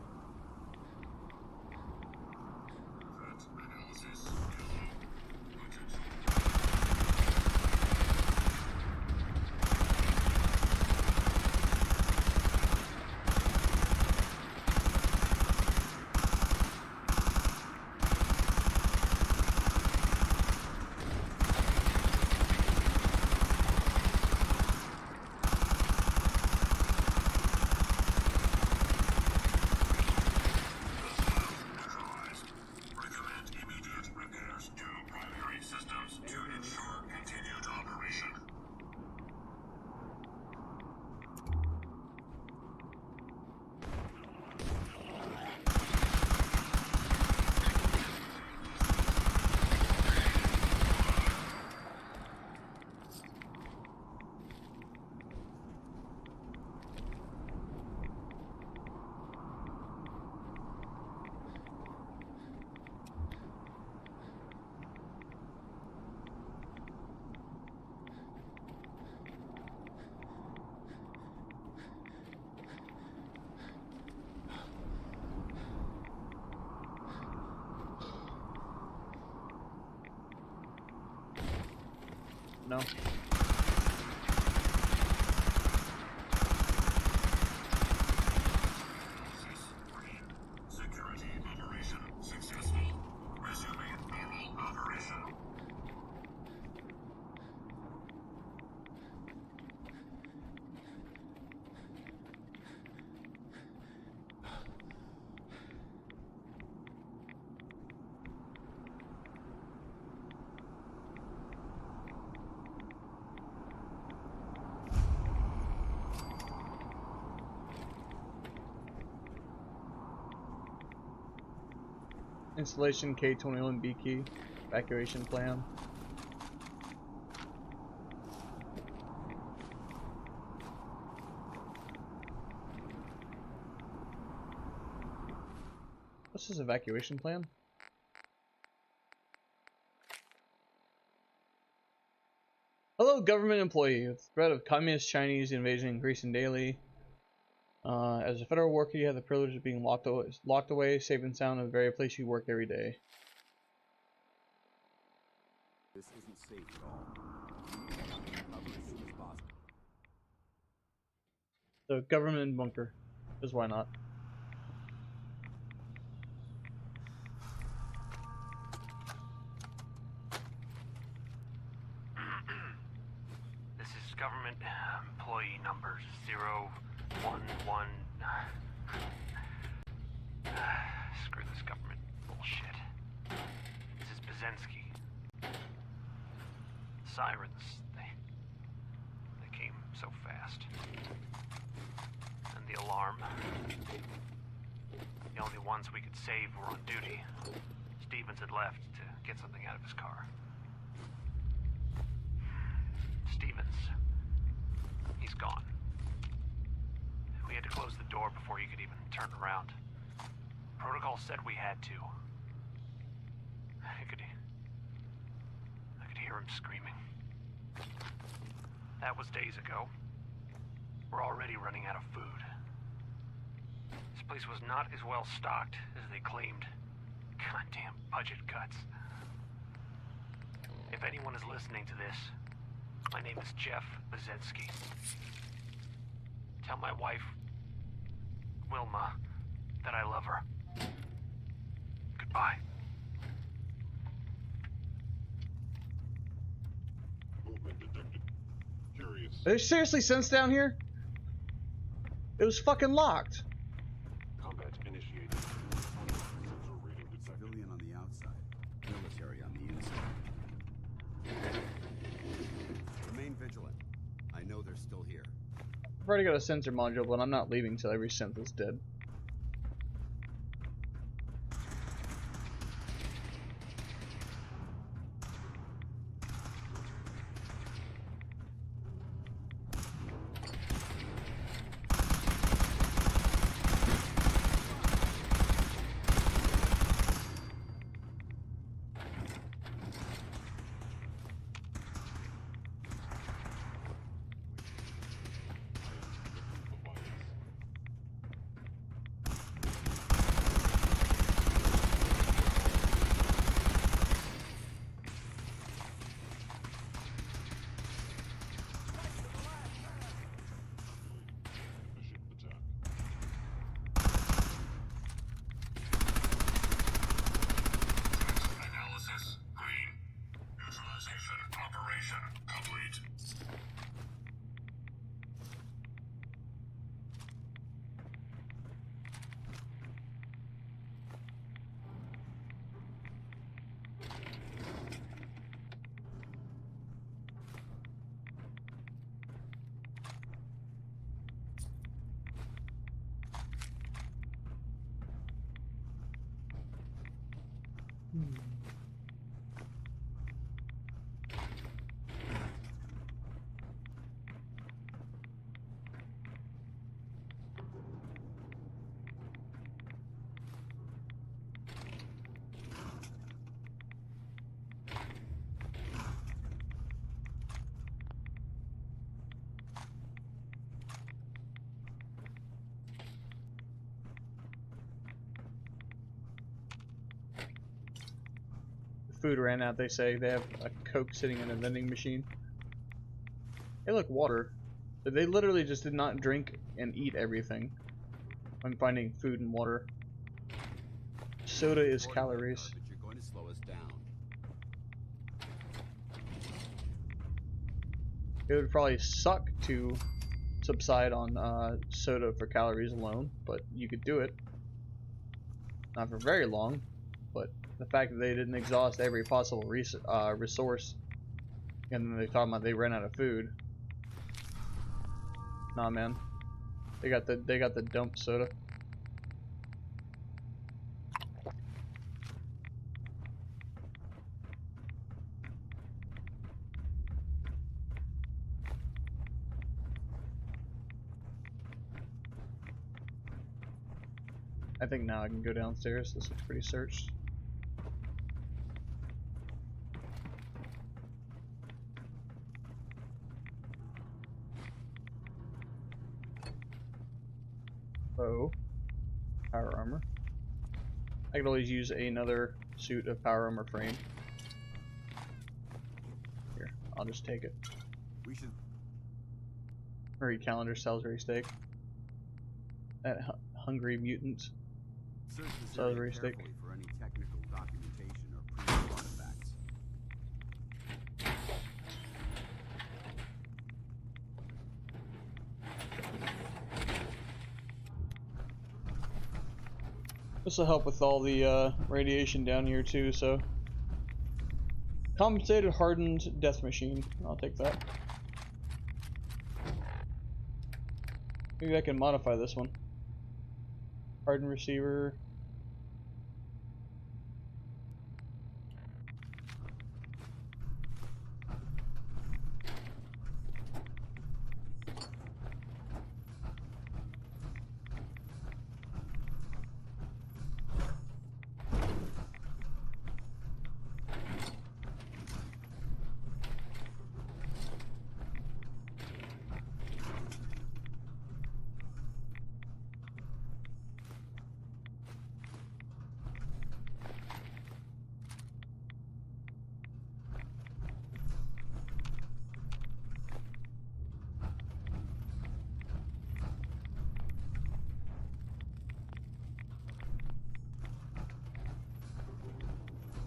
No. Security operation successful. Resuming normal operation. Installation K21B key. Evacuation plan. What's this evacuation plan? Hello, government employee. With the threat of communist Chinese invasion increasing daily. As a federal worker, you have the privilege of being locked away, safe and sound in the very place you work every day. This isn't safe at all. Recover as soon as possible. The government bunker. Because why not? This is government employee number 011. Screw this government bullshit. This is Bazensky. Sirens, they came so fast. And the alarm. The only ones we could save were on duty. Stevens had left to get something out of his car. Stevens. He's gone. We had to close the door before he could even turn around. Protocol said we had to. I could hear him screaming. That was days ago. We're already running out of food. This place was not as well stocked as they claimed. Goddamn budget cuts. If anyone is listening to this, my name is Jeff Bazensky. Tell my wife, Wilma, that I love her. Goodbye. Movement detected. Curious. Are there seriously sense down here? It was fucking locked. Combat initiated. Sensor reading detected. Civilian on the outside, military on the inside. Remain vigilant. I know they're still here. I've already got a sensor module, but I'm not leaving till every synth is dead. Analysis green. Neutralization operation complete. Food ran out, they say. They have a Coke sitting in a vending machine. Hey, look, water. They literally just did not drink and eat everything. I'm finding food and water. Soda is calories. You're going to slow us down. It would probably suck to subside on soda for calories alone, but you could do it. Not for very long, but the fact that they didn't exhaust every possible resource, and then they're talking about they ran out of food. Nah, man, they got the dump soda. I think now I can go downstairs. This looks pretty searched. Oh, power armor. I could always use another suit of power armor frame. Here, I'll just take it. We should. Hurry calendar Salisbury steak. That hungry mutant. Search this Salisbury area steak. carefully for any technical documentation or previous artifacts. This will help with all the radiation down here too, so. Compensated hardened death machine. I'll take that. Maybe I can modify this one. Hardened receiver.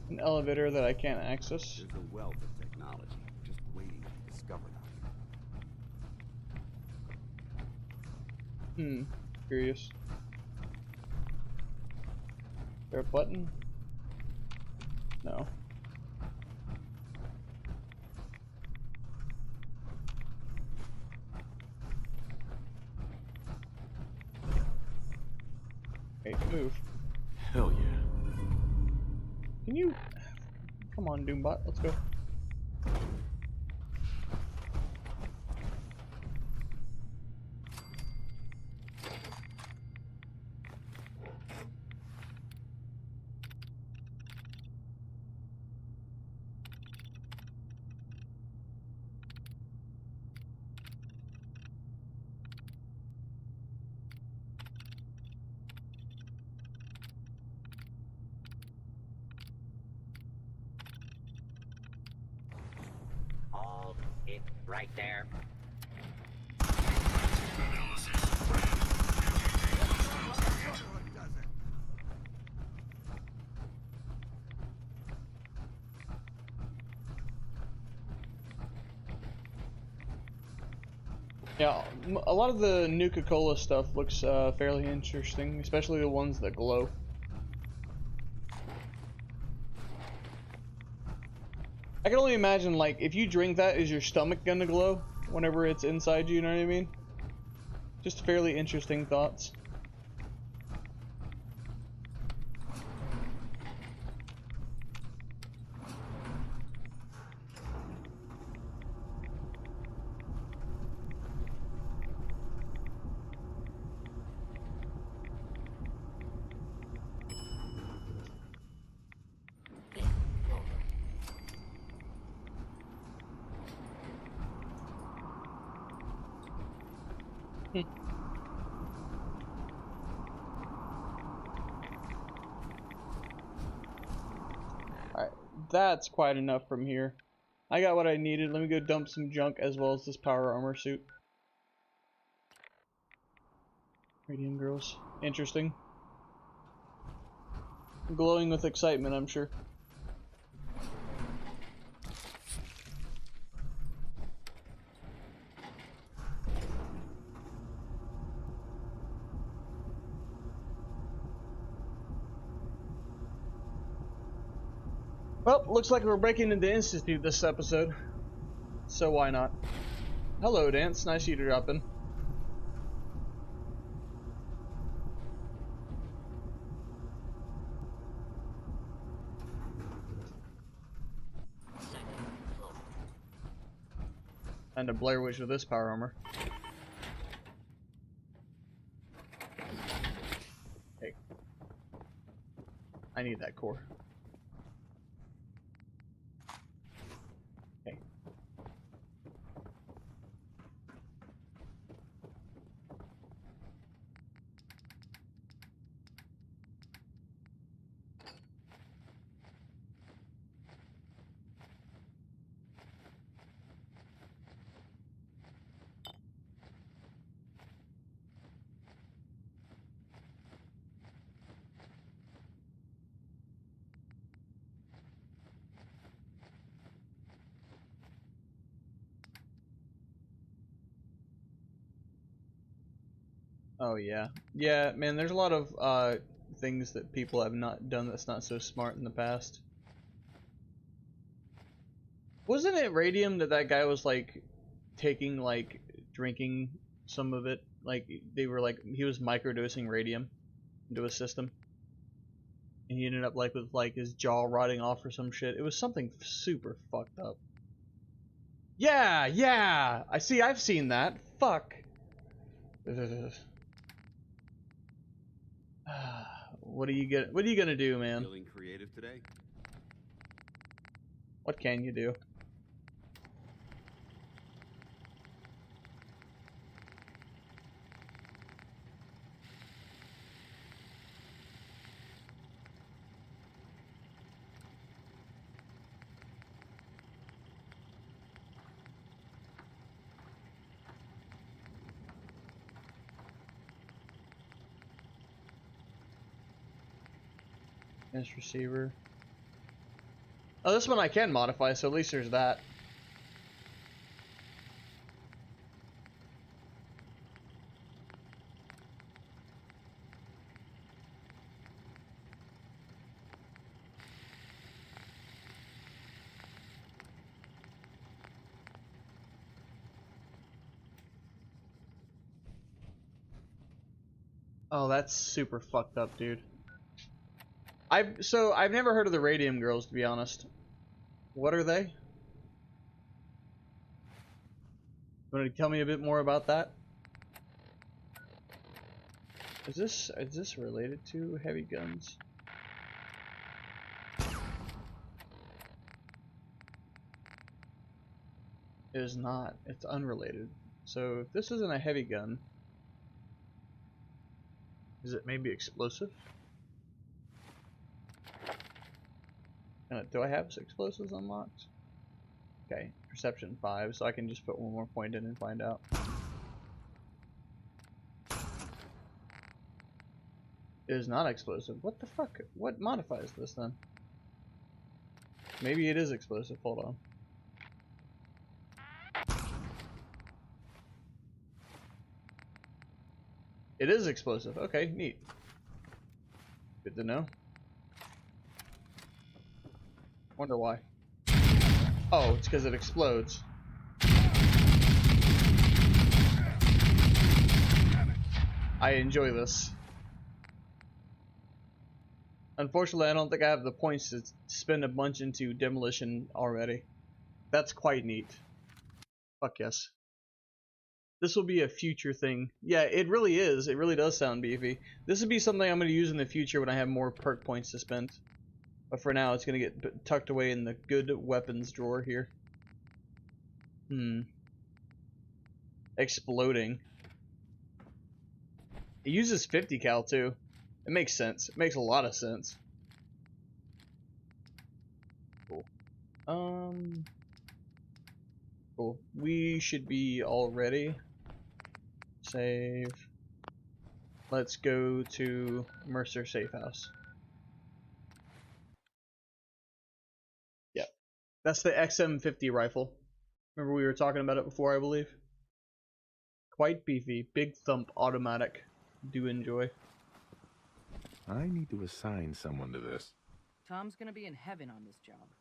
An elevator that I can't access. There's a wealth of technology just waiting to be discovered out here. Curious. Is there a button? No. Hey, move. Hell yeah. Can you... Come on, Doombot, let's go. Hold it right there. Yeah, a lot of the Nuka-Cola stuff looks fairly interesting, especially the ones that glow. I can only imagine, like, if you drink that, is your stomach gonna glow whenever it's inside you, know what I mean? Just fairly interesting thoughts. Alright, that's quite enough from here. I got what I needed. Let me go dump some junk as well as this power armor suit. Radium girls. Interesting. Glowing with excitement, I'm sure. Well, looks like we're breaking into Institute this episode. So why not? Hello, Dance. Nice you to drop in. And a Blair Witch with this power armor. Hey. I need that core. Okay. Oh yeah. Yeah, man, there's a lot of things that people have not done that's not so smart in the past. Wasn't it radium that guy was like taking like drinking some of it? Like they were like he was microdosing radium into a system. And he ended up like with like his jaw rotting off or some shit. It was something super fucked up. Yeah, yeah. I've seen that. Fuck. What are you gonna do, man? Feeling creative today? What can you do? This receiver. Oh, this one I can modify, so at least there's that. Oh, that's super fucked up, dude. I've never heard of the Radium Girls, to be honest. What are they? Want to tell me a bit more about that? Is this related to heavy guns? It is not. It's unrelated. So if this isn't a heavy gun, is it maybe explosive? Do I have explosives unlocked? Okay, perception 5, so I can just put one more point in and find out. It is not explosive. What the fuck? What modifies this then? Maybe it is explosive. Hold on. It is explosive. Okay, neat. Good to know. Wonder why. Oh, it's because it explodes. I enjoy this. Unfortunately, I don't think I have the points to spend a bunch into demolition already. That's quite neat. Fuck yes. This will be a future thing. Yeah, it really is. It really does sound beefy. This would be something I'm going to use in the future when I have more perk points to spend. But for now, it's going to get tucked away in the good weapons drawer here. Exploding. It uses 50 cal too. It makes sense. It makes a lot of sense. Cool. Cool. We should be all ready. Save. Let's go to Mercer Safe House. Yep. That's the XM50 rifle. Remember we were talking about it before, I believe? Quite beefy. Big thump automatic. Do enjoy. I need to assign someone to this. Tom's gonna be in heaven on this job.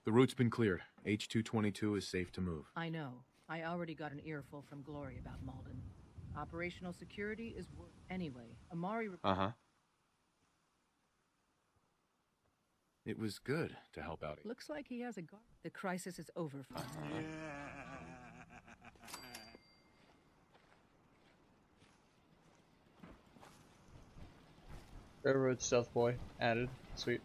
The route's been cleared. H-222 is safe to move. I know. I already got an earful from Glory about Malden. Operational security is work. Anyway, Amari... Uh-huh. It was good to help out. Looks like he has a guard. The crisis is over for him. Railroad Stealth Boy added. Sweet.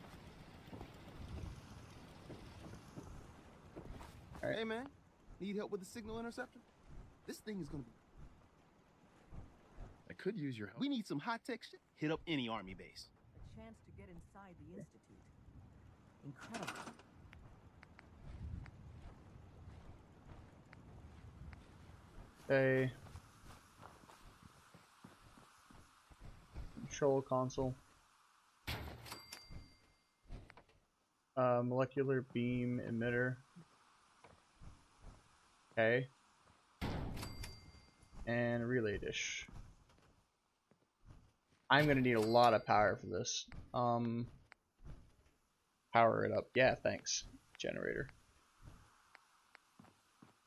Hey man, need help with the signal interceptor? This thing is gonna be... I could use your help. We need some high-tech shit. Hit up any army base. A chance to get inside the Institute. Incredible. Okay. Control console. Molecular beam emitter. Okay. And relay dish. I'm gonna need a lot of power for this. Power it up. Yeah, thanks. Generator.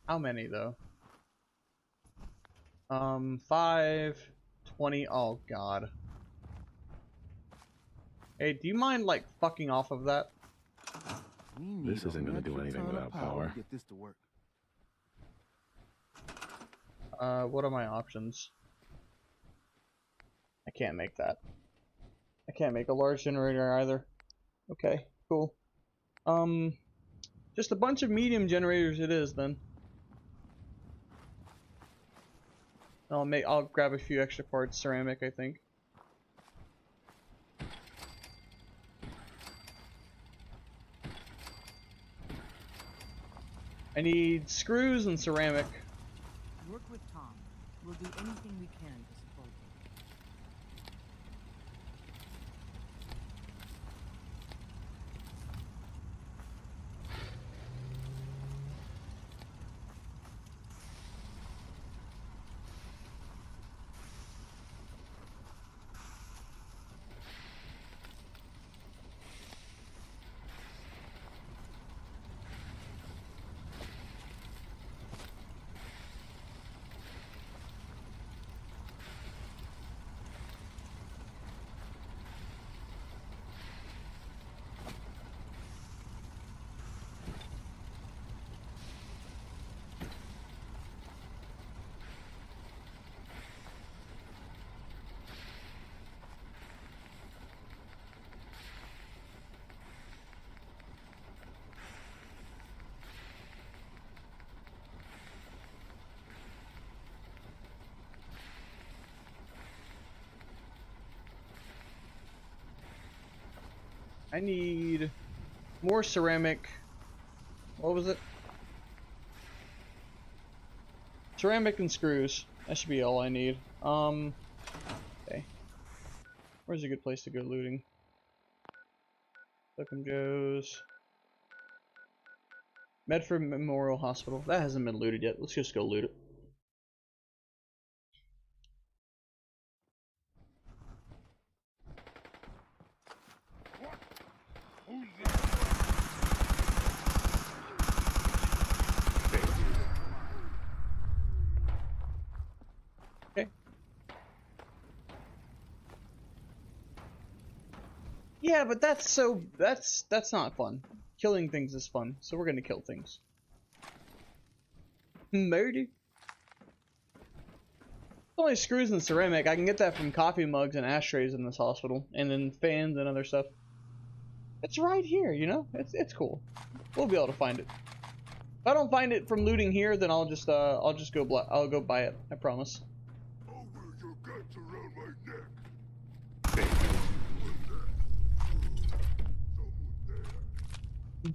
How many though? 5, 20. Oh god. Hey, do you mind like fucking off of that? This isn't gonna do anything without power. Get this to work. What are my options? I can't make that. I can't make a large generator either. Okay, cool. Just a bunch of medium generators it is then. I'll grab a few extra parts, ceramic I think. I need screws and ceramic. Work with Tom. We'll do anything we can to support him. I need more ceramic. What was it? Ceramic and screws. That should be all I need. Okay. Where's a good place to go looting? Looking goes. Medford Memorial Hospital. That hasn't been looted yet. Let's just go loot it. Yeah, but that's not fun. Killing things is fun, so we're gonna kill things. Murder. Only screws and ceramic. I can get that from coffee mugs and ashtrays in this hospital, and then fans and other stuff. It's right here, you know. It's cool. We'll be able to find it. If I don't find it from looting here, then I'll just go buy it. I promise.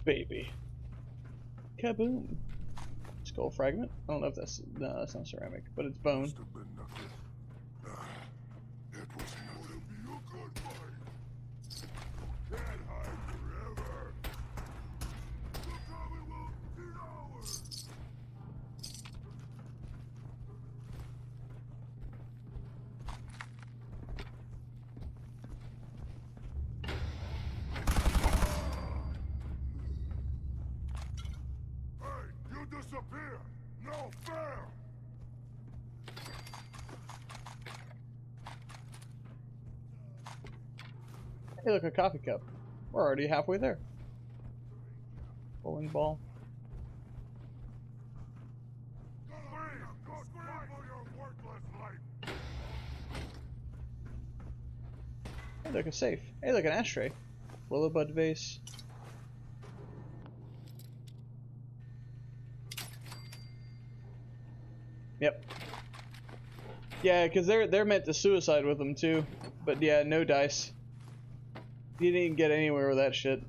Baby. Kaboom. Let's skull fragment. I don't know if that's no, that's not ceramic, but it's bone. Disappear! No fair! Hey, look, a coffee cup. We're already halfway there. Bowling ball. Hey, look, a safe. Hey, look, an ashtray. Willow bud vase. Yep. Yeah, because they're meant to suicide with them too. But yeah, no dice. You didn't get anywhere with that shit.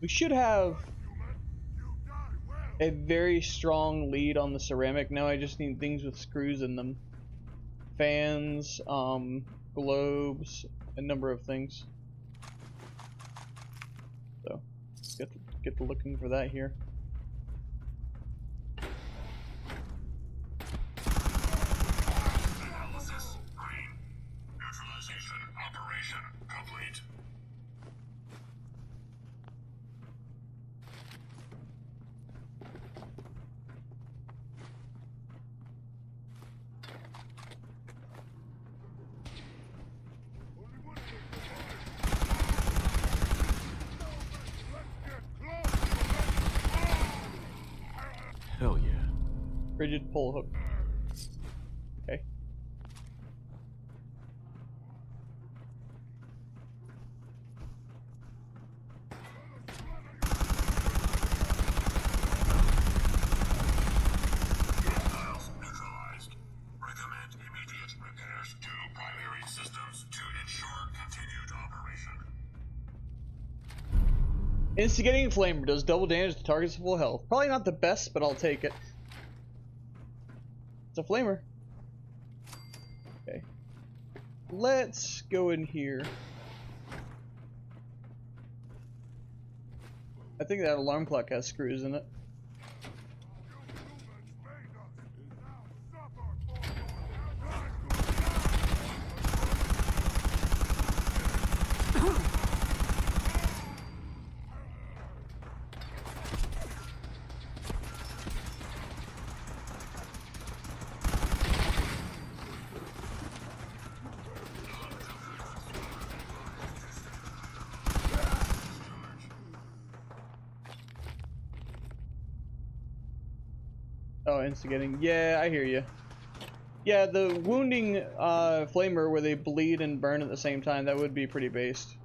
We should have a very strong lead on the ceramic. Now I just need things with screws in them. Fans, globes, a number of things. So, get to looking for that here. Analysis green. Neutralization operation complete. Hell yeah. Rigid pull hook. Okay. Missiles neutralized. Recommend immediate repairs to primary systems to ensure continued operation. Instigating flamer does double damage to target's full health. Probably not the best, but I'll take it. It's a flamer. Okay. Let's go in here. I think that alarm clock has screws in it. Oh, instigating. Yeah, I hear you. Yeah, the wounding flamer where they bleed and burn at the same time, that would be pretty based.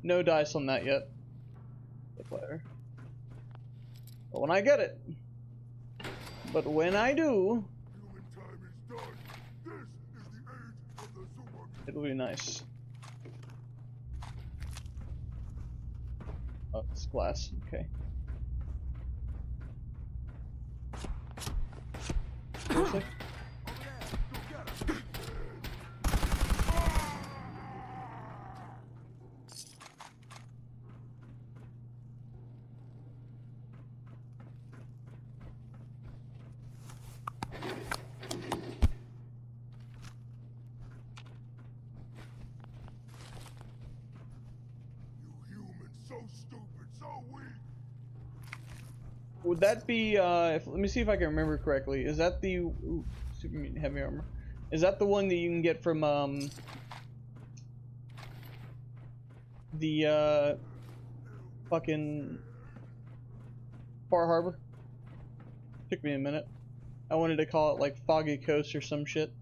No dice on that yet. But when I get it. But when I do, it'll be nice. Oh, it's glass. Okay. Seriously? Would that be, let me see if I can remember correctly. Is that the, ooh, super mutant heavy armor? Is that the one that you can get from, the, fucking Far Harbor? Took me a minute. I wanted to call it, like, Foggy Coast or some shit.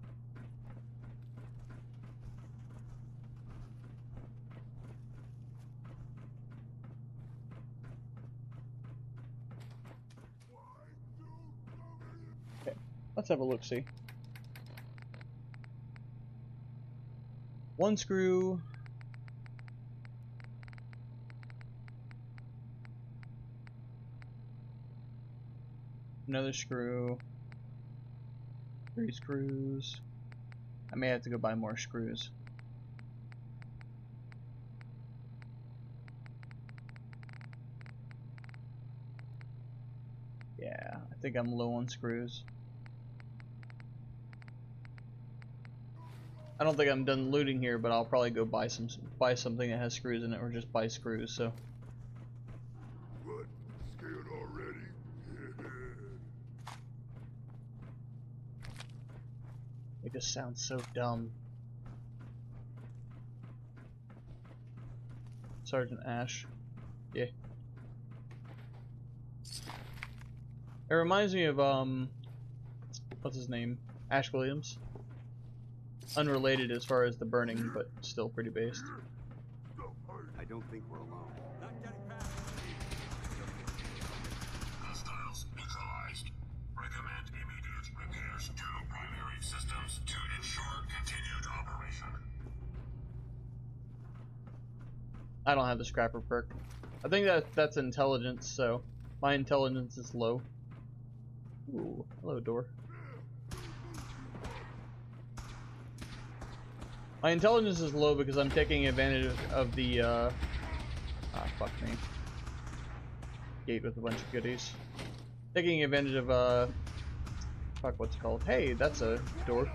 Let's have a look-see. One screw. Another screw. 3 screws. I may have to go buy more screws. Yeah, I think I'm low on screws. I don't think I'm done looting here, but I'll probably go buy something that has screws in it, or just buy screws. So. What? Scared already? It just sounds so dumb. Sergeant Ash. Yeah. It reminds me of what's his name? Ash Williams. Unrelated as far as the burning, but still pretty based. I don't think we're alone. Hostiles neutralized. Recommend immediate repairs to primary systems to ensure continued operation. I don't have the scrapper perk. I think that's intelligence, so my intelligence is low. Ooh, hello door. My intelligence is low because I'm taking advantage of the fuck me. Gate with a bunch of goodies. Taking advantage of fuck, what's it called? Hey, that's a door.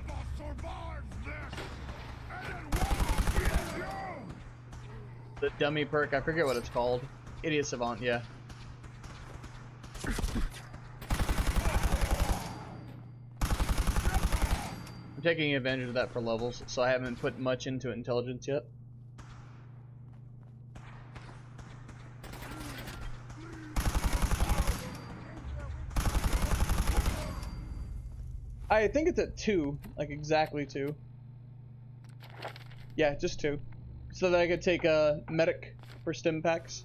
The dummy perk, I forget what it's called. Idiot Savant, yeah. I'm taking advantage of that for levels, so I haven't put much into intelligence yet. I think it's at 2, like exactly 2. Yeah, just 2. So that I could take a medic for stim packs.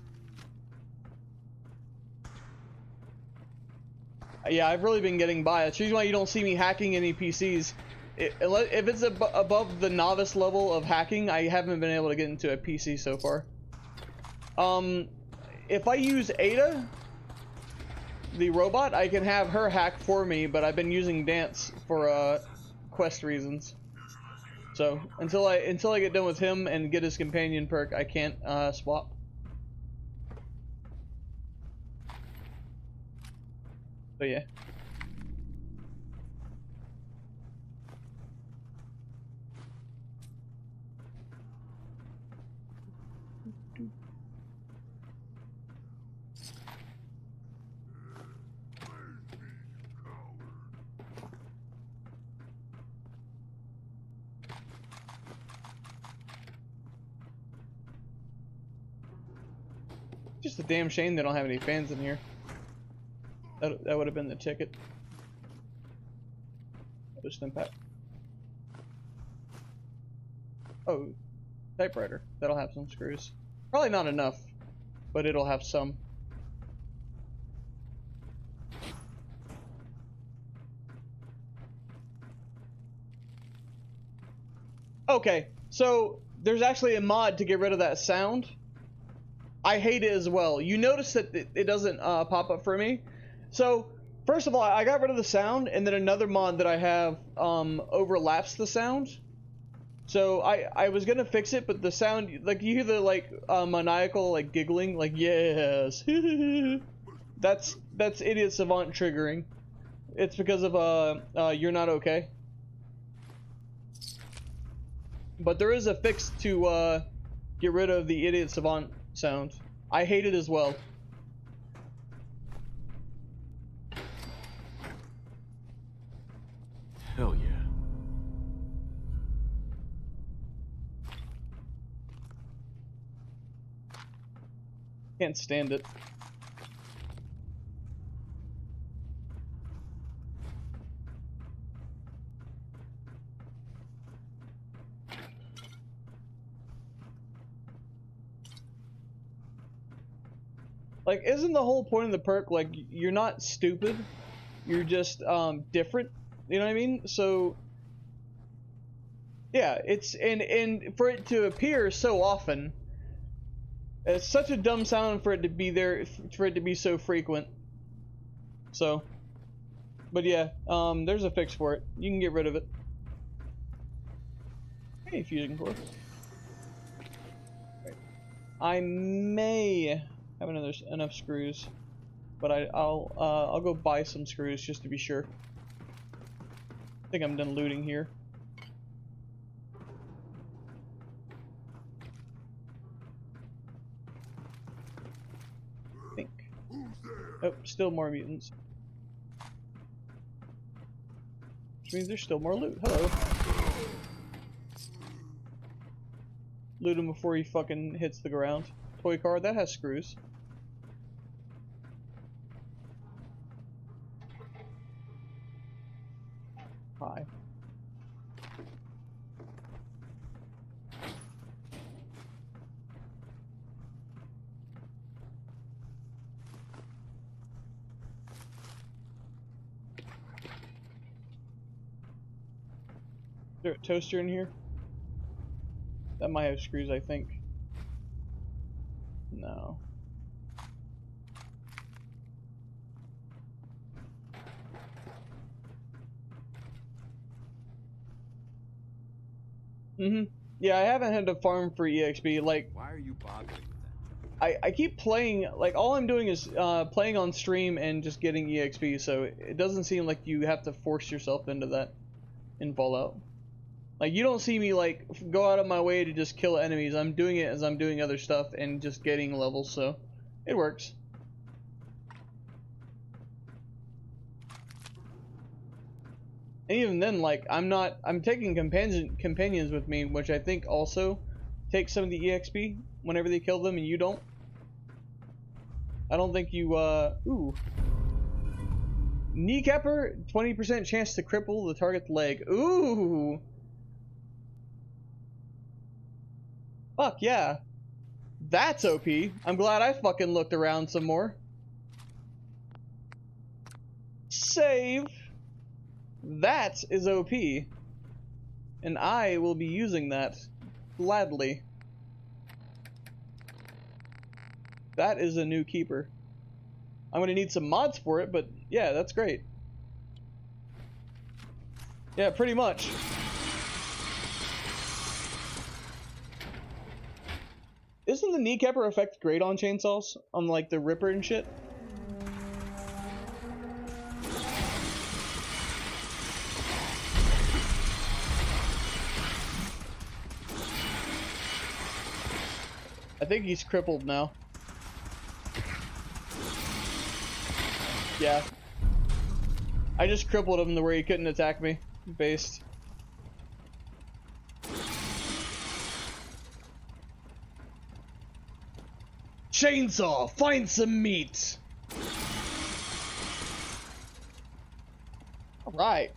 Yeah, I've really been getting by. That's the reason why you don't see me hacking any PCs. If it's above the novice level of hacking, I haven't been able to get into a PC so far. If I use Ada, the robot, I can have her hack for me, but I've been using Dance for quest reasons. So until I get done with him and get his companion perk, I can't swap. But yeah. Just a damn shame they don't have any fans in here. That would have been the ticket. Other stim pack. Oh, typewriter. That'll have some screws. Probably not enough, but it'll have some. Okay, so there's actually a mod to get rid of that sound. I hate it as well. You notice that it doesn't pop up for me. So, first of all, I got rid of the sound, and then another mod that I have overlaps the sound. So I was gonna fix it, but the sound, like you hear the like maniacal like giggling, like yes, that's Idiot Savant triggering. It's because of You're Not Okay. But there is a fix to get rid of the Idiot Savant sound. I hate it as well. Hell yeah. Can't stand it. Like, isn't the whole point of the perk, like, you're not stupid, you're just, different, you know what I mean? So, Yeah, it's and for it to appear so often, it's such a dumb sound for it to be there, for it to be so frequent. So, but yeah, there's a fix for it. You can get rid of it. Hey, fusion core. Right. I may have enough screws, but I'll go buy some screws just to be sure. I think I'm done looting here. Oh, still more mutants. Which means there's still more loot. Hello. Loot him before he fucking hits the ground. Toy car, that has screws. Hi. Is there a toaster in here? That might have screws, I think. No. Yeah, I haven't had to farm for EXP. Like, why are you bothering with that? I keep playing, like, all I'm doing is playing on stream and just getting EXP, so it doesn't seem like you have to force yourself into that in Fallout. Like, you don't see me, like, go out of my way to just kill enemies. I'm doing it as I'm doing other stuff and just getting levels, so it works. And even then, like, I'm taking companions with me, which I think also take some of the EXP whenever they kill them and you don't. I don't think you, ooh. Kneecapper, 20% chance to cripple the target's leg. Ooh. Fuck yeah. That's OP. I'm glad I fucking looked around some more. Save. That is OP. And I will be using that gladly. That is a new keeper. I'm gonna need some mods for it, but yeah, that's great. Yeah, pretty much. Isn't the kneecapper effect great on chainsaws? On like the Ripper and shit? I think he's crippled now. Yeah. I just crippled him to where he couldn't attack me. Based. Chainsaw, find some meat. Alright.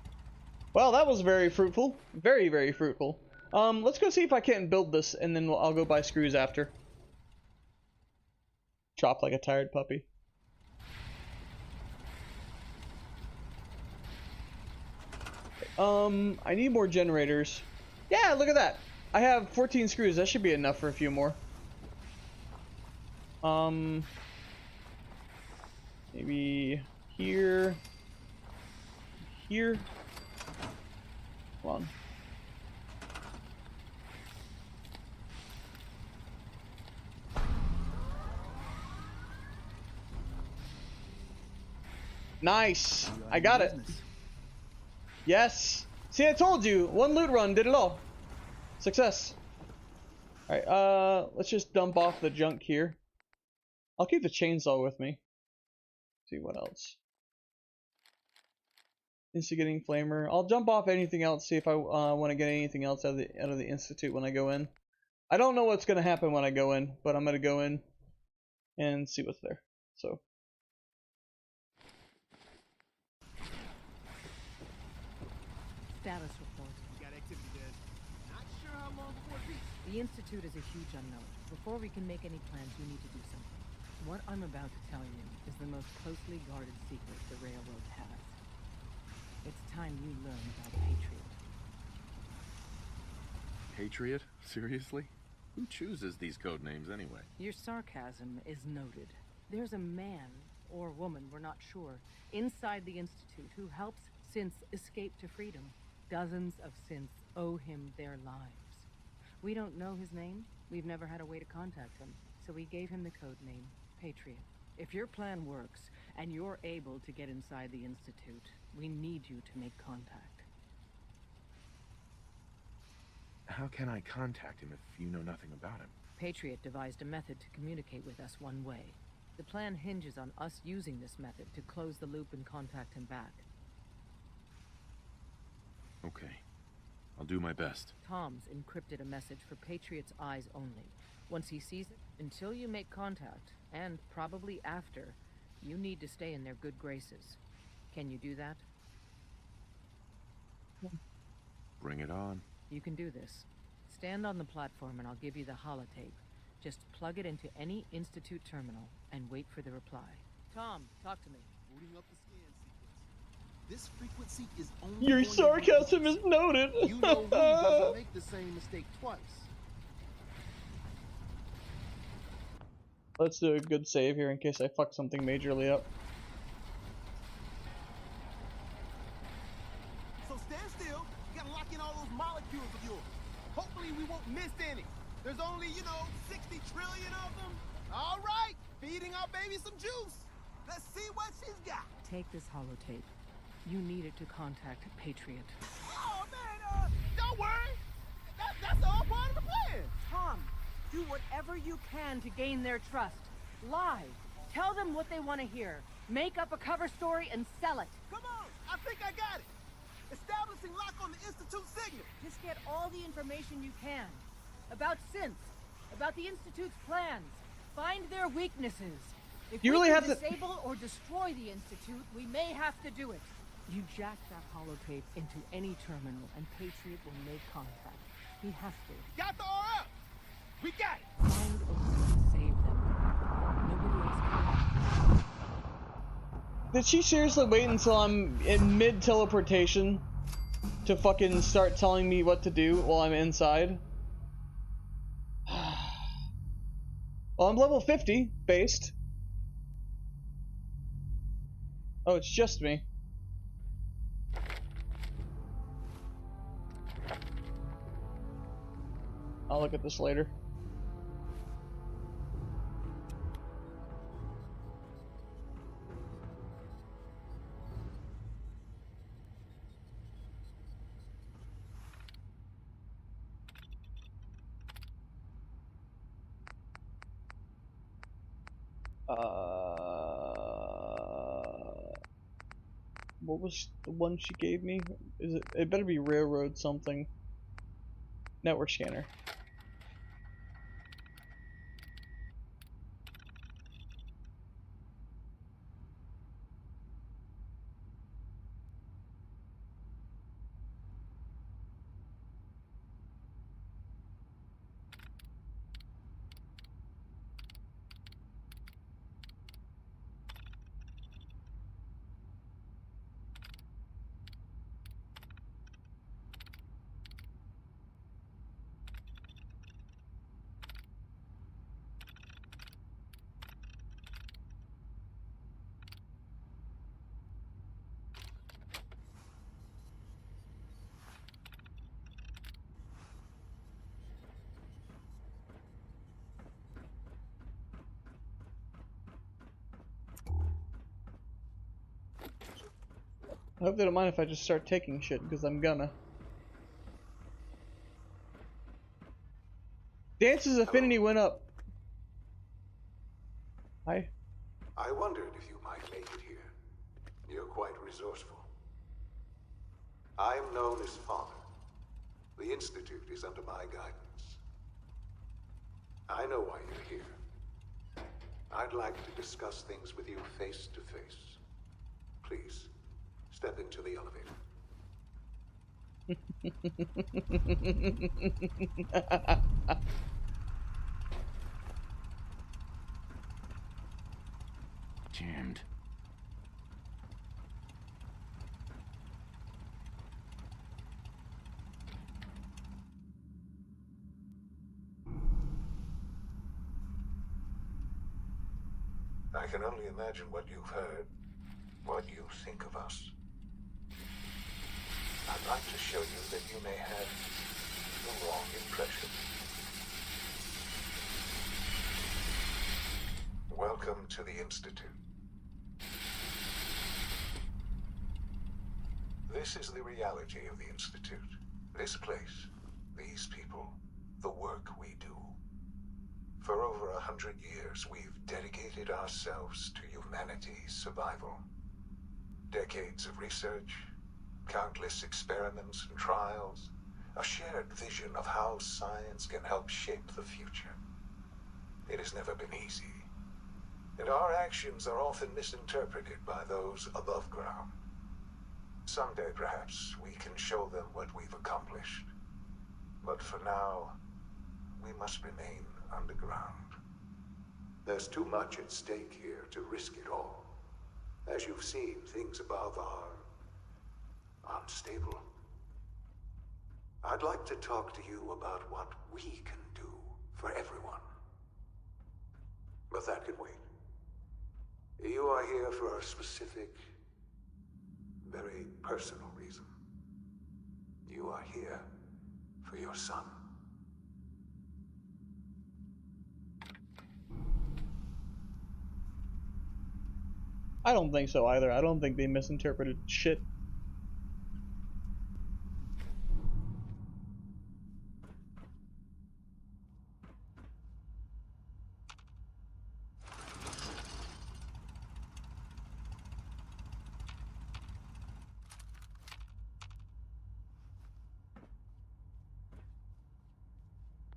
Well, that was very fruitful. Very, very fruitful. Let's go see if I can't build this, and then I'll go buy screws after. Drop like a tired puppy. I need more generators. Yeah, look at that. I have 14 screws. That should be enough for a few more. Maybe here. Here. Come on. Nice. I got it. Yes. See, I told you. One loot run did it all. Success. Alright, let's just dump off the junk here. I'll keep the chainsaw with me. See what else. Instigating flamer. I'll jump off anything else, see if I want to get anything else out of the institute when I go in. I don't know what's gonna happen when I go in, but I'm gonna go in and see what's there. So Status report. Got activity, Dad. Not sure how long before it reaches. The Institute is a huge unknown. Before we can make any plans, you need to do something. What I'm about to tell you is the most closely guarded secret the Railroad has. It's time you learn about Patriot. Patriot? Seriously? Who chooses these code names anyway? Your sarcasm is noted. There's a man, or woman, we're not sure, inside the Institute who helps synths escape to freedom. Dozens of synths owe him their lives. We don't know his name. We've never had a way to contact him, so we gave him the code name, Patriot. If your plan works, and you're able to get inside the Institute, we need you to make contact. How can I contact him if you know nothing about him? Patriot devised a method to communicate with us one way. The plan hinges on us using this method to close the loop and contact him back. Okay. I'll do my best. Tom's encrypted a message for Patriot's eyes only. Once he sees it, until you make contact, and probably after, you need to stay in their good graces. Can you do that? Bring it on. You can do this. Stand on the platform and I'll give you the holotape. Just plug it into any Institute terminal and wait for the reply. Tom, talk to me. Booting up the scan sequence. This frequency is only Your sarcasm is noted. You know who doesn't make the same mistake twice. Let's do a good save here in case I fuck something majorly up. So stand still. You gotta lock in all those molecules of yours. Hopefully we won't miss any. There's only, 60 trillion of them. All right, feeding our baby some juice. Let's see what she's got. Take this holotape. You need it to contact Patriot. Oh, man, don't worry. That's all part of the plan. Tom, do whatever you can to gain their trust. Lie. Tell them what they want to hear. Make up a cover story and sell it. Come on, I think I got it. Establishing lock on the Institute signal. Just get all the information you can. About synths. About the Institute's plans. Find their weaknesses. If You we really can have to disable or destroy the Institute, we may have to do it. You jack that holotape into any terminal and Patriot will make contact. He has to. Got the RF. We got it. Find a way to save them. Nobody else can. Did she seriously wait until I'm in mid-teleportation to fucking start telling me what to do while I'm inside? Well, I'm level 50, based. Oh, it's just me. I'll look at this later. What was the one she gave me? Is it? It better be railroad something. Network scanner. I hope they don't mind if I just start taking shit, because I'm gonna. Dance's affinity went up. Hi. I wondered if you might make it here. You're quite resourceful. I am known as Father. The Institute is under my guidance. I know why you're here. I'd like to discuss things with you face to face. Please, step into the elevator. Jammed. I can only imagine what you've heard, what you think of us. I'd like to show you that you may have the wrong impression. Welcome to the Institute. This is the reality of the Institute. This place, these people, the work we do. For over 100 years, we've dedicated ourselves to humanity's survival. Decades of research, countless experiments and trials, a shared vision of how science can help shape the future. It has never been easy, and our actions are often misinterpreted by those above ground. Someday, perhaps, we can show them what we've accomplished. But for now, we must remain underground. There's too much at stake here to risk it all. As you've seen, things above are unstable. I'd like to talk to you about what we can do for everyone. But that can wait. You are here for a specific, very personal reason. You are here for your son. I don't think so either. I don't think they misinterpreted shit.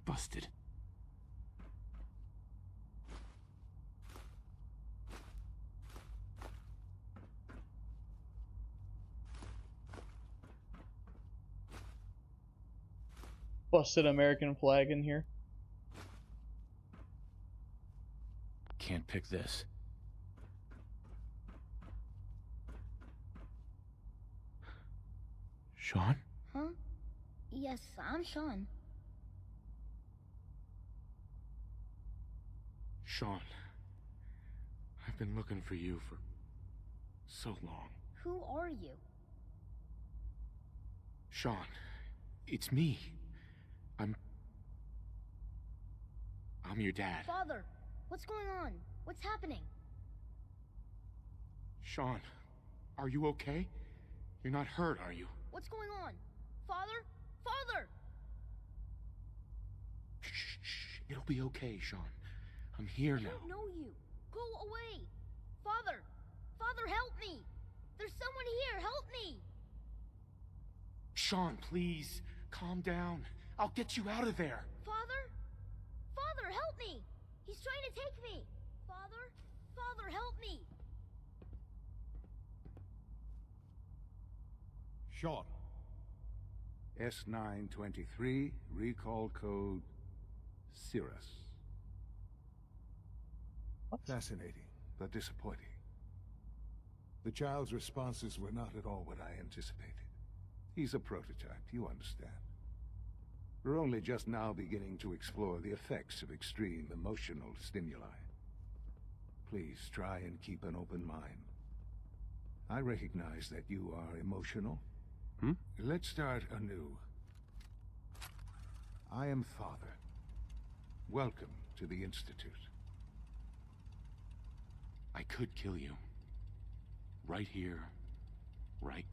Busted. Busted American flag in here. Can't pick this. Sean? Huh? Yes, I'm Sean. Sean. I've been looking for you for so long. Who are you? Sean, it's me. I'm your dad. Father, what's going on? What's happening? Sean, are you okay? You're not hurt, are you? What's going on? Father? Father! Shh. It'll be okay, Sean. I'm here now. I don't know you. Go away. Father! Father, help me! There's someone here. Help me! Sean, please. Calm down. I'll get you out of there. Father? Father, help me! He's trying to take me! Father? Father, help me! Sean. S923, recall code Cirrus. Fascinating, but disappointing. The child's responses were not at all what I anticipated. He's a prototype, you understand. We're only just now beginning to explore the effects of extreme emotional stimuli. Please try and keep an open mind. I recognize that you are emotional. Let's start anew. I am Father. Welcome to the Institute. I could kill you. Right here. Right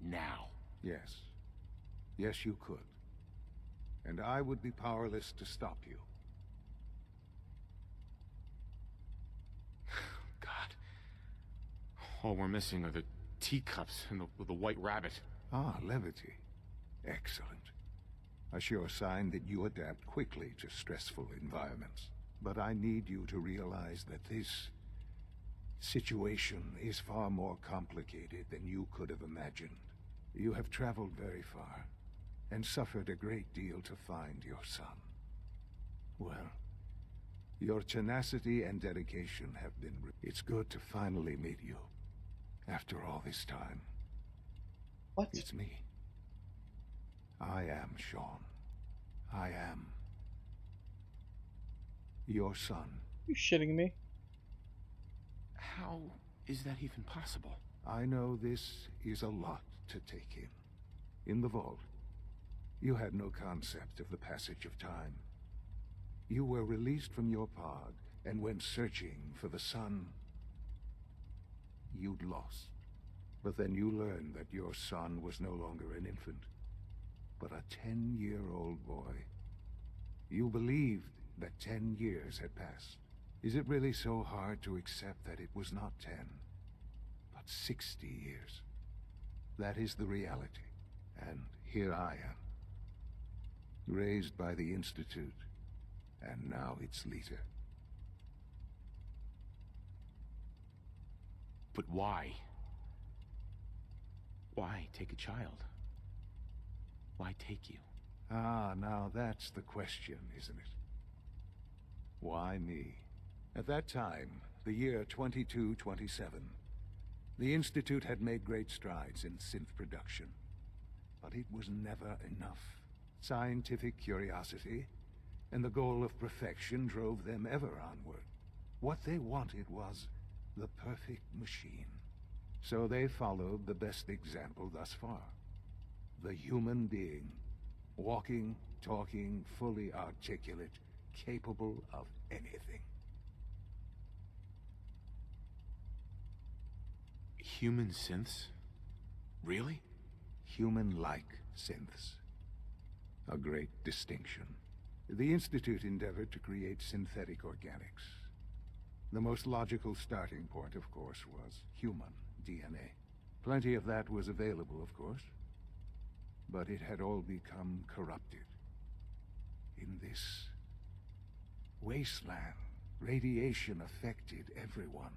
now. Yes. Yes, you could. And I would be powerless to stop you. God. All we're missing are the teacups and the white rabbit. Ah, levity. Excellent. A sure sign that you adapt quickly to stressful environments. But I need you to realize that this situation is far more complicated than you could have imagined. You have traveled very far, and suffered a great deal to find your son. Well, your tenacity and dedication have been... It's good to finally meet you, after all this time. What? It's me. I am Sean. I am your son. You shitting me? How is that even possible? I know this is a lot to take in. In the vault, you had no concept of the passage of time. You were released from your pod and went searching for the son you'd lost. But then you learned that your son was no longer an infant, but a 10-year-old boy. You believed that 10 years had passed. Is it really so hard to accept that it was not 10, but 60 years? That is the reality. And here I am, raised by the Institute, and now its leader. But why? Why take a child? Why take you? Ah, now that's the question, isn't it? Why me? At that time, the year 2227, the Institute had made great strides in synth production. But it was never enough. Scientific curiosity and the goal of perfection drove them ever onward. What they wanted was the perfect machine. So they followed the best example thus far. The human being. Walking, talking, fully articulate, capable of anything. Human synths? Really? Human-like synths. A great distinction. The Institute endeavored to create synthetic organics. The most logical starting point, of course, was human DNA. Plenty of that was available, of course. But it had all become corrupted. In this wasteland, radiation affected everyone.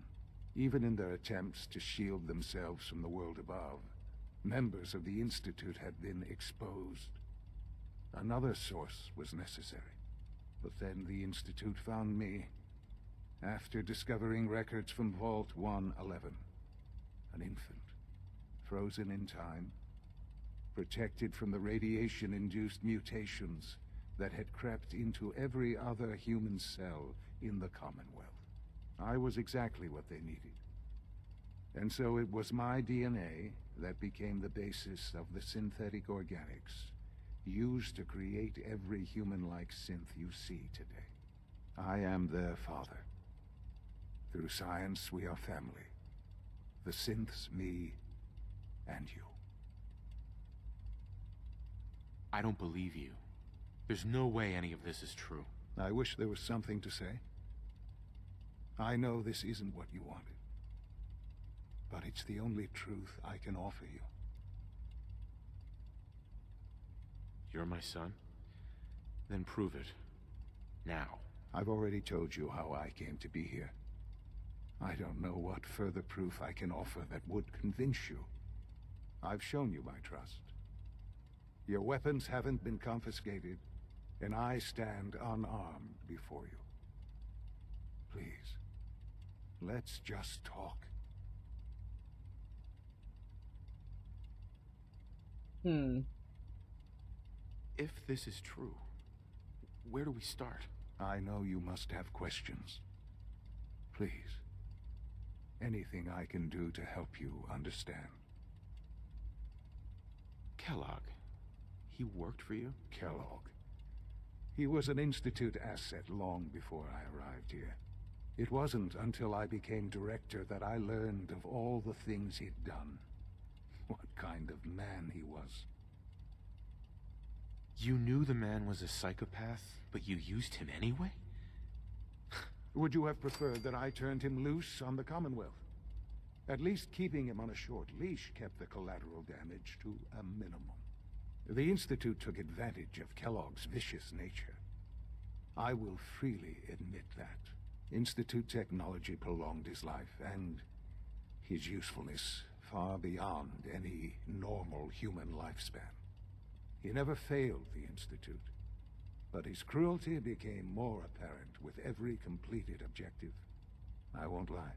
Even in their attempts to shield themselves from the world above, members of the Institute had been exposed. Another source was necessary. But then the Institute found me, after discovering records from Vault 111. An infant, frozen in time, protected from the radiation-induced mutations that had crept into every other human cell in the Commonwealth. I was exactly what they needed. And so it was my DNA that became the basis of the synthetic organics used to create every human-like synth you see today. I am their father. Through science, we are family. The synths, me, and you. I don't believe you. There's no way any of this is true. I wish there was something to say. I know this isn't what you wanted. But it's the only truth I can offer you. You're my son? Then prove it. Now. I've already told you how I came to be here. I don't know what further proof I can offer that would convince you. I've shown you my trust. Your weapons haven't been confiscated, and I stand unarmed before you. Please, let's just talk. If this is true, where do we start? I know you must have questions. Please, anything I can do to help you understand. Kellogg. He worked for you? Kellogg. He was an Institute asset long before I arrived here. It wasn't until I became director that I learned of all the things he'd done. What kind of man he was. You knew the man was a psychopath, but you used him anyway? Would you have preferred that I turned him loose on the Commonwealth? At least keeping him on a short leash kept the collateral damage to a minimum. The Institute took advantage of Kellogg's vicious nature. I will freely admit that. Institute technology prolonged his life, and his usefulness far beyond any normal human lifespan. He never failed the Institute, but his cruelty became more apparent with every completed objective. I won't lie.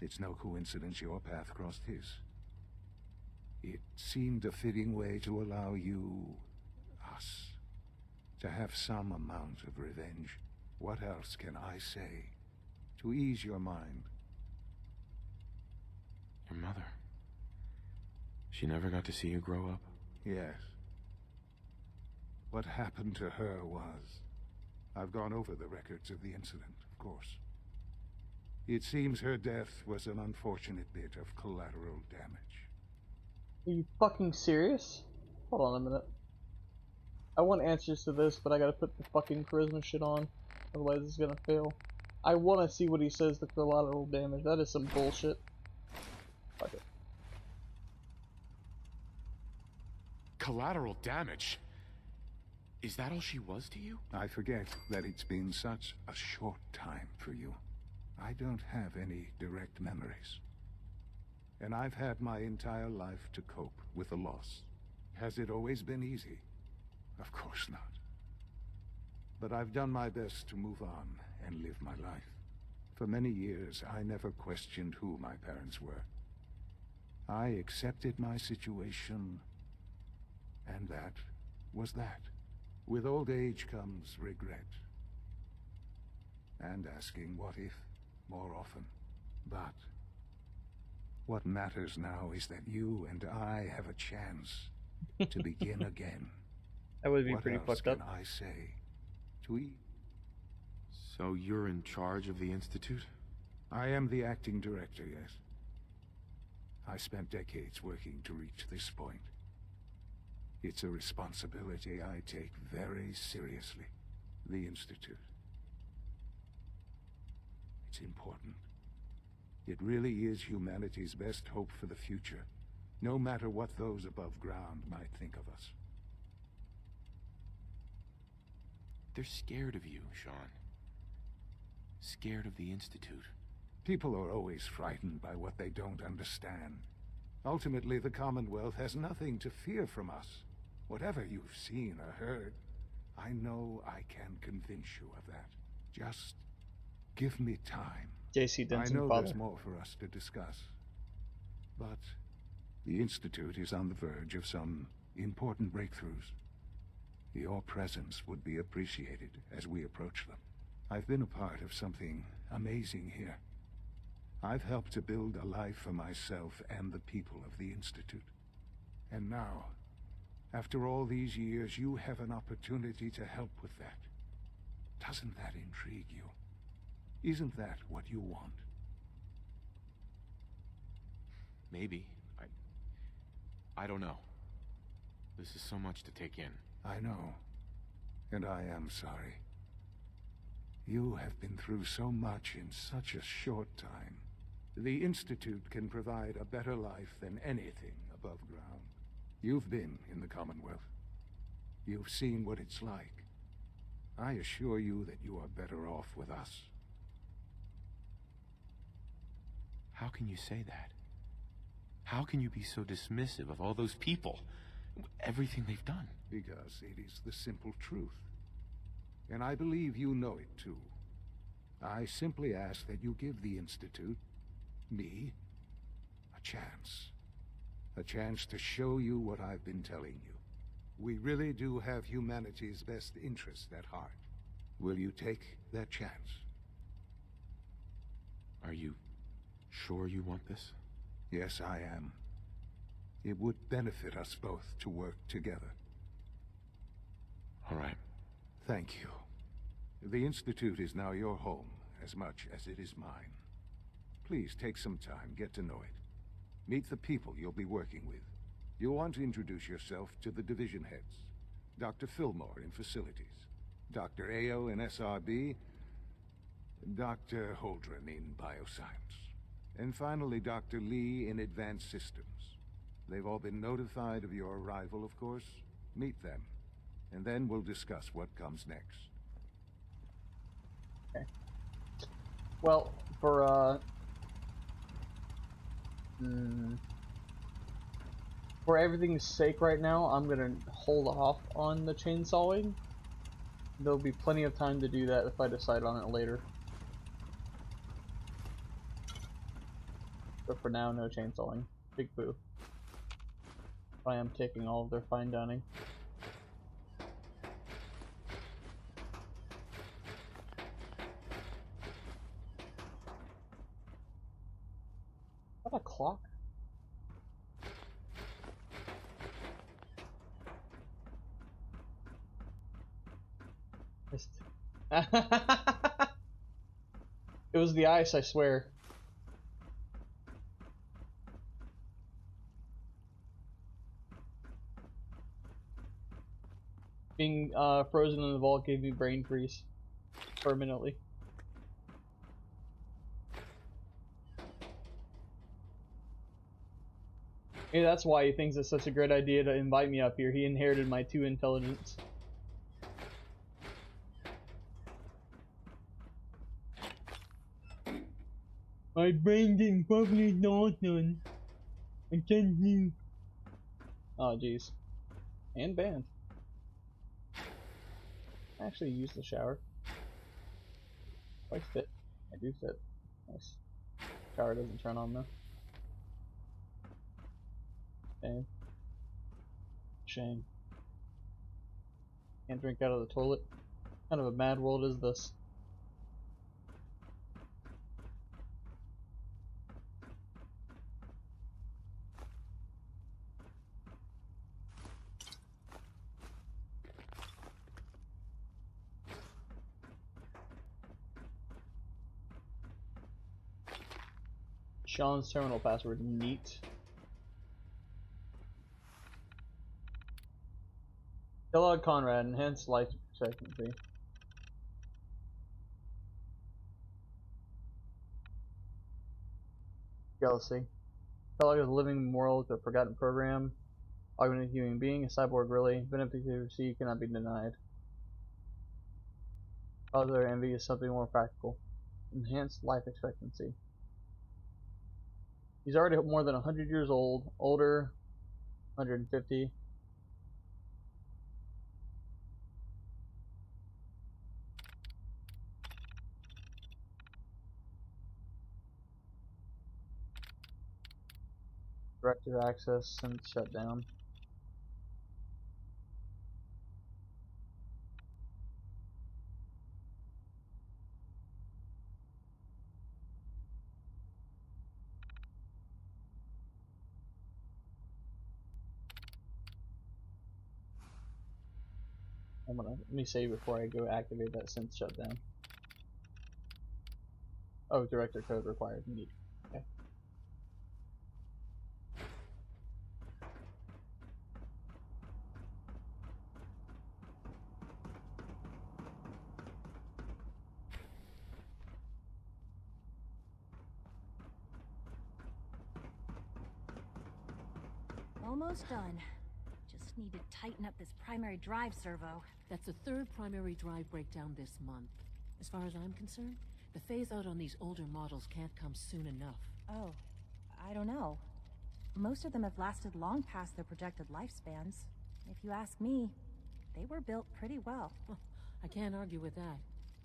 It's no coincidence your path crossed his. It seemed a fitting way to allow you, us, to have some amount of revenge. What else can I say to ease your mind. Your mother. She never got to see you grow up? Yes. What happened to her was... I've gone over the records of the incident, of course. It seems her death was an unfortunate bit of collateral damage. Are you fucking serious? Hold on a minute. I want answers to this, but I gotta put the fucking charisma shit on. Otherwise it's gonna fail. I wanna see what he says the collateral damage. That is some bullshit. Fuck it. Collateral damage? Is that all she was to you? I forget that it's been such a short time for you. I don't have any direct memories. And I've had my entire life to cope with the loss. Has it always been easy? Of course not. But I've done my best to move on and live my life. For many years, I never questioned who my parents were. I accepted my situation, and that was that. With old age comes regret. And asking what if more often. But what matters now is that you and I have a chance to begin again. That would be pretty fucked up. What else can I say? Tweet? So you're in charge of the Institute? I am the acting director, yes. I spent decades working to reach this point. It's a responsibility I take very seriously. The Institute. It's important. It really is humanity's best hope for the future, no matter what those above ground might think of us. They're scared of you, Sean. Scared of the Institute. People are always frightened by what they don't understand. Ultimately, the Commonwealth has nothing to fear from us. Whatever you've seen or heard, I know I can convince you of that. Just give me time. JC Denson, I know father. there's more for us to discuss. But the Institute is on the verge of some important breakthroughs. Your presence would be appreciated as we approach them. I've been a part of something amazing here. I've helped to build a life for myself and the people of the Institute. And now, after all these years, you have an opportunity to help with that. Doesn't that intrigue you? Isn't that what you want? Maybe. I don't know. This is so much to take in. I know. And I am sorry. You have been through so much in such a short time. The Institute can provide a better life than anything above ground. You've been in the Commonwealth. You've seen what it's like. I assure you that you are better off with us. How can you say that? How can you be so dismissive of all those people? Everything they've done? Because it is the simple truth. And I believe you know it too. I simply ask that you give the Institute, me, a chance. A chance to show you what I've been telling you. We really do have humanity's best interest at heart. Will you take that chance? Are you sure you want this? Yes, I am. It would benefit us both to work together. All right. Thank you. The Institute is now your home, as much as it is mine. Please take some time, get to know it. Meet the people you'll be working with. You'll want to introduce yourself to the division heads. Dr. Fillmore in Facilities, Dr. Ayo in SRB, Dr. Holdren in Bioscience, and finally Dr. Lee in Advanced Systems. They've all been notified of your arrival, of course. Meet them, and then we'll discuss what comes next. Okay. Well, for everything's sake right now, I'm gonna hold off on the chainsawing. There'll be plenty of time to do that if I decide on it later. But for now, no chainsawing. Big boo. I am taking all of their fine dining. What a clock? It was the ice, I swear. Being frozen in the vault gave me brain freeze permanently. Maybe that's why he thinks it's such a great idea to invite me up here. He inherited my 2 intelligence. My brain didn't properly dawn on. I can't think. Oh jeez. And banned. I actually use the shower. Do I fit? I do fit. Nice. Shower doesn't turn on though. Shame. Shame. Can't drink out of the toilet. What kind of a mad world is this? Sean's terminal password, neat. Kellogg Conrad, enhanced life expectancy. Jealousy. Kellogg is a living memorial to a forgotten program. Augmented human being, a cyborg really. Benefit to receive cannot be denied. Other envy is something more practical. Enhanced life expectancy. He's already more than 100 years old. Older, 150. Directed access since shut down. Let me save before I go activate that since shutdown. Oh, director code required. Neat. Okay. Almost done. Just need to tighten up this primary drive servo. That's the 3rd primary drive breakdown this month. As far as I'm concerned, the phase out on these older models can't come soon enough. Oh, I don't know. Most of them have lasted long past their projected lifespans. If you ask me, they were built pretty well. I can't argue with that.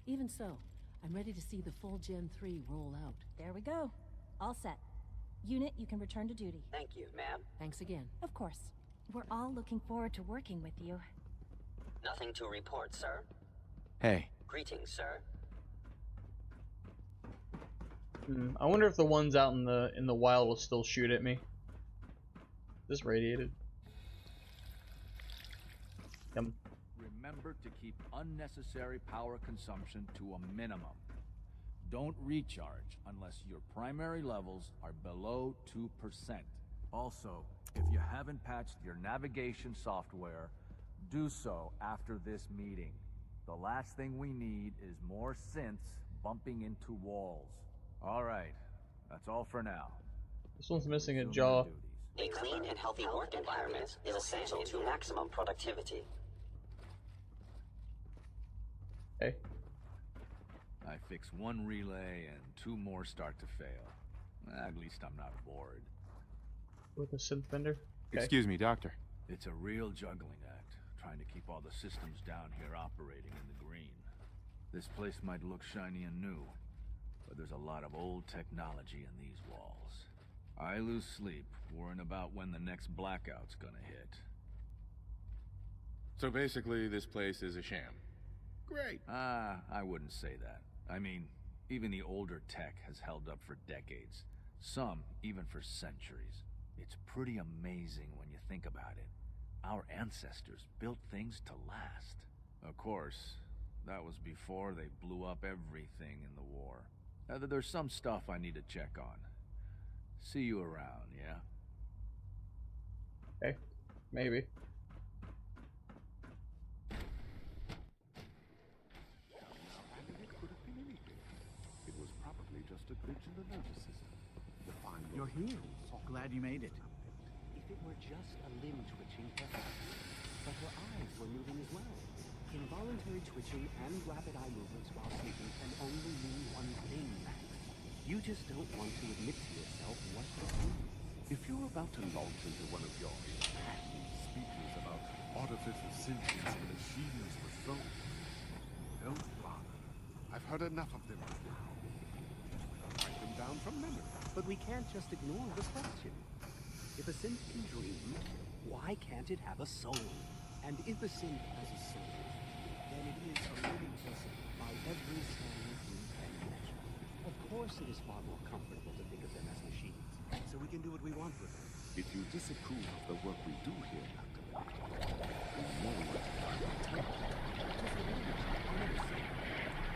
Even so, I'm ready to see the full Gen 3 roll out. There we go. All set. Unit, you can return to duty. Thank you, ma'am. Thanks again. Of course. We're all looking forward to working with you. Nothing to report, sir. Hey. Greetings, sir. I wonder if the ones out in the wild will still shoot at me. Is this radiated? Remember to keep unnecessary power consumption to a minimum. Don't recharge unless your primary levels are below 2%. Also, if you haven't patched your navigation software, do so after this meeting. The last thing we need is more synths bumping into walls. Alright, that's all for now. This one's missing a jaw. A clean and healthy work environment is essential to maximum productivity. Hey. I fix one relay and 2 more start to fail. At least I'm not bored. With a synth vendor? Okay. Excuse me, Doctor. It's a real juggling act, trying to keep all the systems down here operating in the green. This place might look shiny and new, but there's a lot of old technology in these walls. I lose sleep worrying about when the next blackout's gonna hit. So basically, this place is a sham. Great. I wouldn't say that. I mean, even the older tech has held up for decades, Some even for centuries. It's pretty amazing when you think about it. Our ancestors built things to last. Of course, that was before they blew up everything in the war. There's some stuff I need to check on. See you around, yeah? Okay, maybe. It was probably just a glitch in the nervous system. You're here. Glad you made it. If it were just a limb twitching, perhaps. But her eyes were moving as well. Involuntary twitching and rapid eye movements while sleeping can only mean one thing, Max. You just don't want to admit to yourself what it means. If you're about to launch into one of your impassioned speeches about artificial sentience and machines with souls, don't bother. I've heard enough of them by now. Write them down from memory. But we can't just ignore the question. If a synth can dream, why can't it have a soul? And if a synth has a soul, then it is a living person by every standard you can measure. Of course it is far more comfortable to think of them as machines, so we can do what we want with them. If you disapprove of the work we do here, Dr. Lecter, you know what to tell me.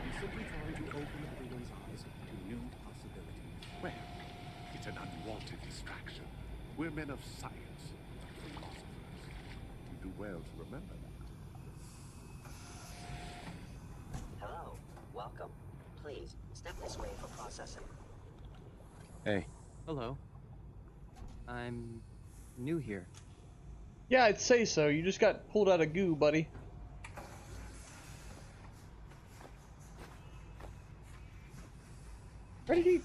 I'm simply trying to open everyone's eyes to new possibilities. Well, it's an unwanted distraction. We're men of science, not philosophers. You do well to remember that. Hello. Welcome. Please, step this way for processing. Hey. Hello. I'm new here. Yeah, I'd say so. You just got pulled out of goo, buddy. Where did he...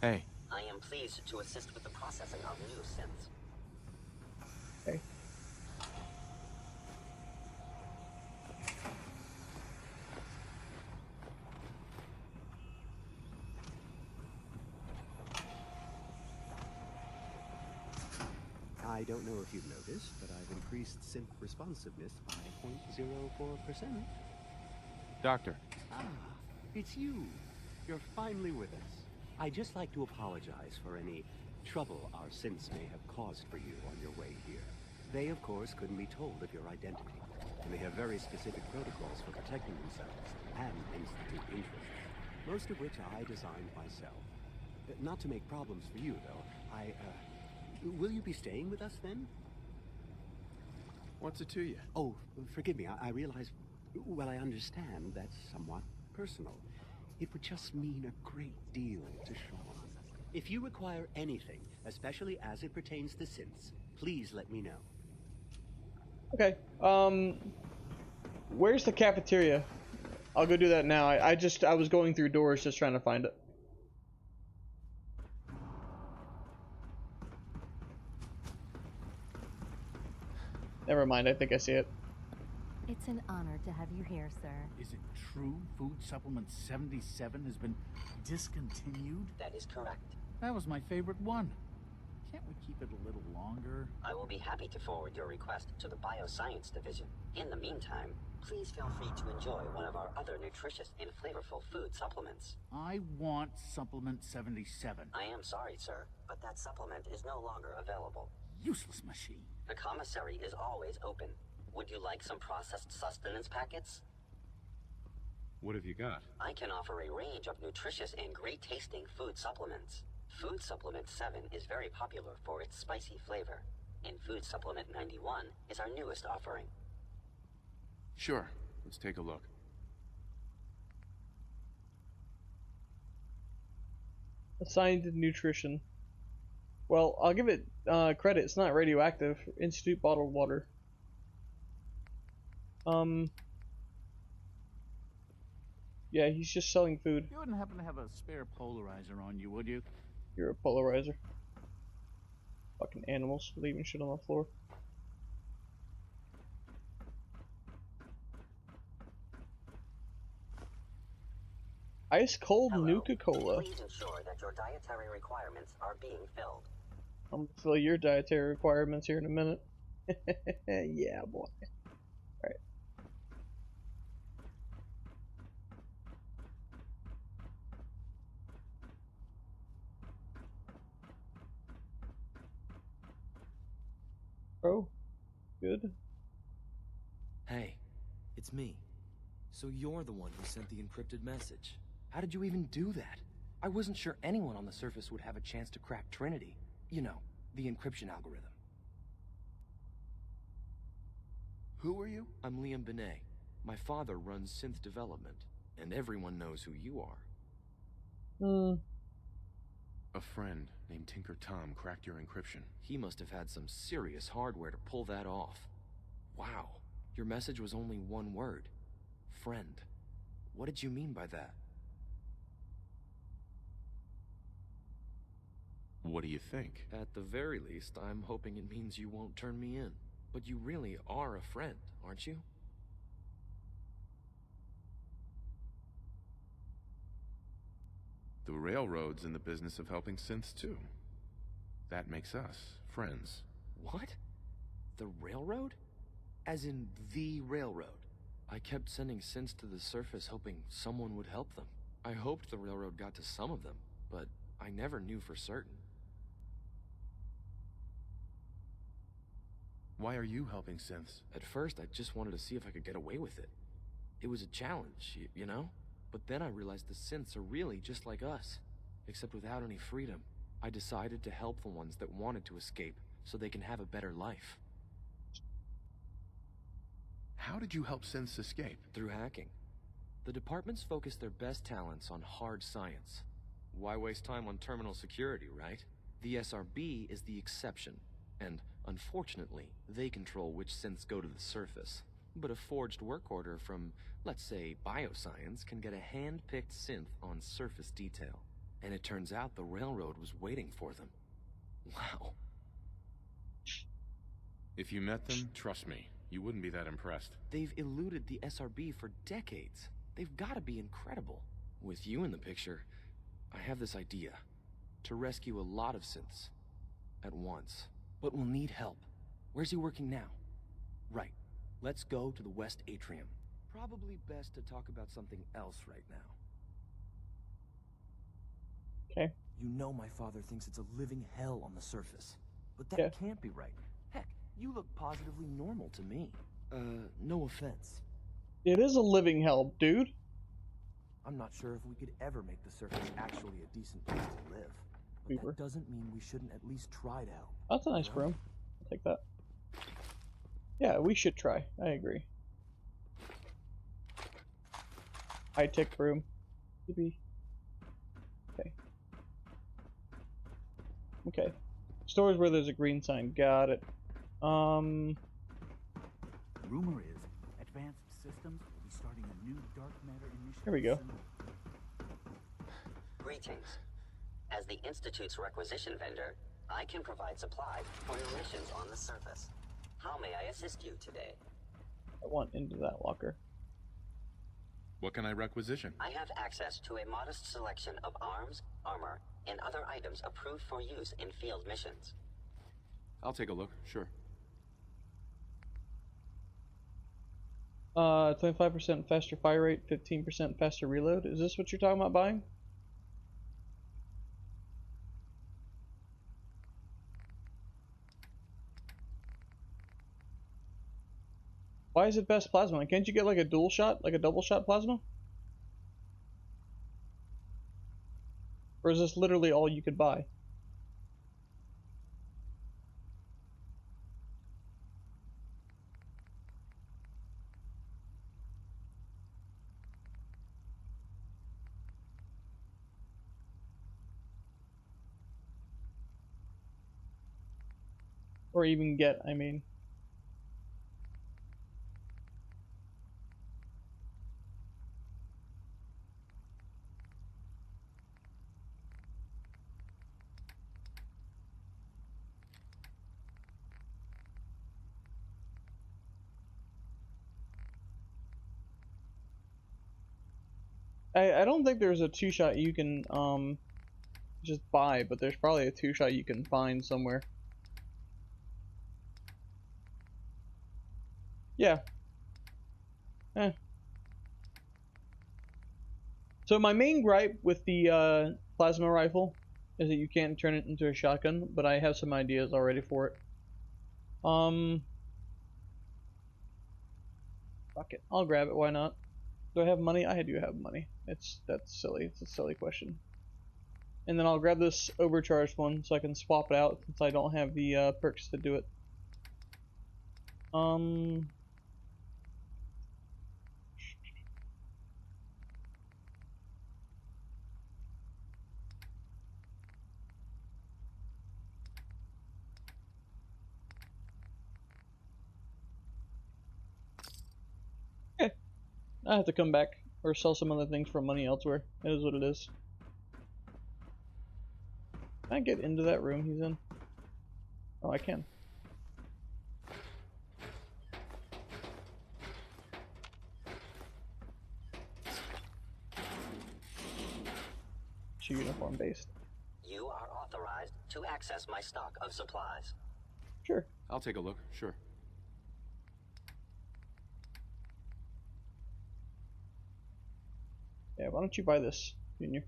Hey. I am pleased to assist with the processing of new synths. Okay. I don't know if you've noticed, but I've increased synth responsiveness by 0.04%. Doctor. Ah, it's you. You're finally with us. I'd just like to apologize for any trouble our synths may have caused for you on your way here. They, of course, couldn't be told of your identity, and they have very specific protocols for protecting themselves and Institute interests, most of which I designed myself. Not to make problems for you, though. Will you be staying with us then? What's it to you? Oh, forgive me. I realize, well, I understand that's somewhat personal. It would just mean a great deal to Sean. If you require anything, especially as it pertains to synths, please let me know. Okay. Where's the cafeteria? I'll go do that now. I was going through doors just trying to find it. Never mind, I think I see it. It's an honor to have you here, sir. Is it true Food Supplement 77 has been discontinued? That is correct. That was my favorite one. Can't we keep it a little longer? I will be happy to forward your request to the Bioscience Division. In the meantime, please feel free to enjoy one of our other nutritious and flavorful food supplements. I want Supplement 77. I am sorry, sir, but that supplement is no longer available. Useless machine. The commissary is always open. Would you like some processed sustenance packets? What have you got? I can offer a range of nutritious and great-tasting food supplements. Food Supplement 7 is very popular for its spicy flavor, and Food Supplement 91 is our newest offering. Sure. Let's take a look. Assigned nutrition. Well, I'll give it credit. It's not radioactive. Institute bottled water. Yeah, he's just selling food. You wouldn't happen to have a spare polarizer on you, would you? You're a polarizer. Fucking animals leaving shit on the floor. Ice cold Nuka-Cola. Please ensure that your dietary requirements are being filled. I'm gonna fill your dietary requirements here in a minute. Yeah, boy. Alright. Pro. Good. Hey, it's me. So you're the one who sent the encrypted message. How did you even do that? I wasn't sure anyone on the surface would have a chance to crack Trinity. You know, the encryption algorithm. Who are you? I'm Liam Benet. My father runs synth development, and everyone knows who you are. A friend named Tinker Tom cracked your encryption. He must have had some serious hardware to pull that off. Wow, your message was only one word. Friend. What did you mean by that? What do you think? At the very least, I'm hoping it means you won't turn me in. But you really are a friend, aren't you? The Railroad's in the business of helping synths too. That makes us friends. What? The Railroad? As in the Railroad? I kept sending synths to the surface hoping someone would help them. I hoped the Railroad got to some of them, but I never knew for certain. Why are you helping synths? At first, I just wanted to see if I could get away with it. It was a challenge, you know? But then I realized the synths are really just like us, except without any freedom. I decided to help the ones that wanted to escape, so they can have a better life. How did you help synths escape? Through hacking. The departments focus their best talents on hard science. Why waste time on terminal security, right? The SRB is the exception, and unfortunately, they control which synths go to the surface. But a forged work order from, let's say, bioscience can get a hand-picked synth on surface detail. And it turns out the Railroad was waiting for them. Wow. If you met them, trust me, you wouldn't be that impressed. They've eluded the SRB for decades. They've got to be incredible. With you in the picture, I have this idea. To rescue a lot of synths. At once. But we'll need help. Where's he working now? Right. Let's go to the West Atrium. Probably best to talk about something else right now. Okay. You know my father thinks it's a living hell on the surface. But that can't be right. Heck, you look positively normal to me. No offense. It is a living hell, dude. I'm not sure if we could ever make the surface actually a decent place to live. But that doesn't mean we shouldn't at least try to help. That's a nice room. I'll take that. Yeah, we should try. I agree. High-tech room. Maybe. Okay. Okay. Stores where there's a green sign. Got it. Rumor is, Advanced Systems will be starting a new dark matter initiative. Here we go. Greetings. As the Institute's requisition vendor, I can provide supply for your missions on the surface. How may I assist you today? I want into that locker. What can I requisition? I have access to a modest selection of arms, armor, and other items approved for use in field missions. I'll take a look, sure. 25% faster fire rate, 15% faster reload. Is this what you're talking about buying? Why is it best plasma? Can't you get like a dual shot, like a double shot plasma? Or is this literally all you could buy? Or even get, I mean. I don't think there's a two-shot you can just buy, but there's probably a two-shot you can find somewhere. Yeah. So my main gripe with the plasma rifle is that you can't turn it into a shotgun, but I have some ideas already for it. Fuck it. I'll grab it, why not? Do I have money? I do have money. That's silly. It's a silly question. And then I'll grab this overcharged one so I can swap it out since I don't have the perks to do it. Okay. I have to come back or sell some other things for money elsewhere. It is what it is. Can I get into that room he's in? Oh, I can. Uniform based. You are authorized to access my stock of supplies. Sure. I'll take a look, sure. Yeah, why don't you buy this, Junior?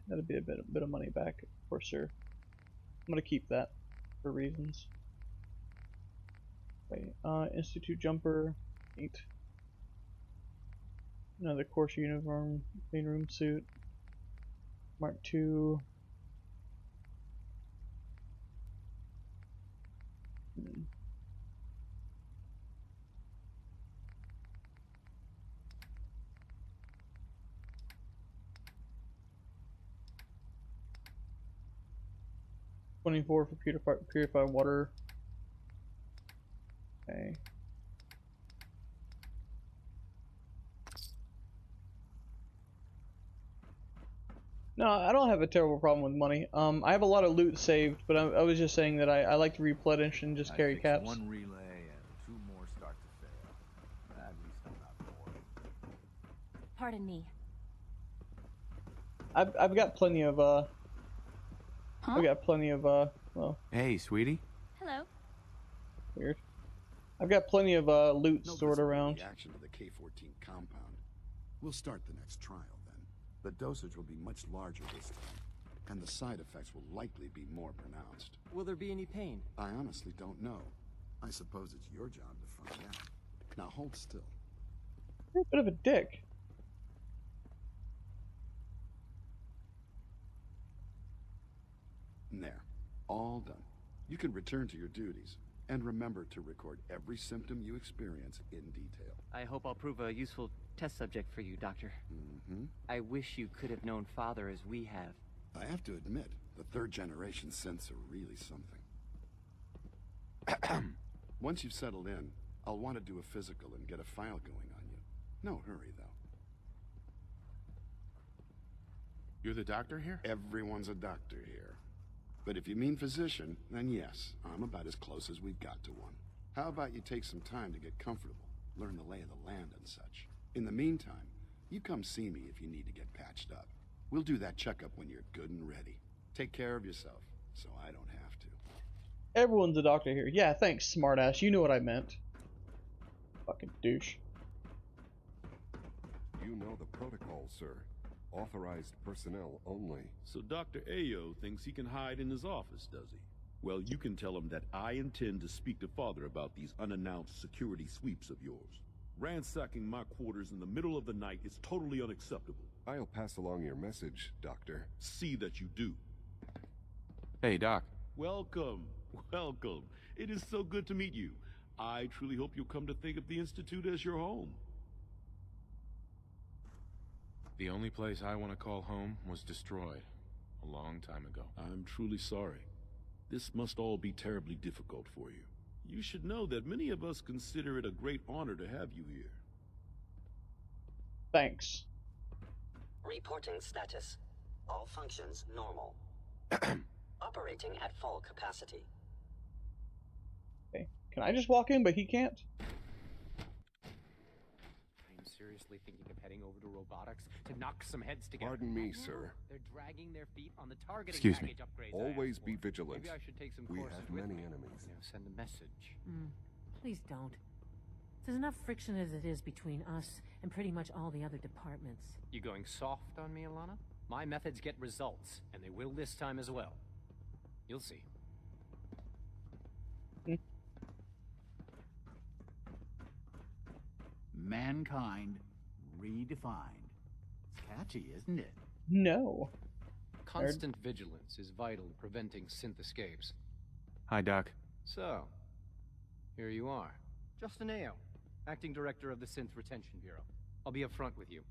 That'll be a bit of money back for sure. I'm gonna keep that for reasons. Okay, Institute jumper, 8. Another course uniform, clean room suit, Mark II. $24 for purified water. Okay. No, I don't have a terrible problem with money. I have a lot of loot saved, but I was just saying that I like to replenish and just carry caps. One relay and 2 more start to fail. At least I'm not bored. Pardon me. I've got plenty of I've got plenty of well. Hey, sweetie. Hello. Weird. I've got plenty of loot stored around. Reaction to the K-14 compound. We'll start the next trial then. The dosage will be much larger this time, and the side effects will likely be more pronounced. Will there be any pain? I honestly don't know. I suppose it's your job to find out. Now hold still. You're a bit of a dick. There. All done. You can return to your duties. And remember to record every symptom you experience in detail. I hope I'll prove a useful test subject for you, Doctor. Mm-hmm. I wish you could have known Father as we have. I have to admit, the 3rd generation synths are really something. Once you've settled in, I'll want to do a physical and get a file going on you. No hurry, though. You're the doctor here? Everyone's a doctor here. But if you mean physician, then yes, I'm about as close as we've got to one. How about you take some time to get comfortable, learn the lay of the land and such. In the meantime, you come see me if you need to get patched up. We'll do that checkup when you're good and ready. Take care of yourself, so I don't have to. Everyone's a doctor here. Yeah, thanks, smartass. You know what I meant. Fucking douche. You know the protocol, sir. Authorized personnel only. So Dr. Ayo thinks he can hide in his office, does he? Well, you can tell him that I intend to speak to Father about these unannounced security sweeps of yours. Ransacking my quarters in the middle of the night is totally unacceptable. I'll pass along your message, Doctor. See that you do. Hey, Doc. Welcome. Welcome. It is so good to meet you. I truly hope you'll come to think of the Institute as your home. The only place I want to call home was destroyed a long time ago. I'm truly sorry. This must all be terribly difficult for you. You should know that many of us consider it a great honor to have you here. Thanks. Reporting status. All functions normal. Operating at full capacity. Okay. Can I just walk in, but he can't? I'm seriously thinking of heading over to robotics to knock some heads together. Pardon me, sir. They're dragging their feet on the targeting Excuse me. package upgrades. Always be vigilant. Maybe I should take some We courses have with many me. enemies. You know, send a message. Please don't. There's enough friction as it is between us and pretty much all the other departments. You going soft on me, Alana? My methods get results, and they will this time as well. You'll see. Mankind redefined. It's catchy, isn't it? No. Constant vigilance is vital to preventing synth escapes. Hi, Doc. So, here you are. Justin Ao, Acting Director of the Synth Retention Bureau. I'll be upfront with you.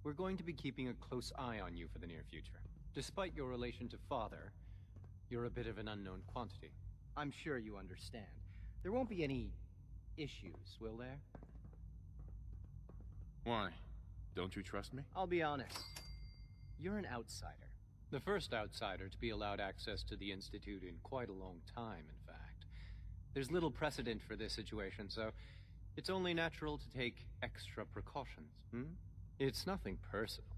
We're going to be keeping a close eye on you for the near future. Despite your relation to Father, you're a bit of an unknown quantity. I'm sure you understand. There won't be any issues, will there? Why? Don't you trust me? I'll be honest. You're an outsider. The first outsider to be allowed access to the Institute in quite a long time, in fact. There's little precedent for this situation, so it's only natural to take extra precautions, It's nothing personal,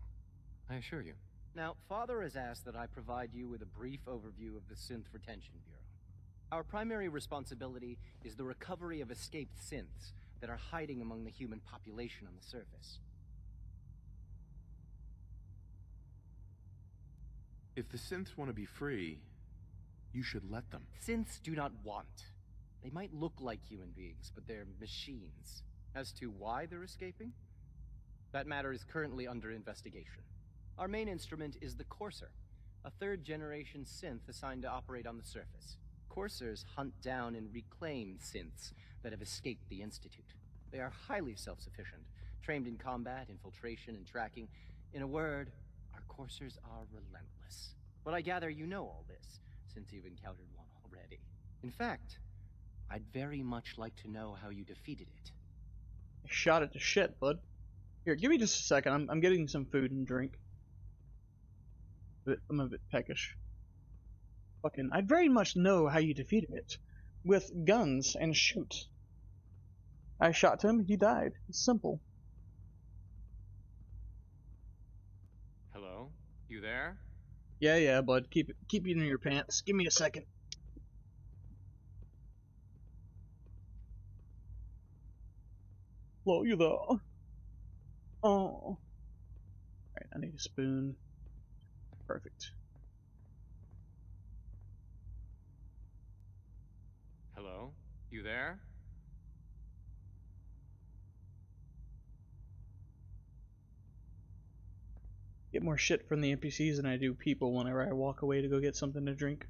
I assure you. Now, Father has asked that I provide you with a brief overview of the Synth Retention Bureau. Our primary responsibility is the recovery of escaped synths that are hiding among the human population on the surface. If the synths want to be free, you should let them. Synths do not want. They might look like human beings, but they're machines. As to why they're escaping? That matter is currently under investigation. Our main instrument is the Courser, a third-generation synth assigned to operate on the surface. Coursers hunt down and reclaim synths that have escaped the Institute. They are highly self-sufficient, trained in combat, infiltration, and tracking. In a word, our Coursers are relentless. But I gather you know all this, since you've encountered one already. In fact, I'd very much like to know how you defeated it. I shot it to shit, bud. Here, give me just a second. I'm getting some food and drink. But I'm a bit peckish. Fucking, I'd very much know how you defeated it. With guns and shoot. I shot him, he died. It's simple. Hello? You there? Yeah, bud. Keep it in your pants. Give me a second. Hello, you there? Oh. Alright, I need a spoon. Perfect. Hello? You there? Get more shit from the NPCs than I do people whenever I walk away to go get something to drink.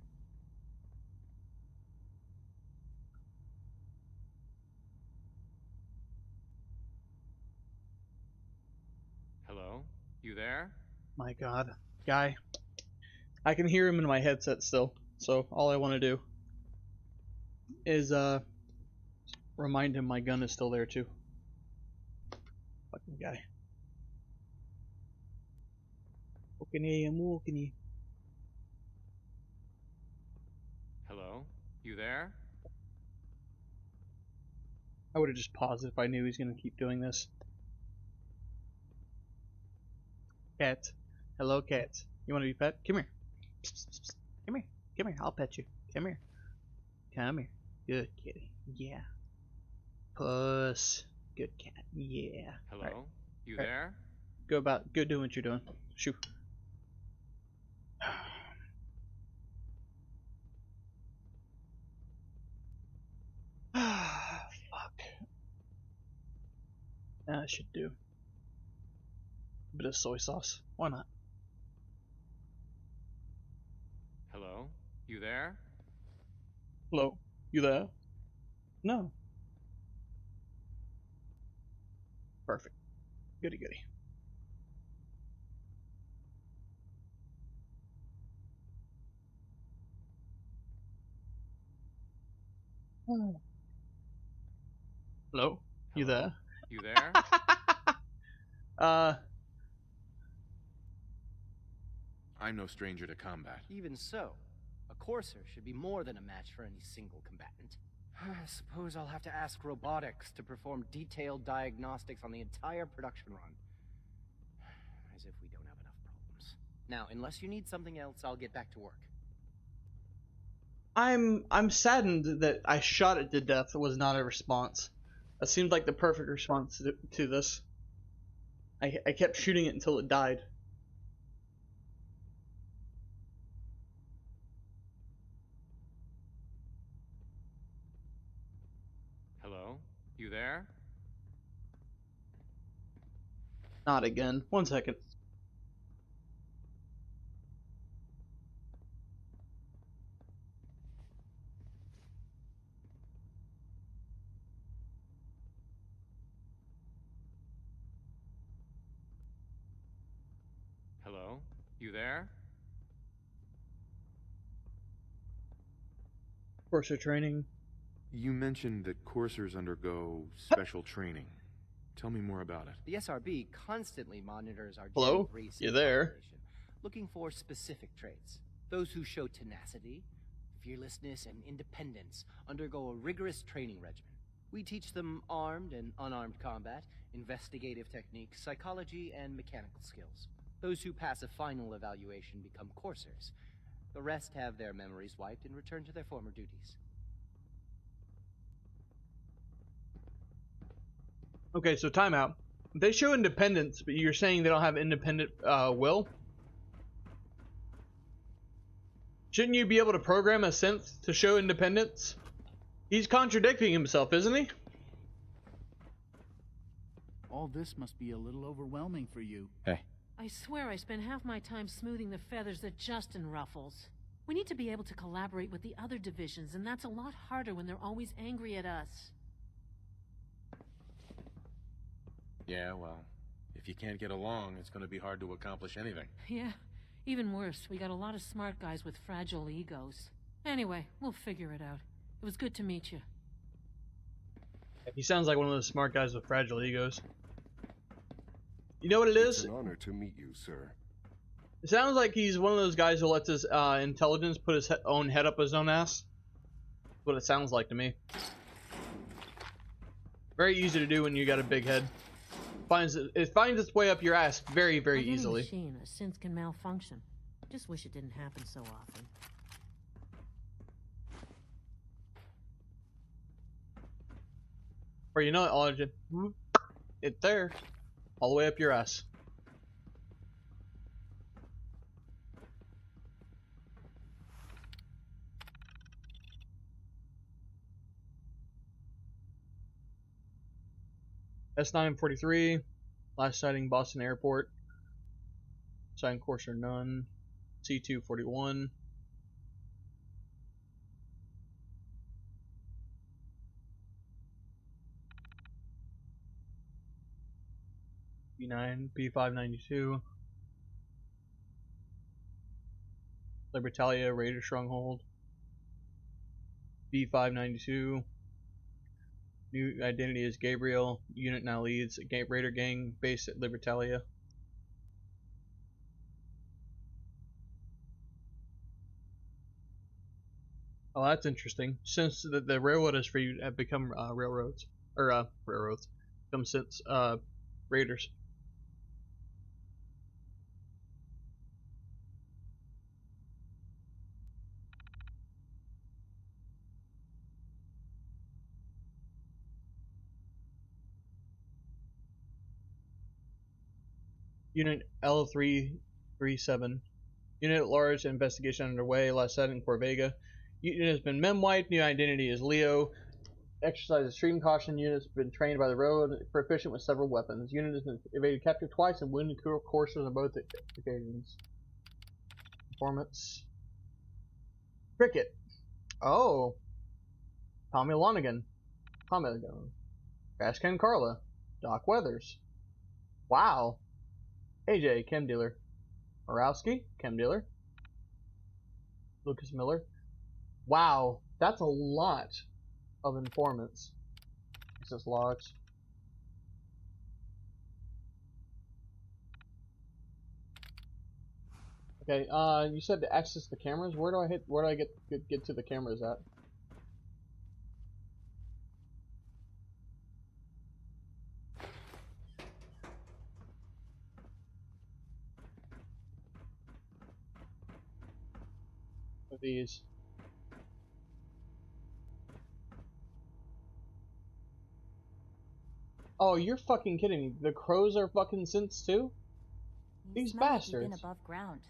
Hello? You there? My god. Guy. I can hear him in my headset still, so all I want to do is remind him my gun is still there too. Fucking guy. I'm walking. Hello? You there? I would have just paused if I knew he was gonna keep doing this. Cat. Hello, cat. You want to be pet? Come here. Come here. Come here. I'll pet you. Come here. Come here. Good kitty. Yeah. Puss. Good cat. Yeah. Hello? Right. You Right. there? Go doing what you're doing. Shoot. Fuck. That should do. A bit of soy sauce. Why not? Hello? You there? Hello? You there? No. Perfect. Goody goody. Hello? You there? You there? I'm no stranger to combat. Even so, a Courser should be more than a match for any single combatant. I suppose I'll have to ask robotics to perform detailed diagnostics on the entire production run. As if we don't have enough problems. Now, unless you need something else, I'll get back to work. I'm saddened that I shot it to death was not a response. That seemed like the perfect response to this. I kept shooting it until it died. You there? Not again. 1 second. Hello? You there? Courser training. You mentioned that coursers undergo special training. Tell me more about it. The SRB constantly monitors our Hello? race You there? population, looking for specific traits. Those who show tenacity, fearlessness, and independence undergo a rigorous training regimen. We teach them armed and unarmed combat, investigative techniques, psychology, and mechanical skills. Those who pass a final evaluation become coursers. The rest have their memories wiped and return to their former duties. Okay, so timeout. They show independence, but you're saying they don't have independent will? Shouldn't you be able to program a synth to show independence? He's contradicting himself, isn't he? All this must be a little overwhelming for you. Hey. I swear I spend half my time smoothing the feathers that Justin ruffles. We need to be able to collaborate with the other divisions, and that's a lot harder when they're always angry at us. Yeah, well, if you can't get along, it's going to be hard to accomplish anything. Yeah, even worse, we got a lot of smart guys with fragile egos. Anyway, we'll figure it out. It was good to meet you. He sounds like one of those smart guys with fragile egos. You know what it is? It's an honor to meet you, sir. It sounds like he's one of those guys who lets his intelligence put his own head up his own ass. That's what it sounds like to me. Very easy to do when you got a big head. It finds its way up your ass very, very easily. Machine, a synth can malfunction. Just wish it didn't happen so often. Or you know what, Allergen? It's there. All the way up your ass. S943, last sighting Boston Airport. Sighting Courser none. C241. B9, B592. Libertalia, Raider Stronghold. B592. New identity is Gabriel. Unit now leads Raider gang based at Libertalia. Oh, that's interesting. Since the railroad is free, have become railroads or railroads, become since raiders. Unit L337. Unit at large, investigation underway. Last sighting in Corvega. Unit has been mem-wiped. New identity is Leo. Exercise extreme caution. Unit's been trained by the road. Proficient with several weapons. Unit has been evaded capture twice and wounded coursers on both occasions. Performance. Cricket. Oh. Tommy Lonigan. Crashcan Carla. Doc Weathers. Wow. AJ, chem dealer. Morowski, chem dealer. Lucas Miller. Wow, that's a lot of informants. Access logs. Okay, you said to access the cameras. Where do I hit? Where do I get to the cameras at? These. Oh, you're fucking kidding me. The crows are fucking synths too? These bastards. Like you've been above ground.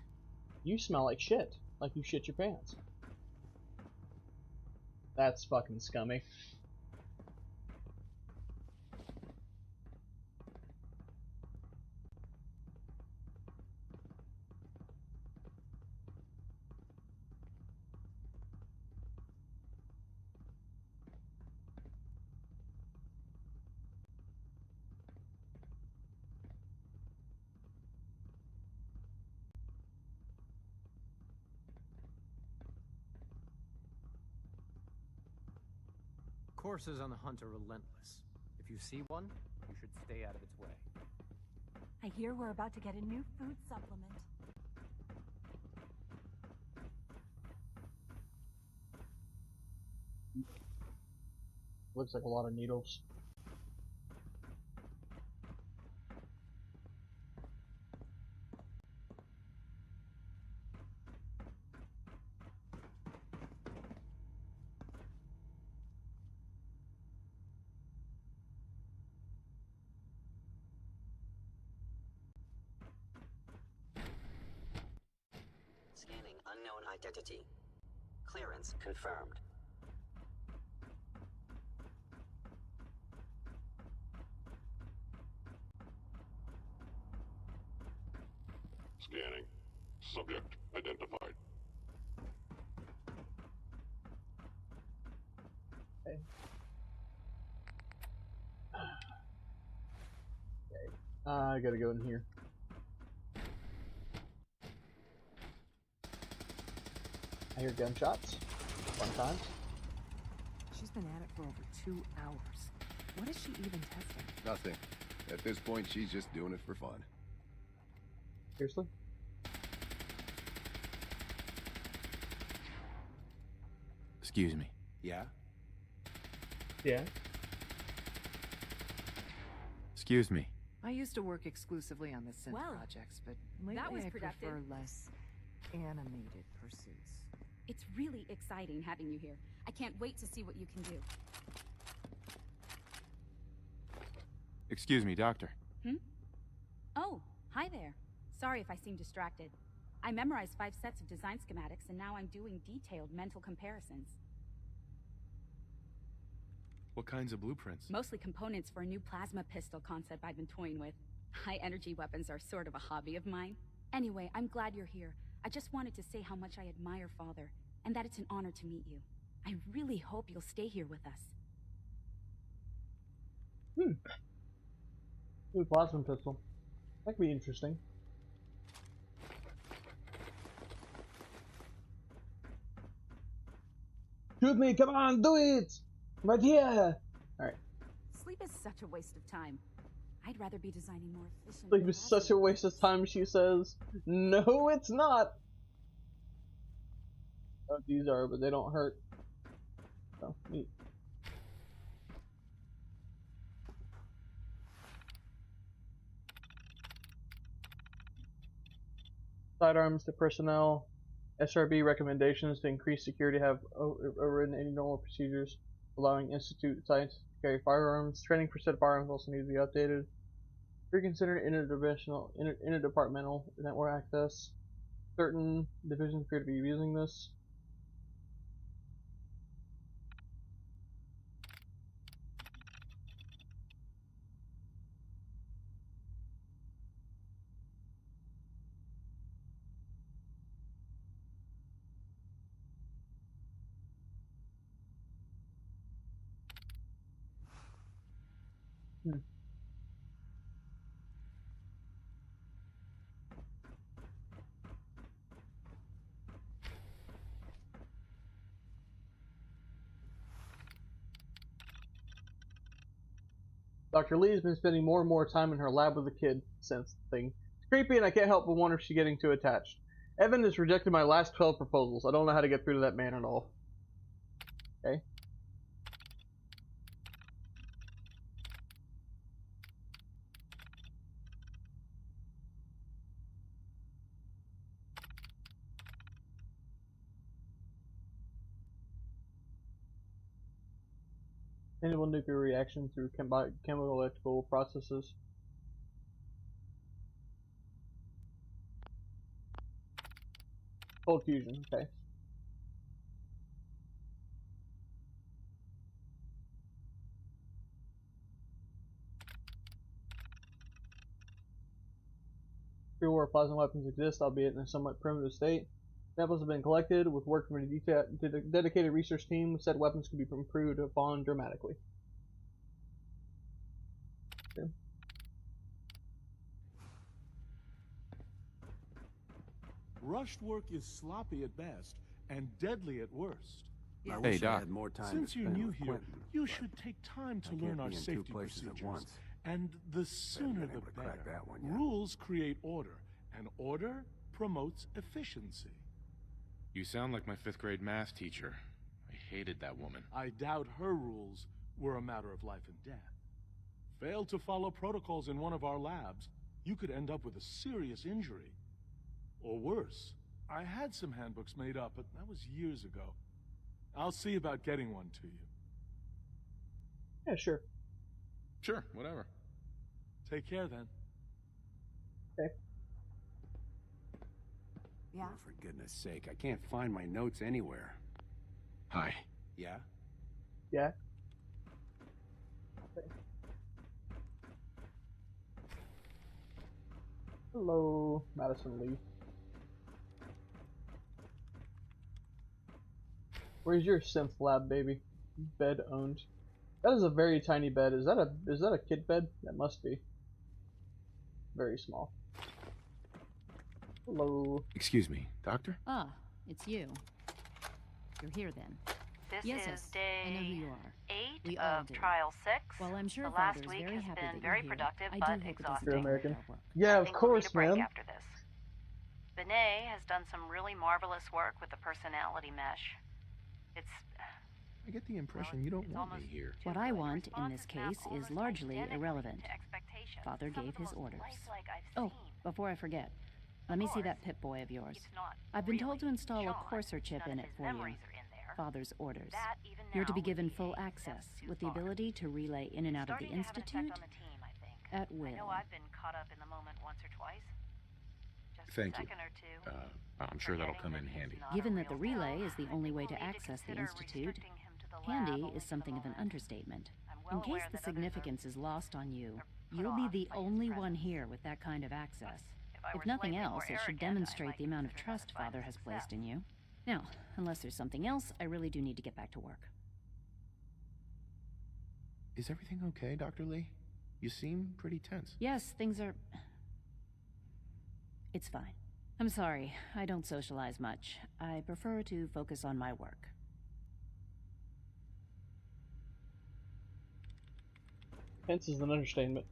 You smell like shit. Like you shit your pants. That's fucking scummy. Forces on the hunt are relentless. If you see one, you should stay out of its way. I hear we're about to get a new food supplement. Looks like a lot of needles. Scanning unknown identity. Clearance confirmed. Scanning. Subject identified. Okay. Okay. I gotta go in here. I hear gunshots. Fun times. She's been at it for over 2 hours. What is she even testing? Nothing. At this point, she's just doing it for fun. Seriously? Excuse me. Yeah? Yeah. Excuse me. I used to work exclusively on the synth Well, projects, but lately that was I productive. prefer less animated pursuits. It's really exciting having you here. I can't wait to see what you can do. Excuse me, Doctor. Oh, hi there. Sorry if I seem distracted. I memorized 5 sets of design schematics, and now I'm doing detailed mental comparisons. What kinds of blueprints? Mostly components for a new plasma pistol concept I've been toying with. High-energy weapons are sort of a hobby of mine. Anyway, I'm glad you're here. I just wanted to say how much I admire Father, and that it's an honor to meet you. I really hope you'll stay here with us. New plasma pistol. That could be interesting. Shoot me! Come on, do it! Right here! Alright. Sleep is such a waste of time. I'd rather be designing more efficient... Sleep is such a waste of time, she says. No, it's not! Oh, these are, but they don't hurt. Oh, neat. Sidearms to personnel. SRB recommendations to increase security have overridden any normal procedures, allowing Institute scientists to carry firearms. Training for said firearms also needs to be updated. Reconsider interdepartmental network access. Certain divisions appear to be using this. Dr. Lee has been spending more and more time in her lab with the kid since the thing. It's creepy and I can't help but wonder if she's getting too attached. Evan has rejected my last 12 proposals. I don't know how to get through to that man at all. Okay. Enable nuclear reaction through chemical electrical processes. Cold fusion, okay. Pre-war plasma weapons exist, albeit in a somewhat primitive state. Samples have been collected with work from a dedicated research team. Said weapons could be improved upon dramatically. Okay. Rushed work is sloppy at best and deadly at worst. I Hey, wish I Doc. had more time Since to you're spend new with here, Quentin, you but should take time to I learn can't our be in safety two places at procedures. once. And the sooner been the able to crack better. that one yet. Rules create order, and order promotes efficiency. You sound like my 5th grade math teacher. I hated that woman. I doubt her rules were a matter of life and death. Fail to follow protocols in one of our labs, you could end up with a serious injury. Or worse. I had some handbooks made up, but that was years ago. I'll see about getting one to you. Yeah, sure. Sure, whatever. Take care then. Okay. Yeah. Oh, for goodness sake, I can't find my notes anywhere. Hi. Yeah? Yeah. Okay. Hello, Madison Lee. Where's your synth lab, baby? Bed owned. That is a very tiny bed. Is that a kid bed? That must be. Very small. Hello. Excuse me, doctor? Ah, it's you. You're here then. This yes, is yes. day I know who you are. 8 We all of do. Trial 6. Well, I'm sure the last Father's week very has happy been that very you're here. productive, I do but hope it doesn't exhausting. You're take American. our work. Yeah, I of think we'll need course, a break man. after this. Benet has done some really marvelous work with the personality mesh. It's I get the impression you don't want me here. What I want in this case is largely irrelevant. Father gave his orders. Oh, before I forget, let me see that Pip-Boy of yours. I've been told to install a courser chip in it for you. Father's orders. You're to be given full access, with the ability to relay in and out of the Institute at will. I know I've been caught up in the moment once or twice. Just Thank a you. second or two. I'm sure that'll come in handy. Given that the relay is the only way to access the Institute, handy is something of an understatement. In case the significance is lost on you, you'll be the only one here with that kind of access. If nothing else, it should demonstrate the amount of trust Father has placed in you. Now, unless there's something else, I really do need to get back to work. Is everything okay, Dr. Lee? You seem pretty tense. Yes, things are... It's fine. I'm sorry, I don't socialize much. I prefer to focus on my work. Tense is an understatement.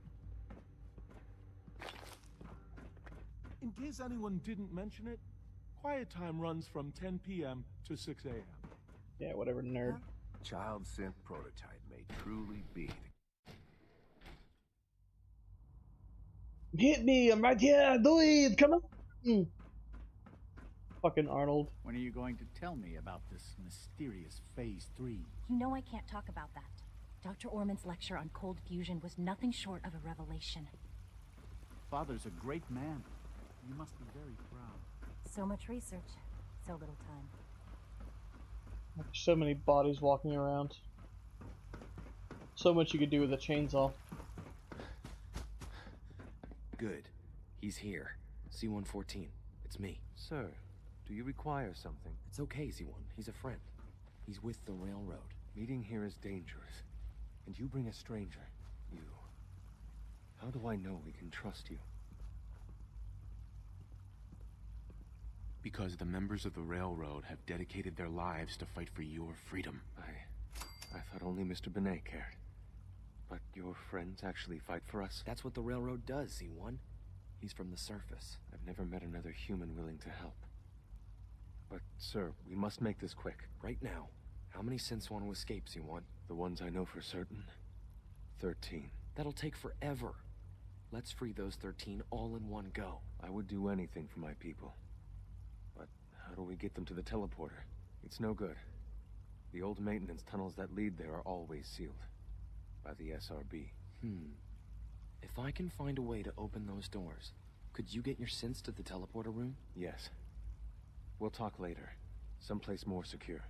In case anyone didn't mention it, quiet time runs from 10 p.m. to 6 a.m. Yeah, whatever, nerd. Child synth prototype may truly be. Hit me! I'm right here! Do it! Come on! Fucking Arnold. When are you going to tell me about this mysterious Phase 3? You know I can't talk about that. Dr. Orman's lecture on cold fusion was nothing short of a revelation. Father's a great man. You must be very proud. So much research, so little time. So many bodies walking around. So much you could do with a chainsaw. Good. He's here. C-114. It's me. Sir, do you require something? It's okay, Z-1. He's a friend. He's with the railroad. Meeting here is dangerous. And you bring a stranger. You... How do I know we can trust you? Because the members of the railroad have dedicated their lives to fight for your freedom. I thought only Mr. Benet cared. But your friends actually fight for us? That's what the railroad does, Z-1. He's from the surface. I've never met another human willing to help. But, sir, we must make this quick. Right now. How many synths want to escape, Z-1? The ones I know for certain. 13. That'll take forever. Let's free those 13 all in one go. I would do anything for my people. But how do we get them to the teleporter? It's no good. The old maintenance tunnels that lead there are always sealed. By the SRB. If I can find a way to open those doors, could you get your synths to the teleporter room? Yes. We'll talk later. Someplace more secure.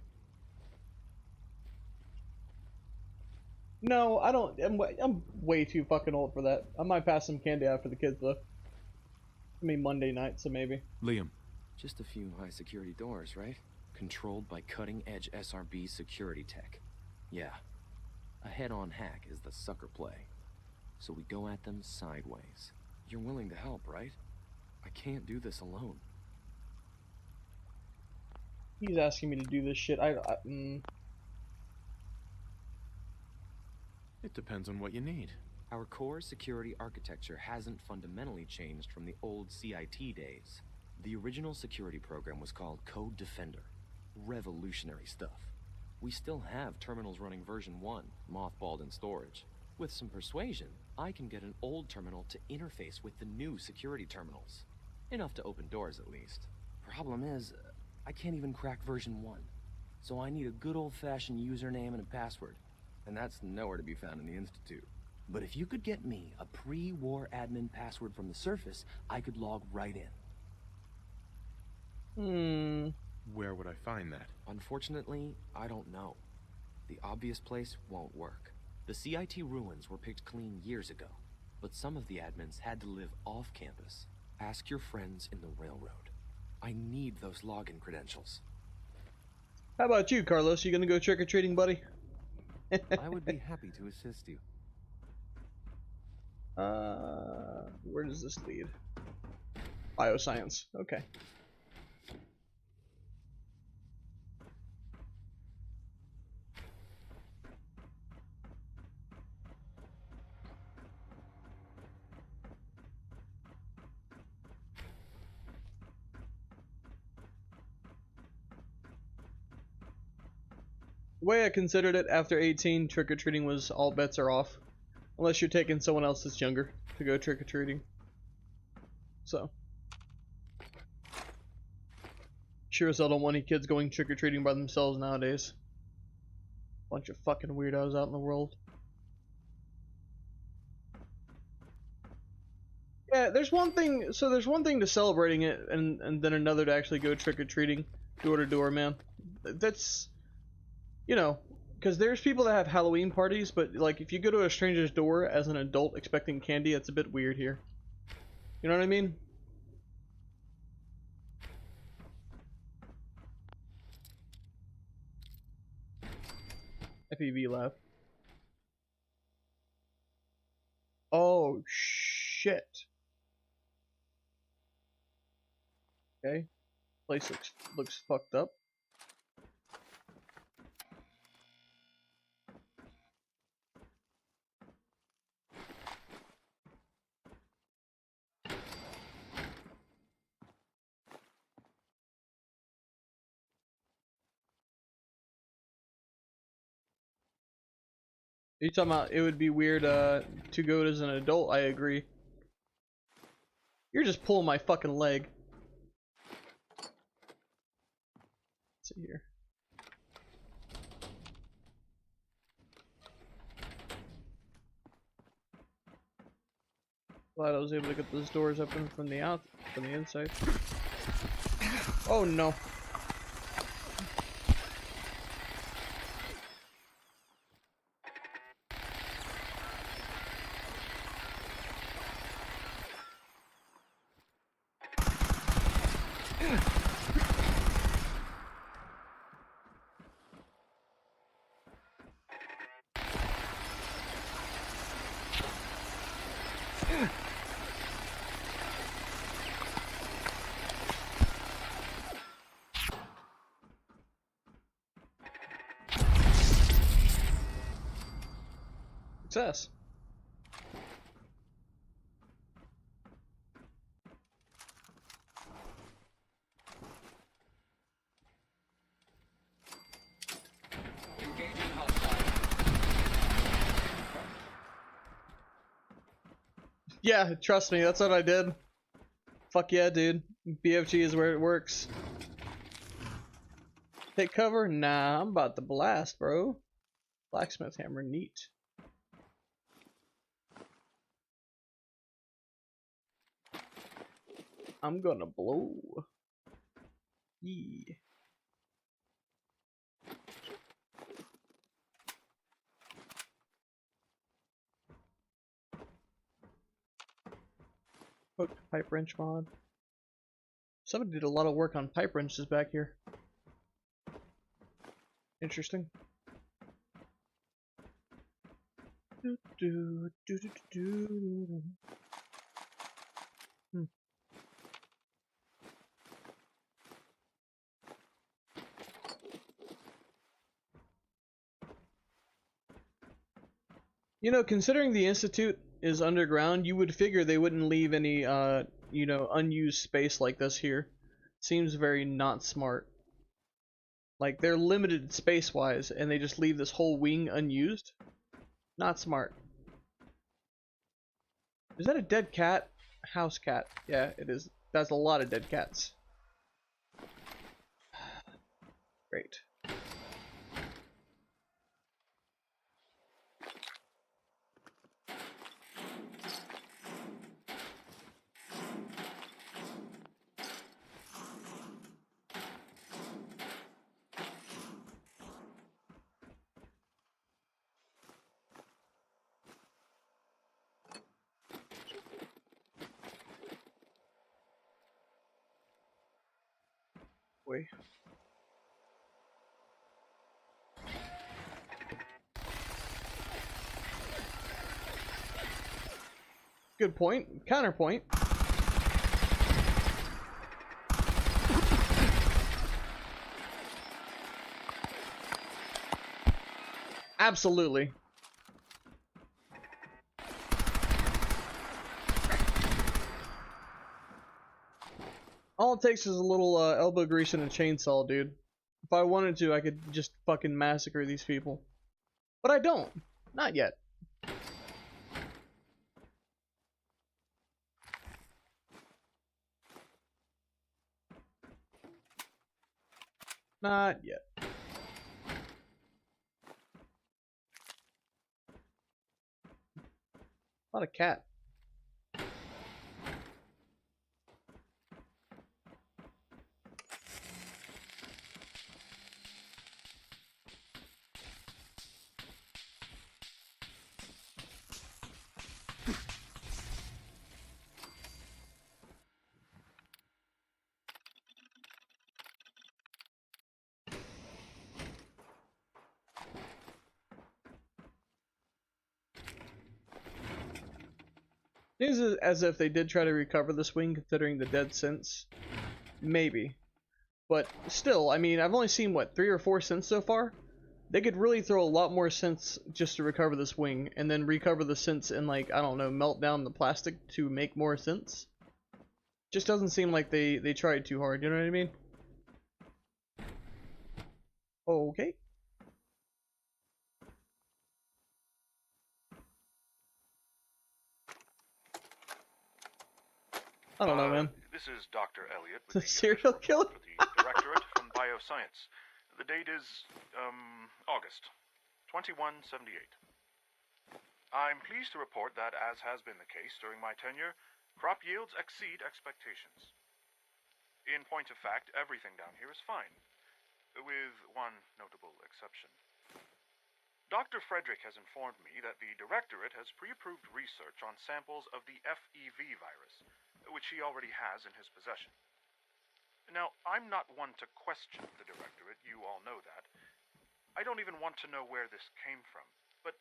No, I don't. I'm way too fucking old for that. I might pass some candy out for the kids though. I mean Monday night, so maybe. Liam. Just a few high security doors, right? Controlled by cutting-edge SRB security tech. Yeah. A head-on hack is the sucker play. So we go at them sideways. You're willing to help, right? I can't do this alone. He's asking me to do this shit. It depends on what you need. Our core security architecture hasn't fundamentally changed from the old CIT days. The original security program was called Code Defender. Revolutionary stuff. We still have terminals running version 1, mothballed in storage. With some persuasion, I can get an old terminal to interface with the new security terminals. Enough to open doors, at least. Problem is, I can't even crack version 1. So I need a good old-fashioned username and a password. And that's nowhere to be found in the Institute. But if you could get me a pre-war admin password from the surface, I could log right in. Where would I find that? Unfortunately, I don't know. The obvious place won't work. The CIT ruins were picked clean years ago, but some of the admins had to live off campus. Ask your friends in the railroad. I need those login credentials. How about you, Carlos? You gonna go trick-or-treating, buddy? I would be happy to assist you. Where does this lead? Bioscience. Okay. The way I considered it, after 18, trick-or-treating was all bets are off. Unless you're taking someone else that's younger to go trick-or-treating. So. Sure as hell don't want any kids going trick-or-treating by themselves nowadays. Bunch of fucking weirdos out in the world. Yeah, there's one thing, so there's one thing to celebrating it, and then another to actually go trick-or-treating, door to door, man. That's, you know, because there's people that have Halloween parties, but like if you go to a stranger's door as an adult expecting candy, it's a bit weird here. You know what I mean? FEV lab. Oh shit. Okay. Place looks fucked up. Are you talking about it would be weird to go as an adult? I agree. You're just pulling my fucking leg. Let's see here. Glad I was able to get those doors open from the inside. Oh no. Success. Yeah, trust me, that's what I did. Fuck yeah, dude. BFG is where it works. Take cover? Nah, I'm about to blast, bro. Blacksmith hammer, neat. I'm gonna blow. Yeah. Hook pipe wrench mod. Somebody did a lot of work on pipe wrenches back here. Interesting. You know, considering the Institute is underground, you would figure they wouldn't leave any, you know, unused space like this here. Seems very not smart. Like, they're limited space-wise, and they just leave this whole wing unused? Not smart. Is that a dead cat? House cat. Yeah, it is. That's a lot of dead cats. Great. Boy. Good point. Counterpoint. Absolutely. All it takes is a little elbow grease and a chainsaw, dude. If I wanted to, I could just fucking massacre these people. But I don't. Not yet. Not yet. Not a cat. Seems as if they did try to recover this wing, considering the dead synths. Maybe. But still, I mean, I've only seen, what, 3 or 4 synths so far? They could really throw a lot more synths just to recover this wing, and then recover the synths and, like, I don't know, melt down the plastic to make more synths. Just doesn't seem like they tried too hard, you know what I mean? Okay. I don't know, man. This is Dr. Elliot with the serial killer for the Directorate from Bioscience. The date is, August 2178. I'm pleased to report that, as has been the case during my tenure, crop yields exceed expectations. In point of fact, everything down here is fine, with one notable exception. Dr. Frederick has informed me that the Directorate has pre-approved research on samples of the FEV virus, which he already has in his possession. Now, I'm not one to question the Directorate, you all know that. I don't even want to know where this came from, but,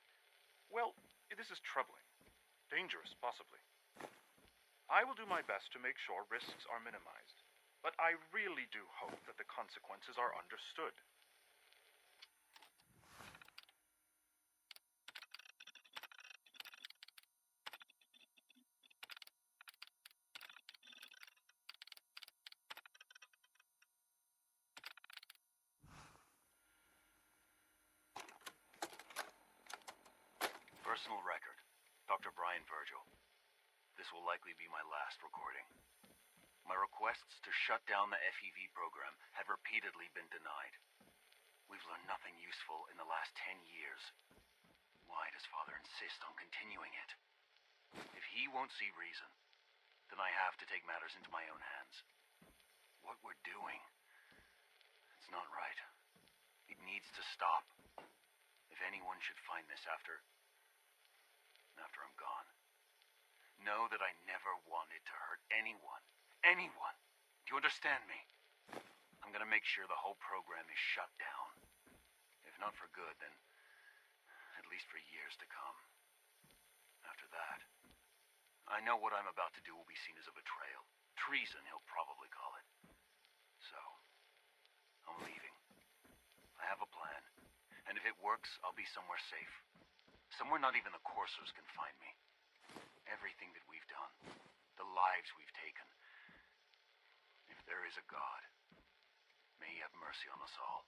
well, this is troubling. Dangerous, possibly. I will do my best to make sure risks are minimized, but I really do hope that the consequences are understood. Personal record, Dr. Brian Virgil. This will likely be my last recording. My requests to shut down the FEV program have repeatedly been denied. We've learned nothing useful in the last 10 years. Why does Father insist on continuing it? If he won't see reason, then I have to take matters into my own hands. What we're doing, it's not right. It needs to stop. If anyone should find this after I'm gone, know that I never wanted to hurt anyone. Anyone. Do you understand me? I'm gonna make sure the whole program is shut down. If not for good, then at least for years to come. After that, I know what I'm about to do will be seen as a betrayal. Treason, he'll probably call it. So, I'm leaving. I have a plan, and if it works, I'll be somewhere safe. Somewhere not even the coursers can find me. Everything that we've done, the lives we've taken. If there is a God, may he have mercy on us all.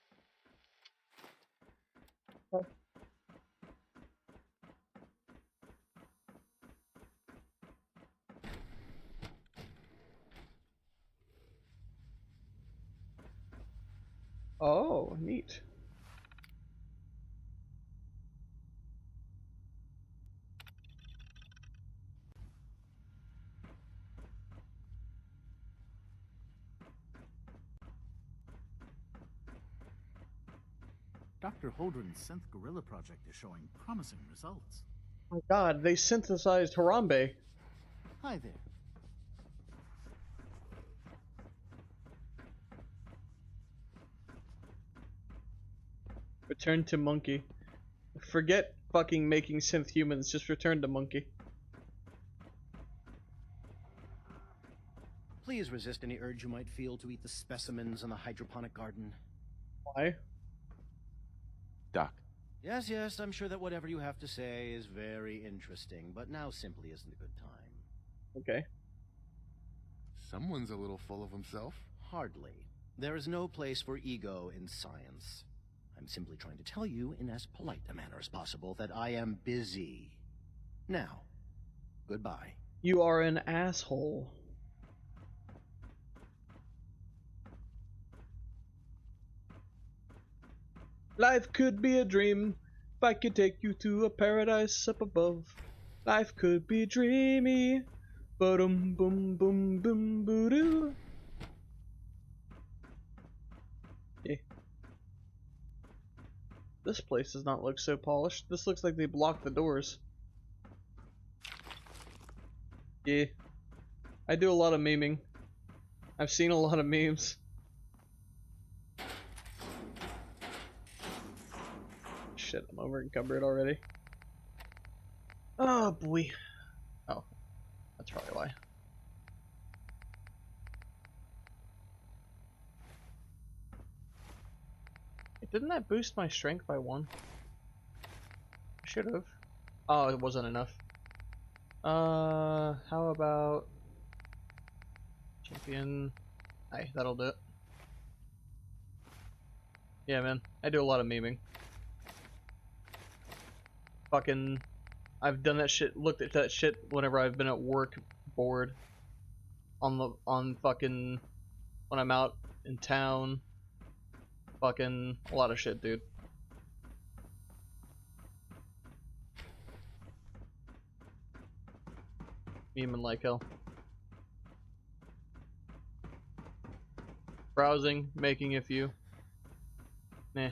Oh, neat. Dr. Holdren's synth gorilla project is showing promising results. Oh my god, they synthesized Harambe. Hi there. Return to monkey. Forget fucking making synth humans, just return to monkey. Please resist any urge you might feel to eat the specimens in the hydroponic garden. Why? Doc. Yes, yes, I'm sure that whatever you have to say is very interesting, but now simply isn't a good time. Okay. Someone's a little full of himself. Hardly. There is no place for ego in science. I'm simply trying to tell you in as polite a manner as possible that I am busy. Now, goodbye. You are an asshole. Life could be a dream if I could take you to a paradise up above. Life could be dreamy. Ba-dum boom boom boom boo-doo. Yeah. This place does not look so polished. This looks like they blocked the doors. Yeah. I do a lot of memeing. I've seen a lot of memes. Shit, I'm over encumbered already. Oh boy. Oh, that's probably why. Didn't that boost my strength by 1? Should have. Oh, it wasn't enough. How about champion? Hey, that'll do it. Yeah, man, I do a lot of memeing. Fucking, I've done that shit. Looked at that shit whenever I've been at work, bored. On fucking when I'm out in town. Fucking a lot of shit, dude. Memeing like hell. Browsing, making a few. Meh.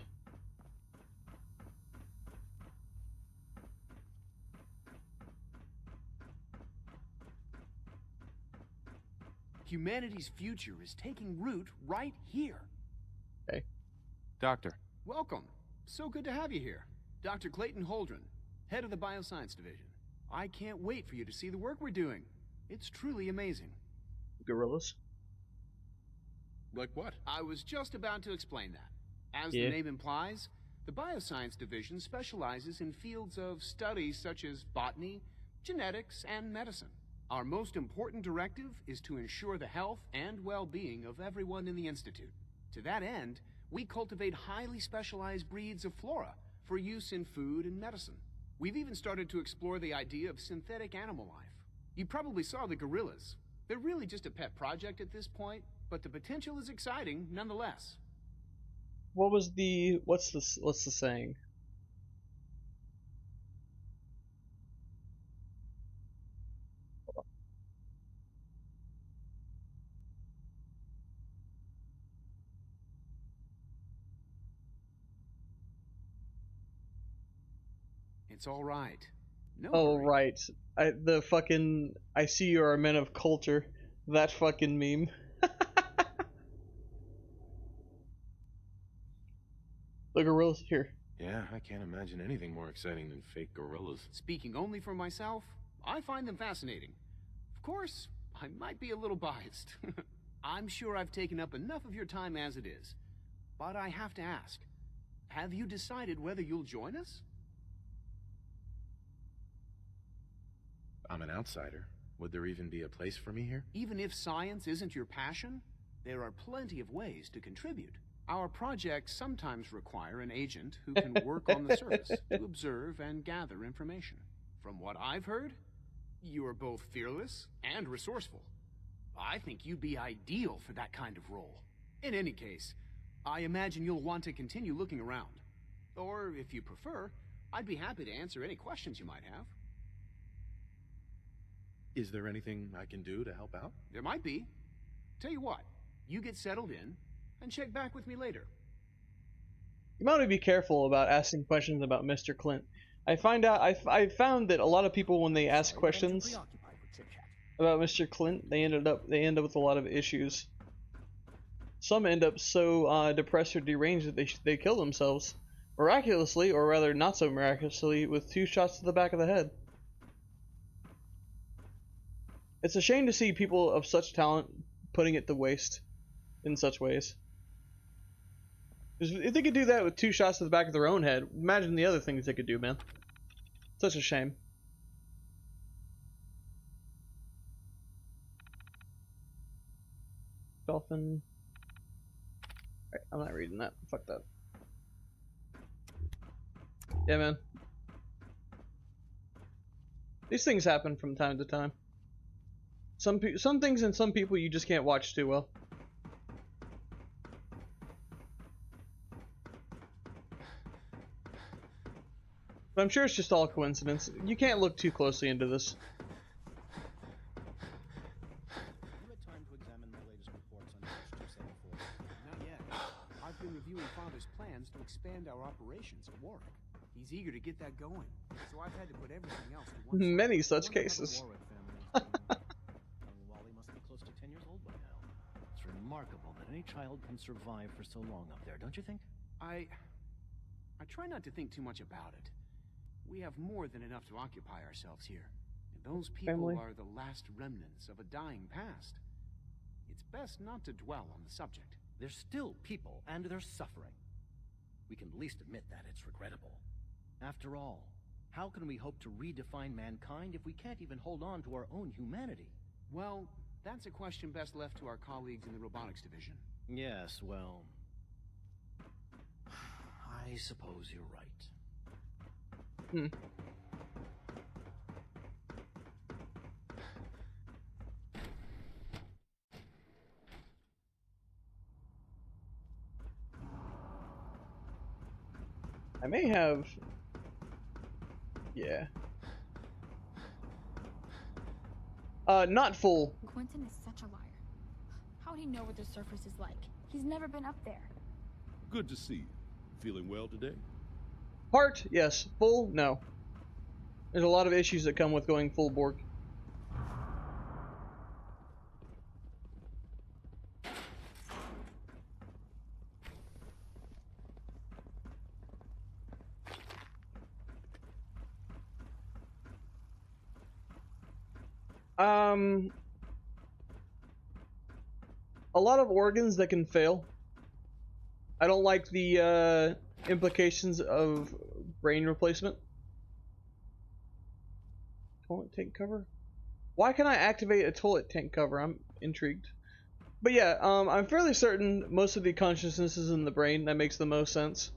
Humanity's future is taking root right here. Okay. Doctor. Welcome. So good to have you here. Dr. Clayton Holdren, head of the Bioscience Division. I can't wait for you to see the work we're doing. It's truly amazing. Gorillas? Like what? I was just about to explain that. As the name implies, the Bioscience Division specializes in fields of study such as botany, genetics, and medicine. Our most important directive is to ensure the health and well-being of everyone in the Institute. To that end, we cultivate highly specialized breeds of flora for use in food and medicine. We've even started to explore the idea of synthetic animal life. You probably saw the gorillas. They're really just a pet project at this point, but the potential is exciting nonetheless. What was the what's the saying? It's all right. No Oh worry. right, I see you are a man of culture. That fucking meme. The gorillas here. Yeah, I can't imagine anything more exciting than fake gorillas. Speaking only for myself, I find them fascinating. Of course, I might be a little biased. I'm sure I've taken up enough of your time as it is. But I have to ask, have you decided whether you'll join us? I'm an outsider. Would there even be a place for me here? Even if science isn't your passion, there are plenty of ways to contribute. Our projects sometimes require an agent who can work on the surface to observe and gather information. From what I've heard, you are both fearless and resourceful. I think you'd be ideal for that kind of role. In any case, I imagine you'll want to continue looking around. Or, if you prefer, I'd be happy to answer any questions you might have. Is there anything I can do to help out? There might be. Tell you what, you get settled in, and check back with me later. You might want to be careful about asking questions about Mr. Clint. I found that a lot of people, when they ask questions about Mr. Clint, they end up with a lot of issues. Some end up so depressed or deranged that they kill themselves, miraculously, or rather not so miraculously, with 2 shots to the back of the head. It's a shame to see people of such talent putting it to waste in such ways. If they could do that with 2 shots to the back of their own head, imagine the other things they could do, man. Such a shame. Dolphin. Alright, I'm not reading that. Fuck that. Yeah, man. These things happen from time to time. Some things and some people you just can't watch too well. But I'm sure it's just all coincidence. You can't look too closely into this. Not yet. I've been reviewing Father's plans to expand our operations at Warwick. He's eager to get that going, so I've had to put everything else to one side. Many such cases. Wally must be close to 10 years old by now. It's remarkable that any child can survive for so long up there, don't you think? I try not to think too much about it. We have more than enough to occupy ourselves here. And those people are the last remnants of a dying past. It's best not to dwell on the subject. They're still people, and they're suffering. We can at least admit that it's regrettable. After all, how can we hope to redefine mankind if we can't even hold on to our own humanity? Well, that's a question best left to our colleagues in the robotics division. Yes, well, I suppose you're right. I may have... Yeah. Not full. Quentin is such a liar. How would he know what the surface is like? He's never been up there. Good to see you. Feeling well today? Part, yes. Full, no. There's a lot of issues that come with going full Borg. A lot of organs that can fail. I don't like the implications of brain replacement. Toilet tank cover? Why can I activate a toilet tank cover? I'm intrigued. But yeah, I'm fairly certain most of the consciousness is in the brain. That makes the most sense.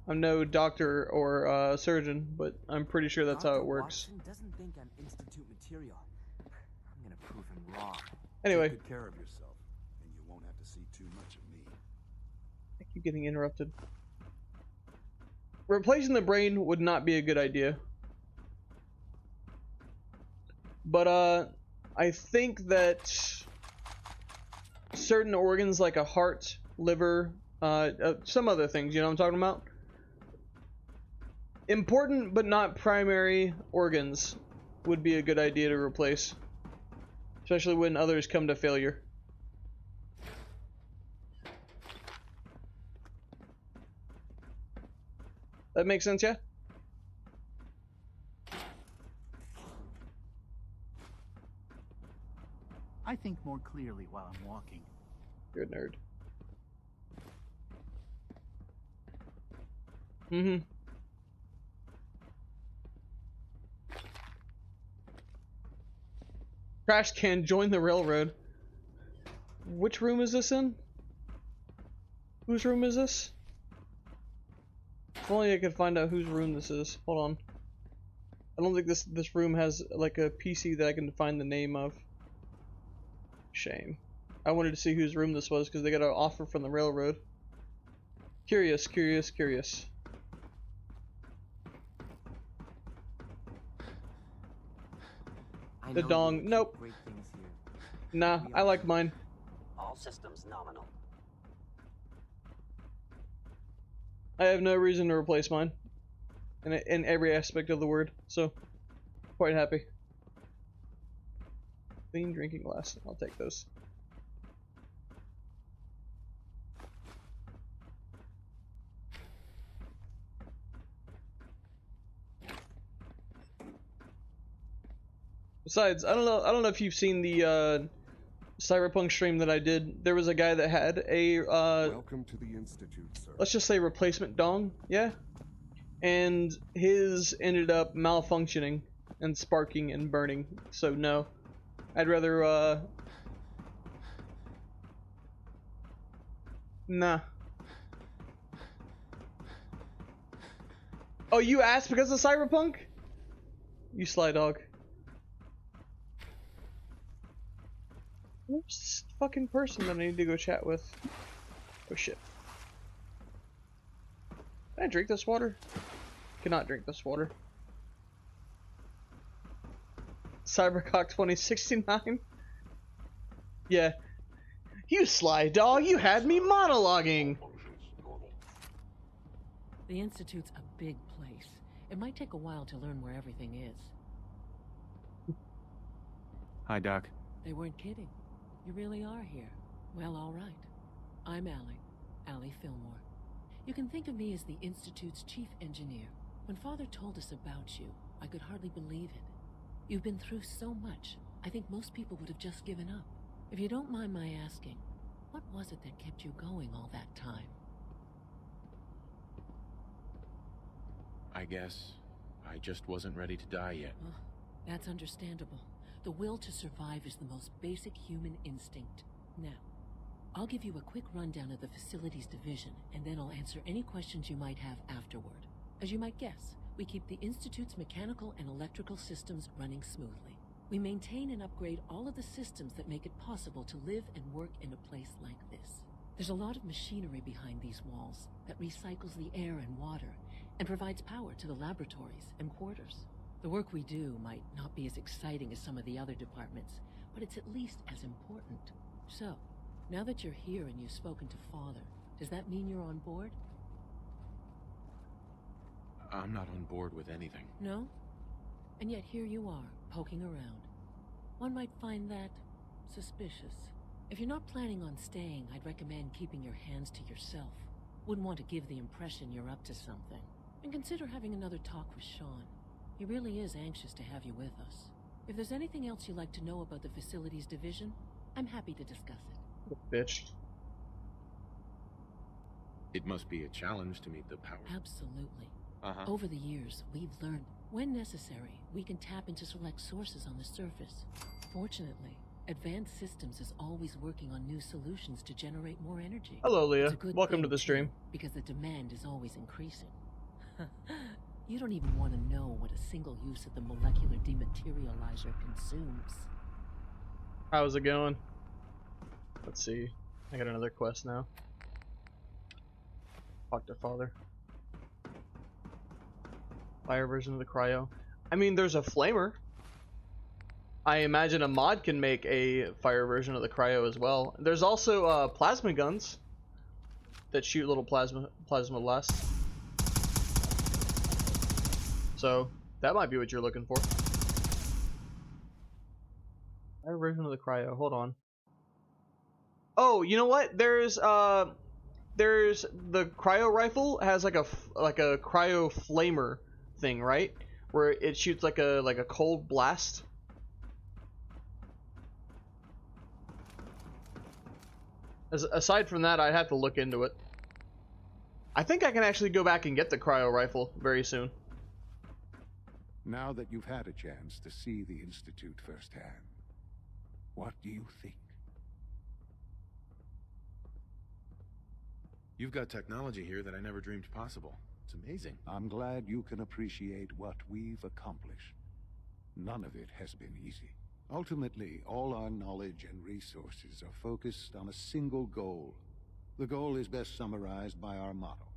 I'm no doctor or surgeon, but I'm pretty sure that's how it works. Watson doesn't think I'm Institute material. I'm gonna prove him wrong. Anyway. Take good care of yourself, and you won't have to see too much of me. I keep getting interrupted. Replacing the brain would not be a good idea. But I think that certain organs like a heart, liver, some other things, you know what I'm talking about? Important but not primary organs would be a good idea to replace. Especially when others come to failure. That makes sense, yeah? I think more clearly while I'm walking. You're a nerd. Mm-hmm. Trash can, join the railroad. Which room is this in? Whose room is this? If only I could find out whose room this is. Hold on. I don't think this room has like a PC that I can find the name of. Shame. I wanted to see whose room this was because they got an offer from the railroad. Curious, curious, curious. The dong. Nope. Nah, I like mine. All systems nominal. I have no reason to replace mine. In every aspect of the word, so quite happy. Clean drinking glass. I'll take those. Besides, I don't know if you've seen the Cyberpunk stream that I did. There was a guy that had a Welcome to the Institute, sir. let's just say replacement dong, yeah? And his ended up malfunctioning and sparking and burning. So no. I'd rather nah. Oh, you asked because of Cyberpunk? You sly dog. Who's this fucking person that I need to go chat with? Oh shit. Can I drink this water? Cannot drink this water. Cybercock 2069? Yeah. You sly dog, you had me monologuing! The Institute's a big place. It might take a while to learn where everything is. Hi, Doc. They weren't kidding. You really are here. Well, all right. I'm Allie Fillmore. You can think of me as the Institute's chief engineer. When Father told us about you, I could hardly believe it. You've been through so much, I think most people would have just given up. If you don't mind my asking, what was it that kept you going all that time? I guess I just wasn't ready to die yet. Oh, that's understandable. The will to survive is the most basic human instinct. Now, I'll give you a quick rundown of the Facilities Division, and then I'll answer any questions you might have afterward. As you might guess, we keep the Institute's mechanical and electrical systems running smoothly. We maintain and upgrade all of the systems that make it possible to live and work in a place like this. There's a lot of machinery behind these walls that recycles the air and water and provides power to the laboratories and quarters. The work we do might not be as exciting as some of the other departments, but it's at least as important. So, now that you're here and you've spoken to Father, does that mean you're on board? I'm not on board with anything. No? And yet here you are, poking around. One might find that suspicious. If you're not planning on staying, I'd recommend keeping your hands to yourself. Wouldn't want to give the impression you're up to something. And consider having another talk with Sean. He really is anxious to have you with us. If there's anything else you'd like to know about the Facilities Division, I'm happy to discuss it. Bitch. It must be a challenge to meet the power. Absolutely. Uh-huh. Over the years, we've learned, when necessary, we can tap into select sources on the surface. Fortunately, Advanced Systems is always working on new solutions to generate more energy. Hello, Leah. Welcome to the stream. Because the demand is always increasing. You don't even want to know what a single use of the molecular dematerializer consumes. How's it going? Let's see. I got another quest now. Talk to Father. Fire version of the cryo. I mean, there's a flamer. I imagine a mod can make a fire version of the cryo as well. There's also plasma guns that shoot little plasma blasts. So that might be what you're looking for. Fire version of the cryo. Hold on. Oh, you know what? There's the cryo rifle has like a cryo flamer thing, right? Where it shoots like a cold blast. Aside from that, I'd have to look into it. I think I can actually go back and get the cryo rifle very soon. Now that you've had a chance to see the Institute firsthand, What do you think? You've got technology here that I never dreamed possible. It's amazing. I'm glad you can appreciate what we've accomplished. None of it has been easy. Ultimately, all our knowledge and resources are focused on a single goal. The goal is best summarized by our motto: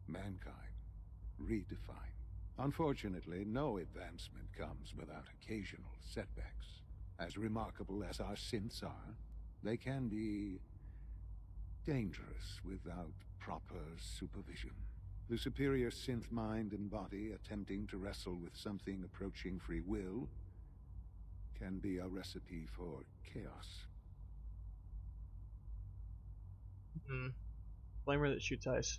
mankind, redefined. Unfortunately, no advancement comes without occasional setbacks. As remarkable as our synths are, they can be dangerous without proper supervision. The superior synth mind and body attempting to wrestle with something approaching free will can be a recipe for chaos. Flamer that shoots ice.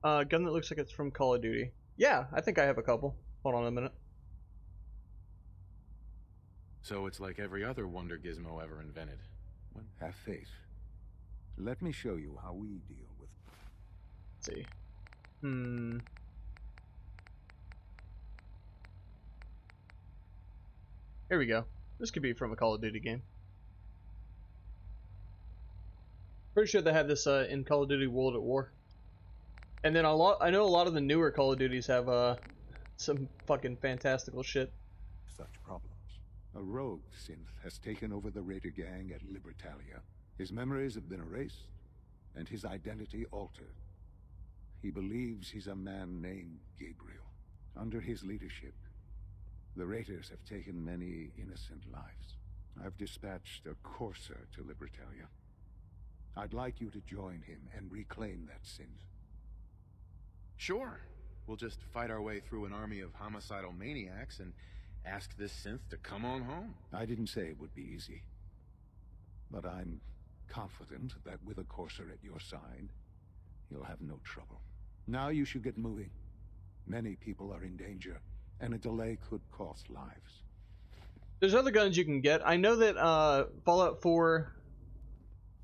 Gun that looks like it's from Call of Duty. Yeah, I think I have a couple. Hold on a minute. So it's like every other wonder gizmo ever invented. Have faith. Let me show you how we deal with... Let's see. Here we go. This could be from a Call of Duty game. Pretty sure they had this in Call of Duty World at War. And then I know a lot of the newer Call of Duties have some fucking fantastical shit. Such problems. A rogue synth has taken over the Raider gang at Libertalia. His memories have been erased, and his identity altered. He believes he's a man named Gabriel. Under his leadership, the Raiders have taken many innocent lives. I've dispatched a courser to Libertalia. I'd like you to join him and reclaim that synth. Sure. We'll just fight our way through an army of homicidal maniacs and ask this synth to come on home. I didn't say it would be easy. But I'm confident that with a courser at your side, you'll have no trouble. Now you should get moving. Many people are in danger, and a delay could cost lives. There's other guns you can get. I know that Fallout 4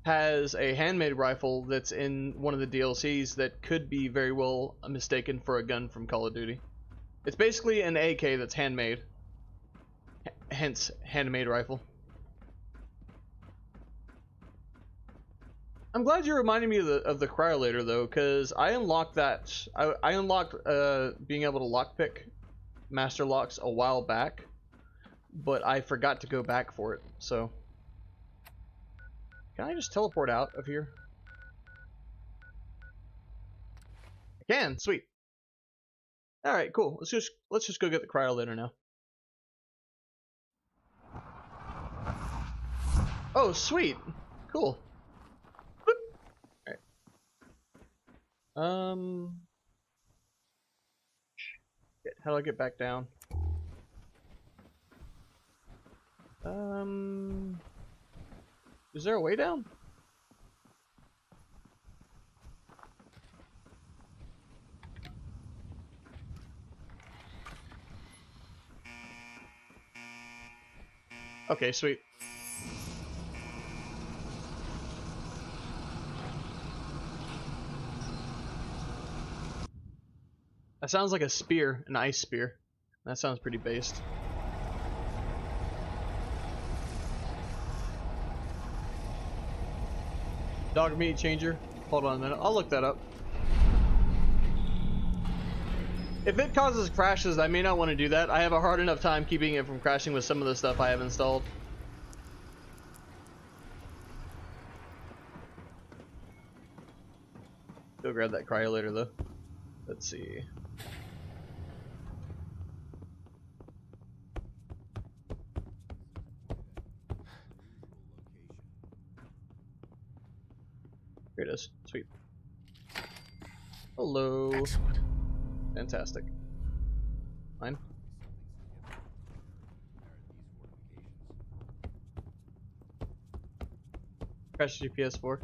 has a handmade rifle that's in one of the DLCs that could be very well mistaken for a gun from Call of Duty. It's basically an AK that's handmade. Hence, handmade rifle. I'm glad you reminded me of the cryolator though, because I unlocked that. I unlocked being able to lockpick master locks a while back, but I forgot to go back for it. So, can I just teleport out of here? I can. Sweet. All right, cool. Let's just go get the cryolator now. Oh, sweet. Cool. How do I get back down? Is there a way down? Okay, sweet. That sounds like a spear, an ice spear. That sounds pretty based. Dog meat changer. Hold on a minute. I'll look that up. If it causes crashes, I may not want to do that. I have a hard enough time keeping it from crashing with some of the stuff I have installed. Go grab that cryolator though. Let's see. Here it is. Sweet. Hello. Excellent. Fantastic. Mine. Crash GPS 4.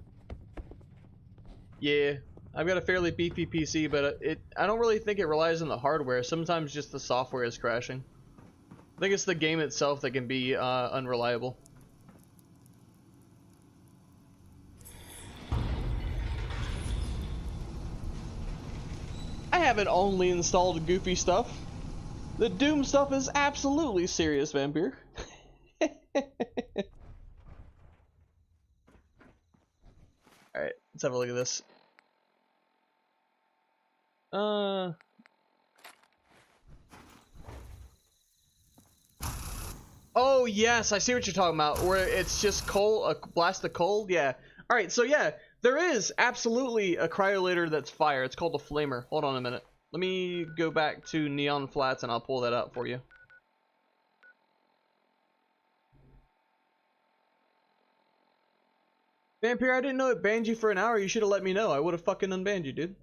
Yeah, I've got a fairly beefy PC, but I don't really think it relies on the hardware. Sometimes just the software is crashing. I think it's the game itself that can be unreliable. I haven't only installed goofy stuff. The Doom stuff is absolutely serious, Vampire. Let's have a look at this. Oh yes, I see what you're talking about. Where it's just coal, a blast of coal. Yeah. All right. So yeah, there is absolutely a cryolator that's fire. It's called a flamer. Hold on a minute. Let me go back to Neon Flats and I'll pull that out for you. Vampire, I didn't know it banned you for an hour. You should have let me know. I would have fucking unbanned you, dude.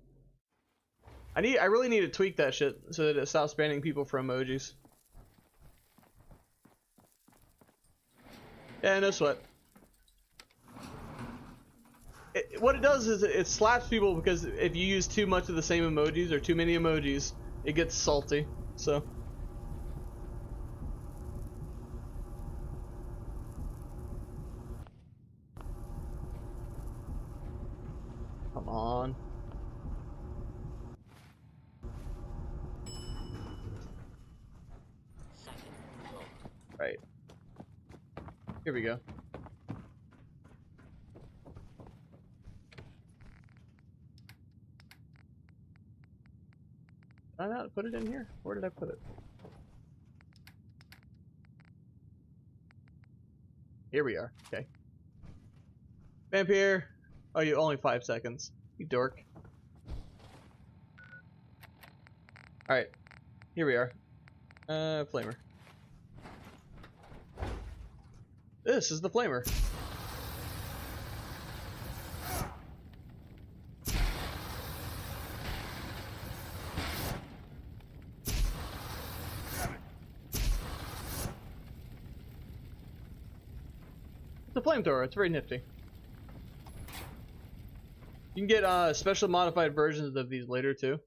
I really need to tweak that shit so that it stops banning people for emojis. Yeah, no sweat. What it does is it slaps people because if you use too much of the same emojis or too many emojis, it gets salty. So. Come on. Right. Here we go. Did I not put it in here? Where did I put it? Here we are. Okay. Vampire. Oh, you only 5 seconds. You dork. Alright. Here we are. Flamer. This is the flamer. It's a flamethrower. It's very nifty. You can get special modified versions of these later too.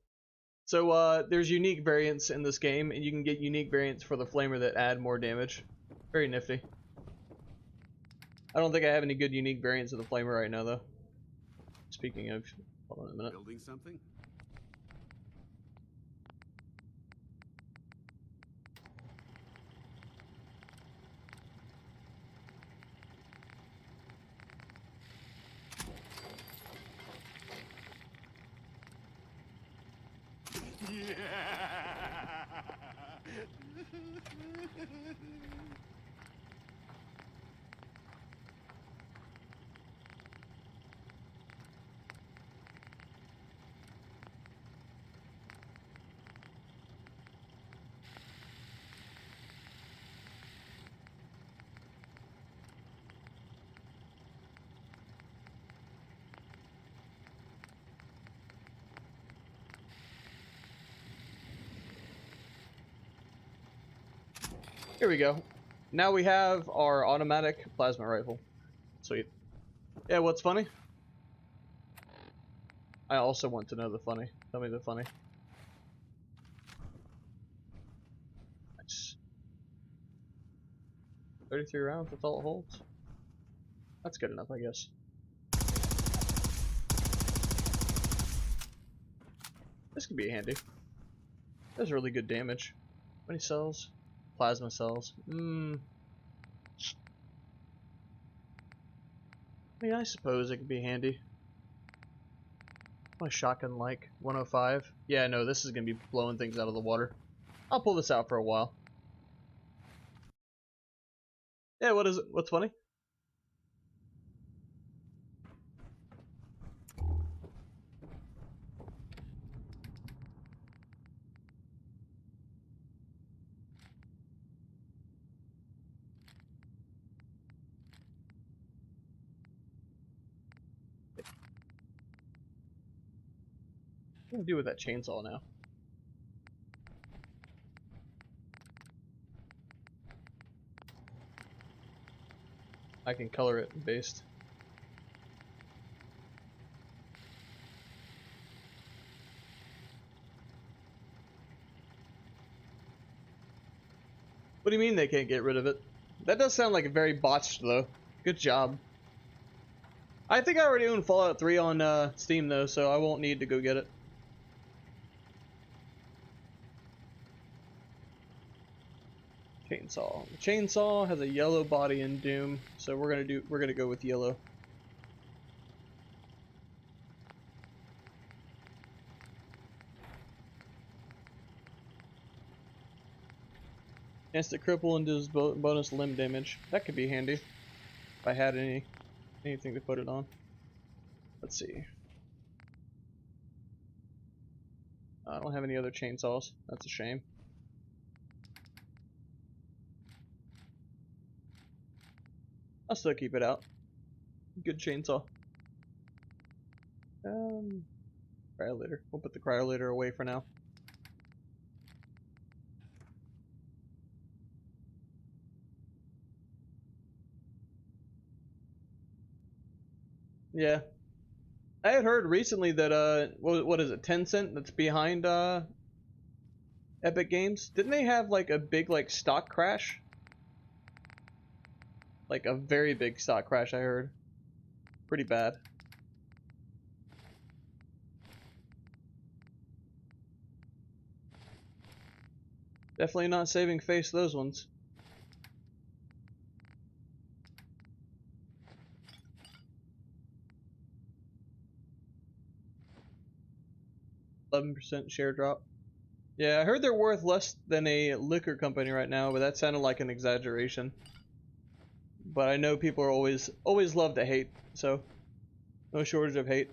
So there's unique variants in this game, and you can get unique variants for the flamer that add more damage. Very nifty. I don't think I have any good unique variants of the flamer right now, though. Speaking of, hold on a minute. Building something? Here we go. Now we have our automatic plasma rifle. Sweet. Yeah, what's funny? I also want to know the funny. Tell me the funny. Nice. 33 rounds, that's all it holds. That's good enough, I guess. This could be handy. That's really good damage. How many cells? Plasma cells. I mean, I suppose it could be handy. My shotgun like 105. Yeah, no, this is gonna be blowing things out of the water. I'll pull this out for a while. Yeah, what is it? What's funny? What do I do with that chainsaw now? I can color it based. What do you mean they can't get rid of it? That does sound like a very botched though. Good job. I think I already own Fallout 3 on Steam though, so I won't need to go get it. Chainsaw. The chainsaw has a yellow body in Doom, so we're gonna go with yellow. Chance to cripple and does bonus limb damage. That could be handy if I had anything to put it on. Let's see. I don't have any other chainsaws. That's a shame. I'll still keep it out. Good chainsaw. Cryolator. We'll put the cryolator away for now. Yeah. I had heard recently that what is it, Tencent that's behind Epic Games? Didn't they have like a big like stock crash? Like a very big stock crash, I heard. Pretty bad. Definitely not saving face, those ones. %, share drop. Yeah, I heard they're worth less than a liquor company right now, but that sounded like an exaggeration. But I know people are always love to hate, so no shortage of hate.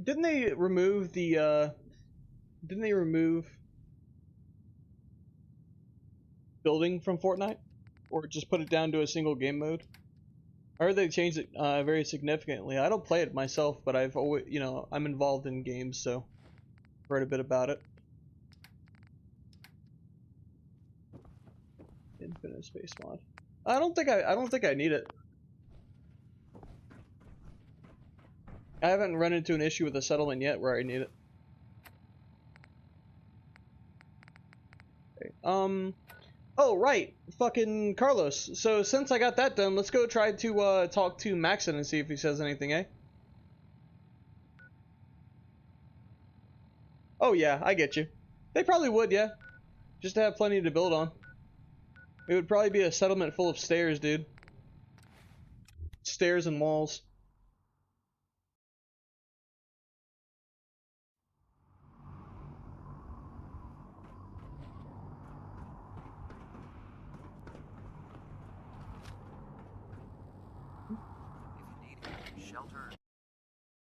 Didn't they remove the building from Fortnite? Or just put it down to a single game mode? I heard they changed it very significantly. I don't play it myself, but I've always, you know, I'm involved in games, so I've heard a bit about it. Infinite space mod. I don't think I need it. I haven't run into an issue with a settlement yet where I need it. Okay. Oh, right. Fucking Carlos. So since I got that done, let's go try to talk to Maxon and see if he says anything, eh? Oh yeah, I get you. They probably would, yeah. Just to have plenty to build on. It would probably be a settlement full of stairs, dude. Stairs and walls.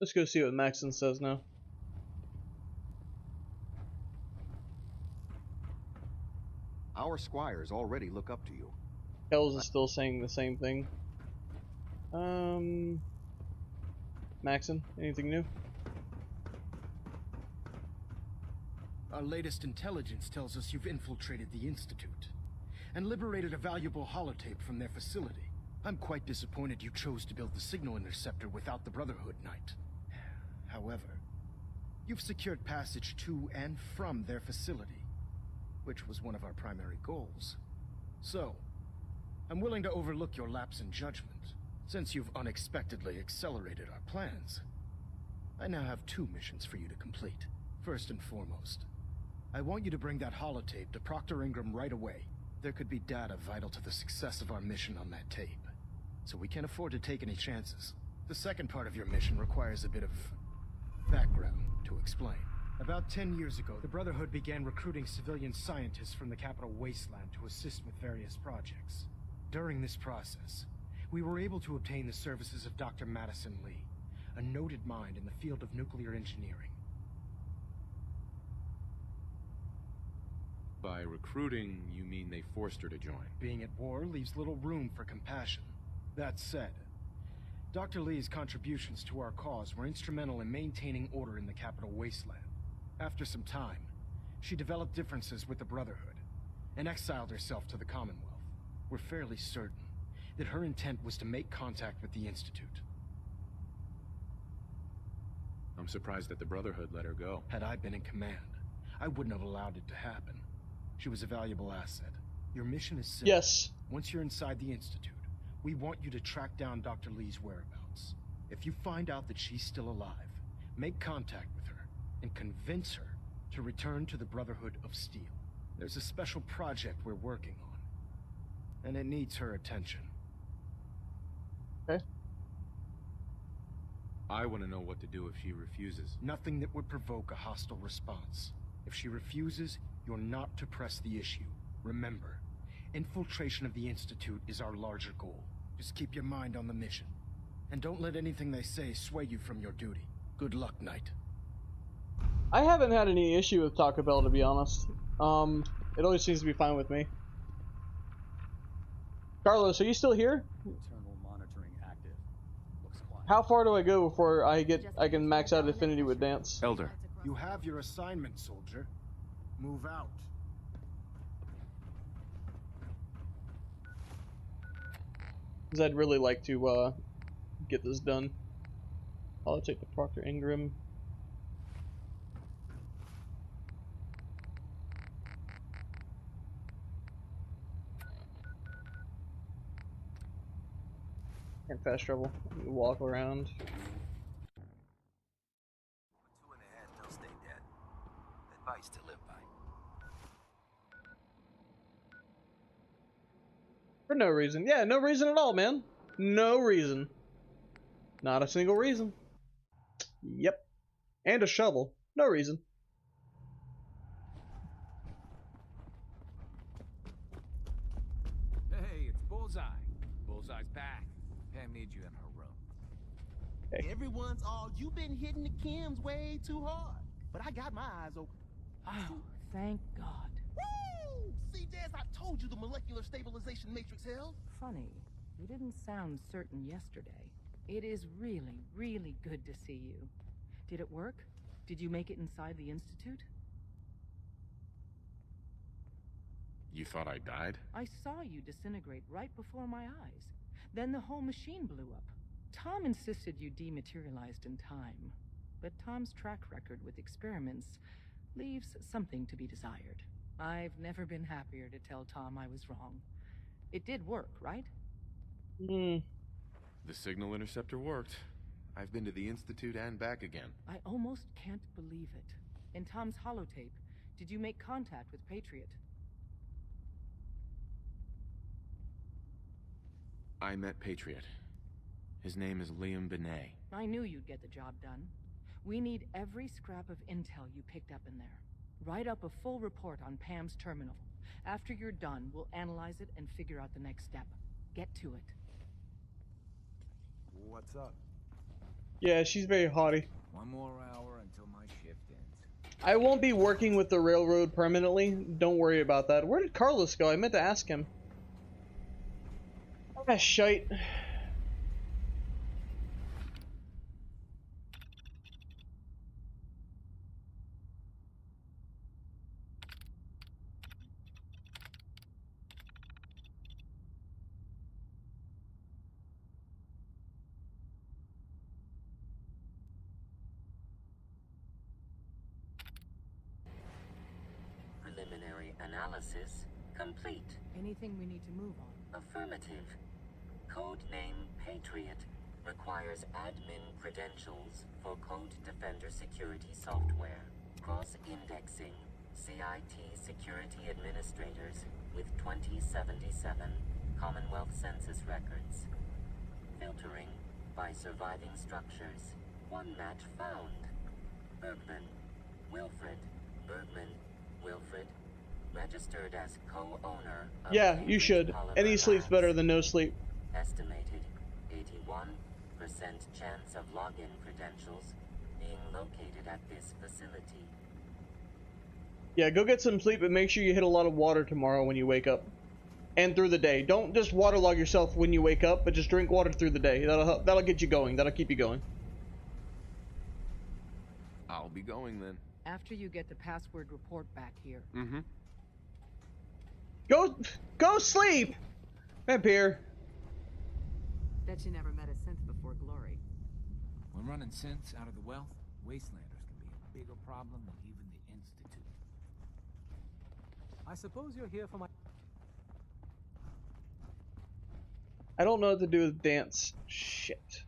Let's go see what Maxon says now. Our squires already look up to you. Kells is still saying the same thing. Maxon, anything new? Our latest intelligence tells us you've infiltrated the Institute and liberated a valuable holotape from their facility. I'm quite disappointed you chose to build the signal interceptor without the Brotherhood Knight. However, you've secured passage to and from their facility, which was one of our primary goals. So, I'm willing to overlook your lapse in judgment, since you've unexpectedly accelerated our plans. I now have 2 missions for you to complete. First and foremost, I want you to bring that holotape to Proctor Ingram right away. There could be data vital to the success of our mission on that tape, so we can't afford to take any chances. The second part of your mission requires a bit of background to explain. About 10 years ago, the Brotherhood began recruiting civilian scientists from the capital wasteland to assist with various projects. During this process, we were able to obtain the services of Dr. Madison Lee, a noted mind in the field of nuclear engineering. By recruiting, you mean they forced her to join? Being at war leaves little room for compassion. That said, Dr. Lee's contributions to our cause were instrumental in maintaining order in the capital wasteland. After some time, she developed differences with the Brotherhood and exiled herself to the Commonwealth. We're fairly certain that her intent was to make contact with the Institute. I'm surprised that the Brotherhood let her go. Had I been in command, I wouldn't have allowed it to happen. She was a valuable asset. Your mission is simple. Yes. Once you're inside the Institute, we want you to track down Dr. Lee's whereabouts. If you find out that she's still alive, make contact with her and convince her to return to the Brotherhood of Steel. There's a special project we're working on, and it needs her attention. Okay. I want to know what to do if she refuses. Nothing that would provoke a hostile response. If she refuses, you're not to press the issue. Remember, infiltration of the Institute is our larger goal. Just keep your mind on the mission. And don't let anything they say sway you from your duty. Good luck, Knight. I haven't had any issue with Taco Bell, to be honest. It always seems to be fine with me. Carlos, are you still here? Internal monitoring active. Looks quiet. How far do I go before I can max out affinity with Dance? Elder. You have your assignment, soldier. Move out. Because I'd really like to get this done. I'll take the Proctor Ingram. And fast travel. Walk around. They'll stay dead. Advice to live by. For no reason. Yeah, no reason at all, man. No reason. Not a single reason. Yep. And a shovel. No reason. Hey, it's Bullseye. Bullseye's back. Pam needs you in her room. Hey. Everyone's all, you've been hitting the chems way too hard. But I got my eyes open. Oh, thank God. Woo! See, Jazz, I told you the molecular stabilization matrix held. Funny, you didn't sound certain yesterday. It is really, really good to see you. Did it work? Did you make it inside the Institute? You thought I died? I saw you disintegrate right before my eyes. Then the whole machine blew up. Tom insisted you dematerialized in time. But Tom's track record with experiments leaves something to be desired. I've never been happier to tell Tom I was wrong. It did work, right? The signal interceptor worked. I've been to the Institute and back again. I almost can't believe it. In Tom's holotape, did you make contact with Patriot? I met Patriot. His name is Liam Benet. I knew you'd get the job done. We need every scrap of intel you picked up in there. Write up a full report on Pam's terminal. After you're done, we'll analyze it and figure out the next step. Get to it. What's up? Yeah, she's very haughty. One more hour until my shift ends. I won't be working with the railroad permanently. Don't worry about that. Where did Carlos go? I meant to ask him. Ah, shite. Preliminary analysis complete. Anything we need to move on? Affirmative. Codename Patriot requires admin credentials for Code Defender security software. Cross-indexing CIT security administrators with 2077 Commonwealth Census records. Filtering by surviving structures. One match found. Bergman. Wilfred Bergman. Wilfred, registered as co-owner of Yeah, you Cambridge should. Polymer Any sleep's Labs. better than no sleep. Estimated 81% chance of login credentials being located at this facility. Yeah, go get some sleep, but make sure you hit a lot of water tomorrow when you wake up. And through the day. Don't just waterlog yourself when you wake up, but just drink water through the day. That'll get you going. That'll keep you going. I'll be going then. After you get the password report back here. Mm-hmm. Go sleep! Vampire. Bet you never met a synth before Glory. When running synths out of the wealth, wastelanders can be a bigger problem than even the Institute. I suppose you're here for my... I don't know what to do with dance. Shit.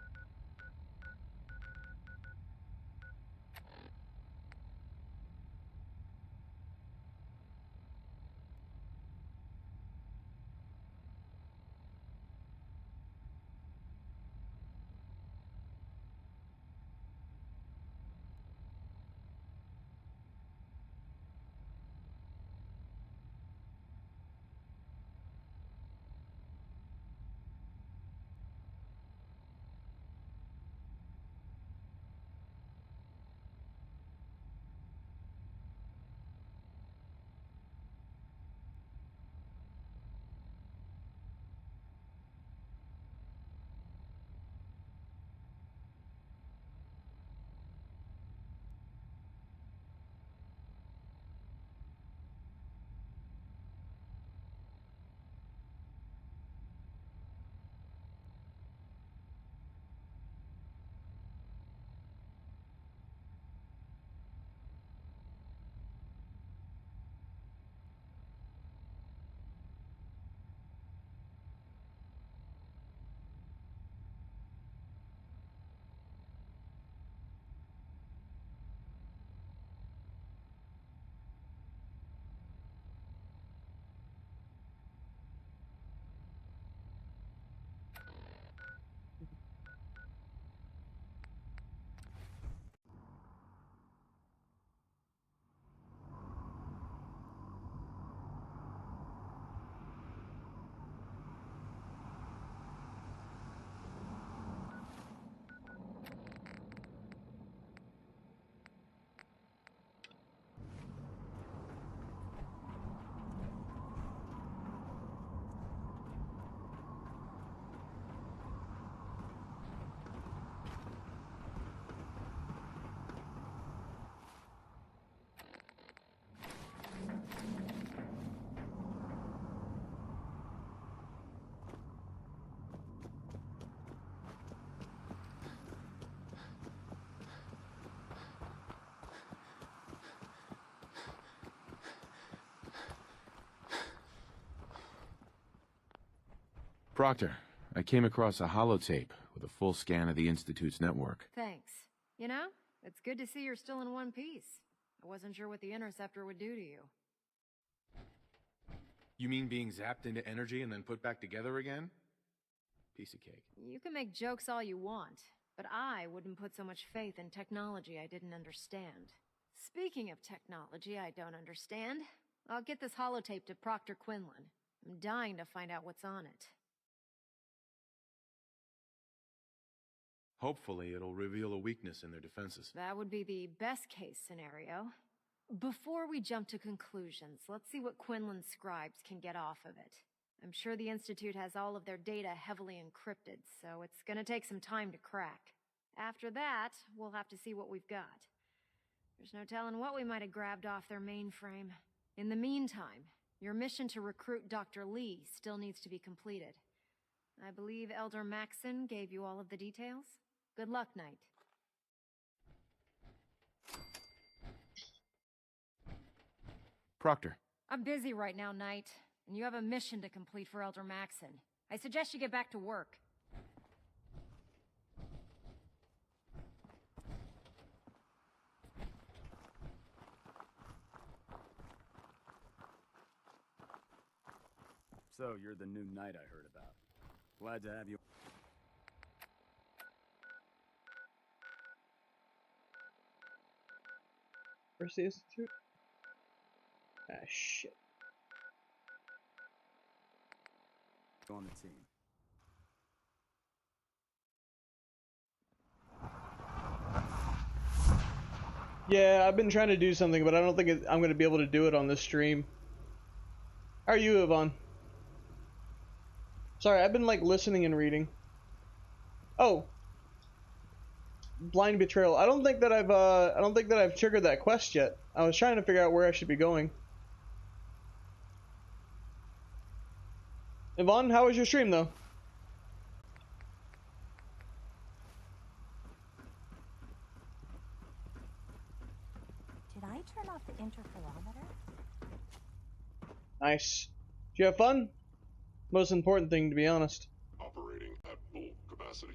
Proctor, I came across a holotape with a full scan of the Institute's network. Thanks. You know, it's good to see you're still in one piece. I wasn't sure what the Interceptor would do to you. You mean being zapped into energy and then put back together again? Piece of cake. You can make jokes all you want, but I wouldn't put so much faith in technology I didn't understand. Speaking of technology I don't understand, I'll get this holotape to Proctor Quinlan. I'm dying to find out what's on it. Hopefully it'll reveal a weakness in their defenses. That would be the best case scenario. Before we jump to conclusions, let's see what Quinlan's scribes can get off of it. I'm sure the Institute has all of their data heavily encrypted, so it's gonna take some time to crack. After that, we'll have to see what we've got. There's no telling what we might have grabbed off their mainframe. In the meantime, your mission to recruit Dr. Lee still needs to be completed. I believe Elder Maxson gave you all of the details? Good luck, Knight. Proctor. I'm busy right now, Knight, and you have a mission to complete for Elder Maxson. I suggest you get back to work. So, you're the new knight I heard about. Glad to have you. Where's the institute? Ah, shit. On the team. Yeah, I've been trying to do something, but I don't think I'm going to be able to do it on this stream. How are you, Yvonne? Sorry, I've been like listening and reading. Oh, blind betrayal. I don't think that I've triggered that quest yet. I was trying to figure out where I should be going. Yvonne, how was your stream though? Did I turn off the interferometer? Nice. Did you have fun? Most important thing, to be honest. Operating at full capacity.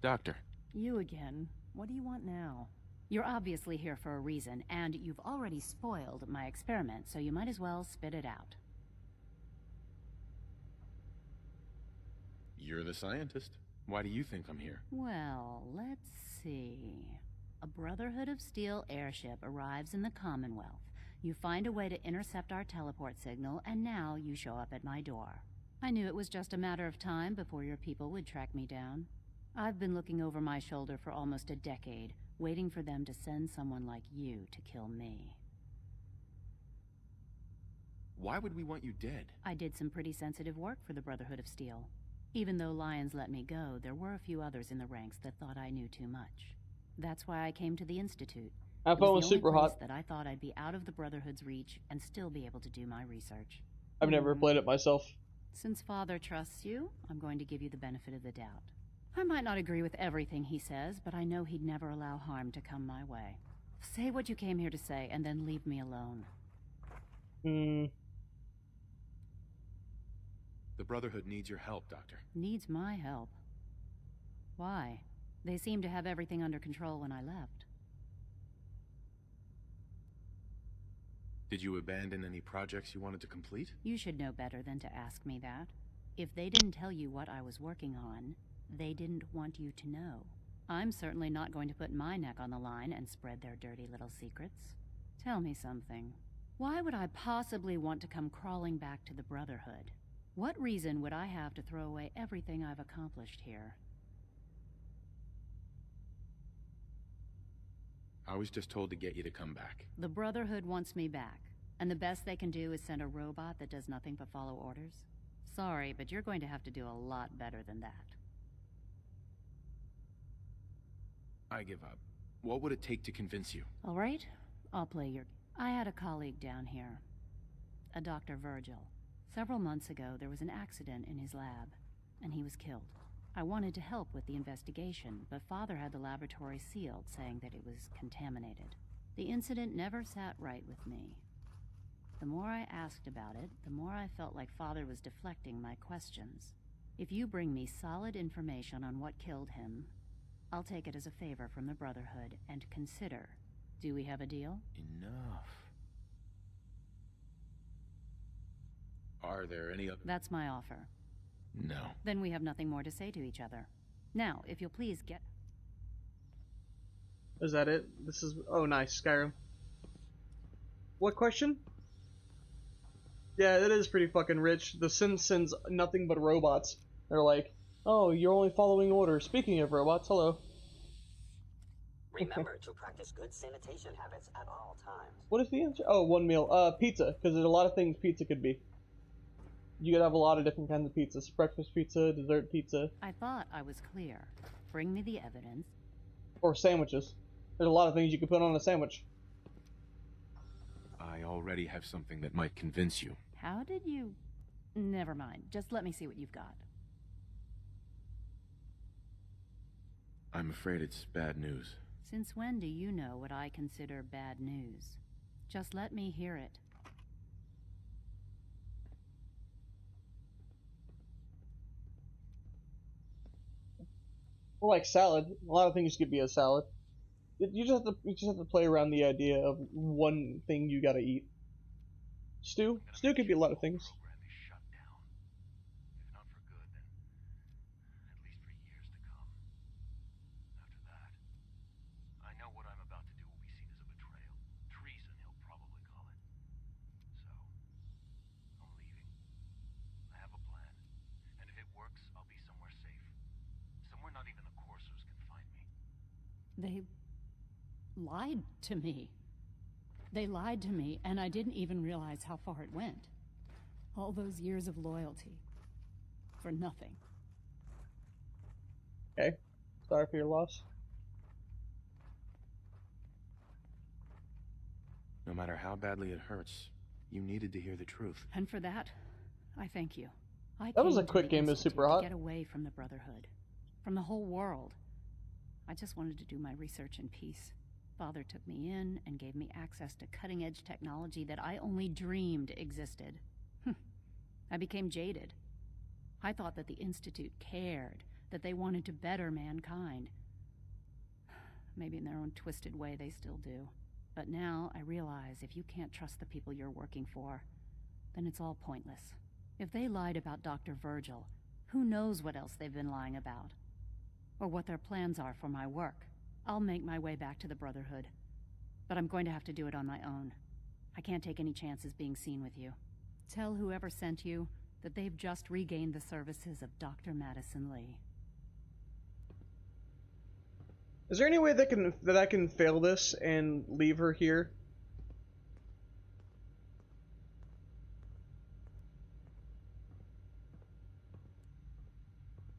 Doctor. You again. What do you want now? You're obviously here for a reason, and you've already spoiled my experiment, so you might as well spit it out. You're the scientist. Why do you think I'm here? Well, let's see. A Brotherhood of Steel airship arrives in the Commonwealth. You find a way to intercept our teleport signal, and now you show up at my door. I knew it was just a matter of time before your people would track me down. I've been looking over my shoulder for almost a decade, waiting for them to send someone like you to kill me. Why would we want you dead? I did some pretty sensitive work for the Brotherhood of Steel. Even though Lyons let me go, there were a few others in the ranks that thought I knew too much. That's why I came to the Institute. That phone was super hot. That I thought I'd be out of the Brotherhood's reach and still be able to do my research. I've never played it myself. Since Father trusts you, I'm going to give you the benefit of the doubt. I might not agree with everything he says, but I know he'd never allow harm to come my way. Say what you came here to say, and then leave me alone. The Brotherhood needs your help, Doctor. Needs my help? Why? They seemed to have everything under control when I left. Did you abandon any projects you wanted to complete? You should know better than to ask me that. If they didn't tell you what I was working on, they didn't want you to know. I'm certainly not going to put my neck on the line and spread their dirty little secrets. Tell me something. Why would I possibly want to come crawling back to the Brotherhood? What reason would I have to throw away everything I've accomplished here? I was just told to get you to come back. The Brotherhood wants me back, and the best they can do is send a robot that does nothing but follow orders. Sorry, but you're going to have to do a lot better than that. I give up. What would it take to convince you? All right, I'll play your... I had a colleague down here, a Dr. Virgil. Several months ago, there was an accident in his lab, and he was killed. I wanted to help with the investigation, but Father had the laboratory sealed, saying that it was contaminated. The incident never sat right with me. The more I asked about it, the more I felt like Father was deflecting my questions. If you bring me solid information on what killed him, I'll take it as a favor from the Brotherhood and consider. Do we have a deal? Enough. Are there any other... That's my offer. No. Then we have nothing more to say to each other. Now, if you'll please get... Is that it? This is... Oh, nice. Skyrim. What question? Yeah, that is pretty fucking rich. The Sims sends nothing but robots. They're like, oh, you're only following orders. Speaking of robots, hello. Remember to practice good sanitation habits at all times. What is the answer? Oh, one meal. Pizza, because there's a lot of things pizza could be. You could have a lot of different kinds of pizzas. Breakfast pizza, dessert pizza. I thought I was clear. Bring me the evidence. Or sandwiches. There's a lot of things you could put on a sandwich. I already have something that might convince you. How did you... Never mind. Just let me see what you've got. I'm afraid it's bad news. Since when do you know what I consider bad news? Just let me hear it. Or like salad. A lot of things could be a salad. You just have to play around the idea of one thing you gotta eat. Stew? Stew could be a lot of things. I know what I'm about to do will be seen as a betrayal. Treason, he'll probably call it. So, I'm leaving. I have a plan. And if it works, I'll be somewhere safe. Somewhere not even the coursers can find me. They lied to me. They lied to me, and I didn't even realize how far it went. All those years of loyalty. For nothing. Okay. Sorry for your loss. No matter how badly it hurts, you needed to hear the truth. And for that, I thank you. That was a quick game of Super Hot. To get away from the Brotherhood. From the whole world. I just wanted to do my research in peace. Father took me in and gave me access to cutting-edge technology that I only dreamed existed. I became jaded. I thought that the Institute cared, that they wanted to better mankind. Maybe in their own twisted way they still do. But now I realize if you can't trust the people you're working for, then it's all pointless. If they lied about Dr. Virgil, who knows what else they've been lying about? Or what their plans are for my work. I'll make my way back to the Brotherhood. But I'm going to have to do it on my own. I can't take any chances being seen with you. Tell whoever sent you that they've just regained the services of Dr. Madison Lee. Is there any way that I can fail this and leave her here?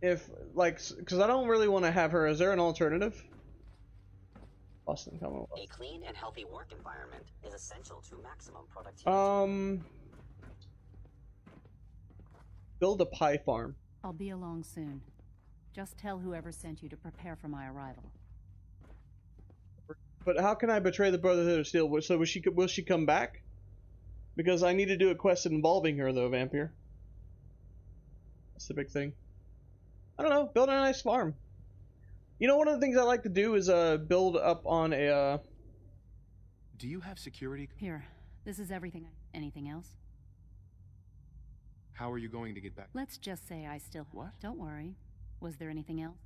If, like, because I don't really want to have her. Is there an alternative? Boston Commonwealth. A clean and healthy work environment is essential to maximum productivity. Build a pie farm. I'll be along soon. Just tell whoever sent you to prepare for my arrival. But how can I betray the Brotherhood of Steel? So will she come back? Because I need to do a quest involving her, though, Vampire. That's the big thing. I don't know. Build a nice farm. You know, one of the things I like to do is build up on a. Do you have security? Here, this is everything. Anything else? How are you going to get back? Let's just say I still. What? Don't worry. Was there anything else?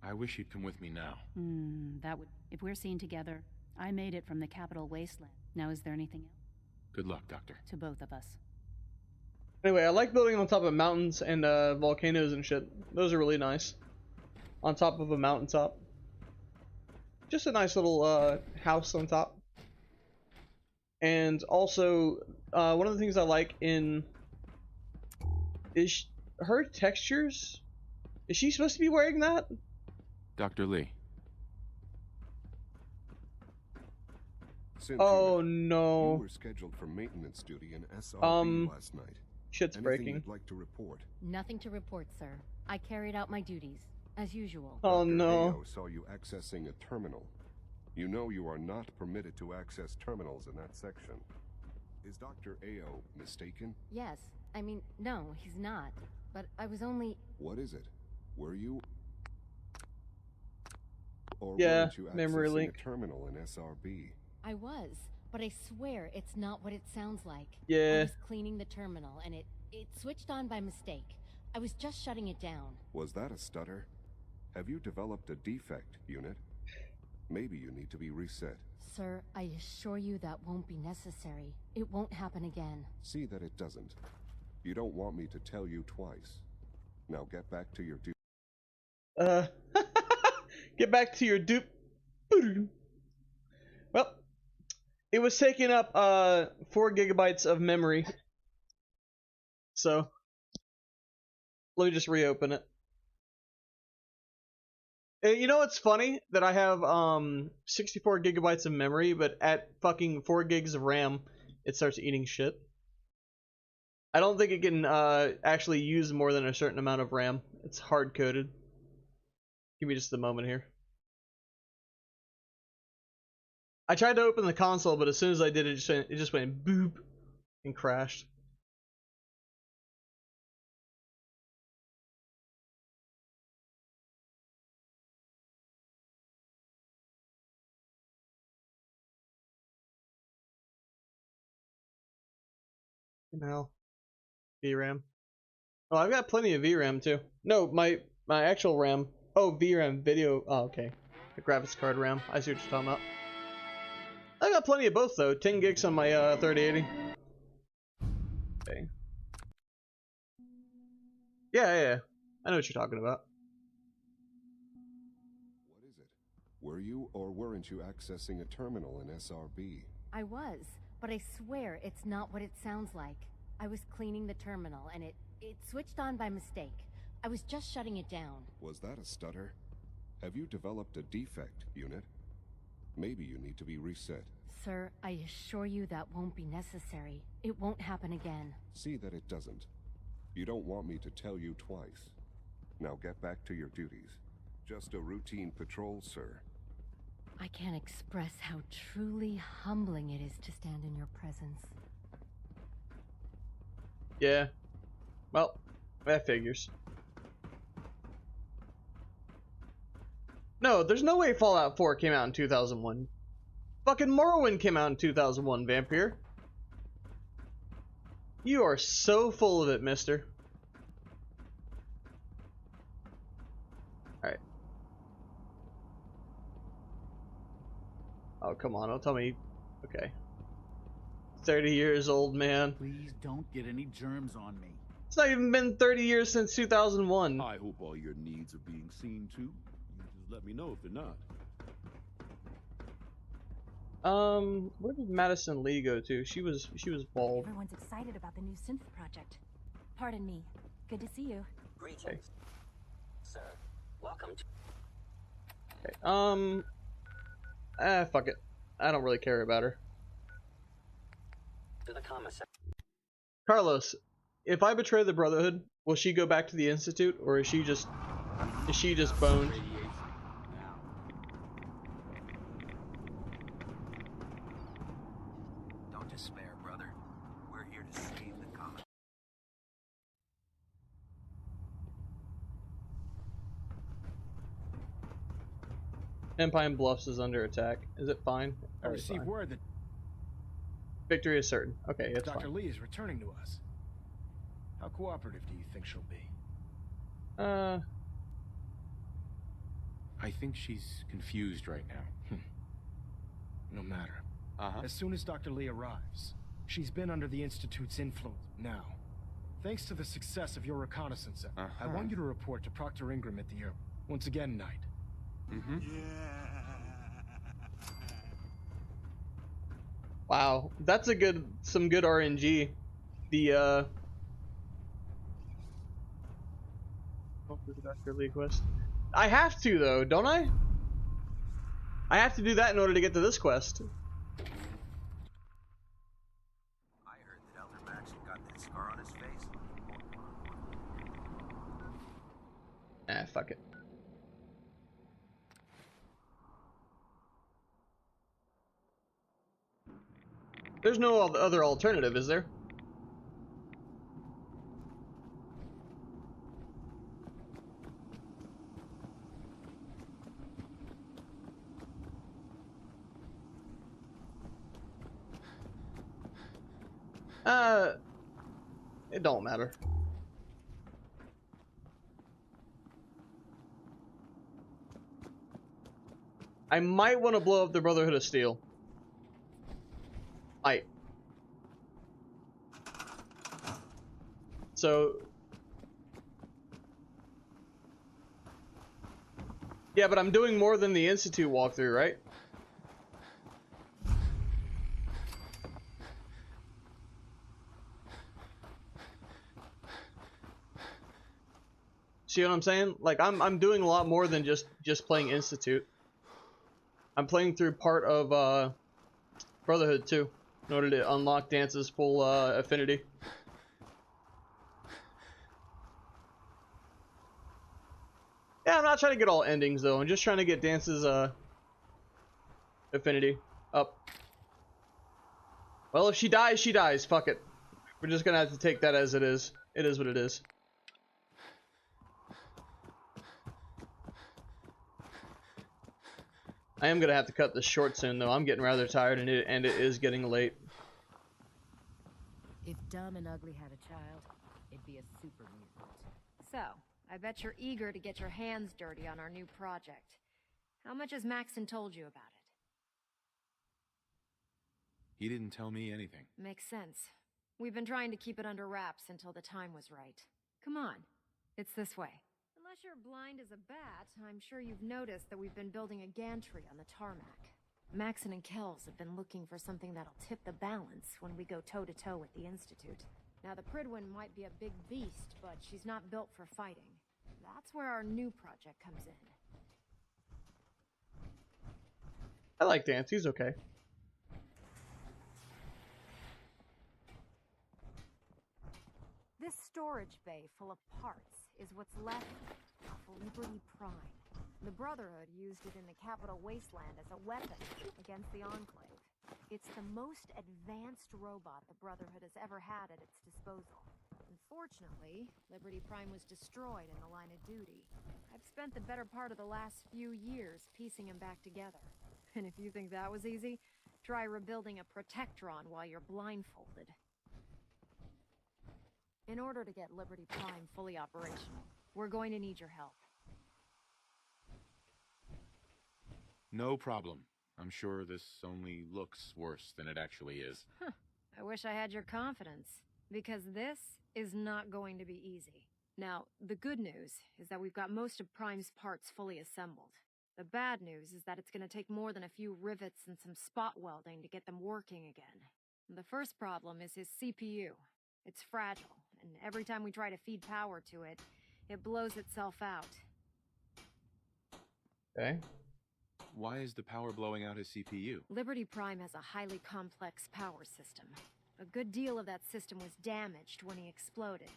I wish you'd come with me now. That would. If we're seen together, I made it from the capital wasteland. Now, is there anything else? Good luck, Doctor. To both of us. Anyway, I like building on top of mountains and volcanoes and shit. Those are really nice. On top of a mountaintop. Just a nice little house on top. And also, one of the things I like in is her textures. Is she supposed to be wearing that? Dr. Lee. Oh no. You were scheduled for maintenance duty in SRB last night. Shit's breaking. Anything you'd like to report? Nothing to report, sir. I carried out my duties, as usual. Oh no. Dr. saw you accessing a terminal. You know you are not permitted to access terminals in that section. Is Dr. Ao mistaken? Yes. I mean, no, he's not. But I was only... What is it? Were you... Or yeah, weren't you memory accessing link. a terminal in SRB? I was, but I swear it's not what it sounds like. Yeah. I was cleaning the terminal, and it switched on by mistake. I was just shutting it down. Was that a stutter? Have you developed a defect, Unit? Maybe you need to be reset. Sir, I assure you that won't be necessary. It won't happen again. See that it doesn't. You don't want me to tell you twice. Now get back to your duty. Get back to your dupe. Well, it was taking up 4 gigabytes of memory. So let me just reopen it. You know what's funny? That I have 64 gigabytes of memory, but at fucking 4 gigs of RAM, it starts eating shit. I don't think it can actually use more than a certain amount of RAM. It's hard coded. Give me just a moment here. I tried to open the console, but as soon as I did, it just went boop and crashed. hell. VRAM. Oh, I've got plenty of VRAM too. No, my actual RAM. Oh, VRAM video. Oh, okay. The graphics card RAM. I see what you're talking about. I got plenty of both though. 10 gigs on my 3080. Okay. Yeah. I know what you're talking about. What is it? Were you or weren't you accessing a terminal in SRB? I was, but I swear it's not what it sounds like. I was cleaning the terminal and it switched on by mistake. I was just shutting it down. Was that a stutter? Have you developed a defect, Unit? Maybe you need to be reset. Sir, I assure you that won't be necessary. It won't happen again. See that it doesn't. You don't want me to tell you twice. Now get back to your duties. Just a routine patrol, sir. I can't express how truly humbling it is to stand in your presence. Yeah. Well, that figures. No, there's no way Fallout 4 came out in 2001. Fucking Morrowind came out in 2001, Vampire. You are so full of it, mister. Alright. Oh, come on, don't tell me. Okay. 30 years old, man. Please don't get any germs on me. It's not even been 30 years since 2001. I hope all your needs are being seen too. You just let me know if they're not. Where did Madison Lee go to? She was bald. Everyone's excited about the new synth project. Pardon me. Good to see you. Greetings, Okay. sir. Welcome to... Okay. Fuck it. I don't really care about her. the commissary. Carlos, if I betray the Brotherhood, will she go back to the Institute, or is she just boned? Don't despair, brother. We're here to save the comet. Empire Bluffs is under attack. Is it fine? I received word that victory is certain. Okay, it's Dr. fine. Lee is returning to us. How cooperative do you think she'll be? I think she's confused right now. No matter. As soon as Dr. Lee arrives, she's been under the Institute's influence. Now, thanks to the success of your reconnaissance, I want you to report to Proctor Ingram at the airport. Once again, Knight. Wow, that's some good RNG. The Dr. Lee quest. I have to though, don't I? I have to do that in order to get to this quest. I heard that Elder Max got that scar on his face. Fuck it. There's no other alternative, is there? It don't matter. I might want to blow up the Brotherhood of Steel. So yeah, but I'm doing more than the Institute walkthrough, right? See what I'm saying? Like I'm doing a lot more than just playing Institute. I'm playing through part of Brotherhood too, in order to unlock Dance's full affinity. Yeah, I'm not trying to get all endings though. I'm just trying to get Dance's affinity up. Well, if she dies, she dies. Fuck it. We're just gonna have to take that as it is. It is what it is. I am gonna have to cut this short soon though. I'm getting rather tired and it is getting late. If dumb and ugly had a child, it'd be a super mutant. So, I bet you're eager to get your hands dirty on our new project. How much has Maxon told you about it? He didn't tell me anything. Makes sense. We've been trying to keep it under wraps until the time was right. Come on. It's this way. Unless you're blind as a bat, I'm sure you've noticed that we've been building a gantry on the tarmac. Maxon and Kells have been looking for something that'll tip the balance when we go toe-to-toe with the Institute. Now, the Pridwin might be a big beast, but she's not built for fighting. That's where our new project comes in. I like Dance, he's okay. This storage bay full of parts is what's left of Liberty Prime. The Brotherhood used it in the Capital Wasteland as a weapon against the Enclave. It's the most advanced robot the Brotherhood has ever had at its disposal. Unfortunately, Liberty Prime was destroyed in the line of duty. I've spent the better part of the last few years piecing him back together. And if you think that was easy, try rebuilding a Protectron while you're blindfolded. In order to get Liberty Prime fully operational, we're going to need your help. No problem. I'm sure this only looks worse than it actually is. Huh. I wish I had your confidence, because this is not going to be easy. Now, the good news is that we've got most of Prime's parts fully assembled. The bad news is that it's going to take more than a few rivets and some spot welding to get them working again. The first problem is his CPU. It's fragile, and every time we try to feed power to it, it blows itself out. Okay. Why is the power blowing out his CPU? Liberty Prime has a highly complex power system. A good deal of that system was damaged when he exploded.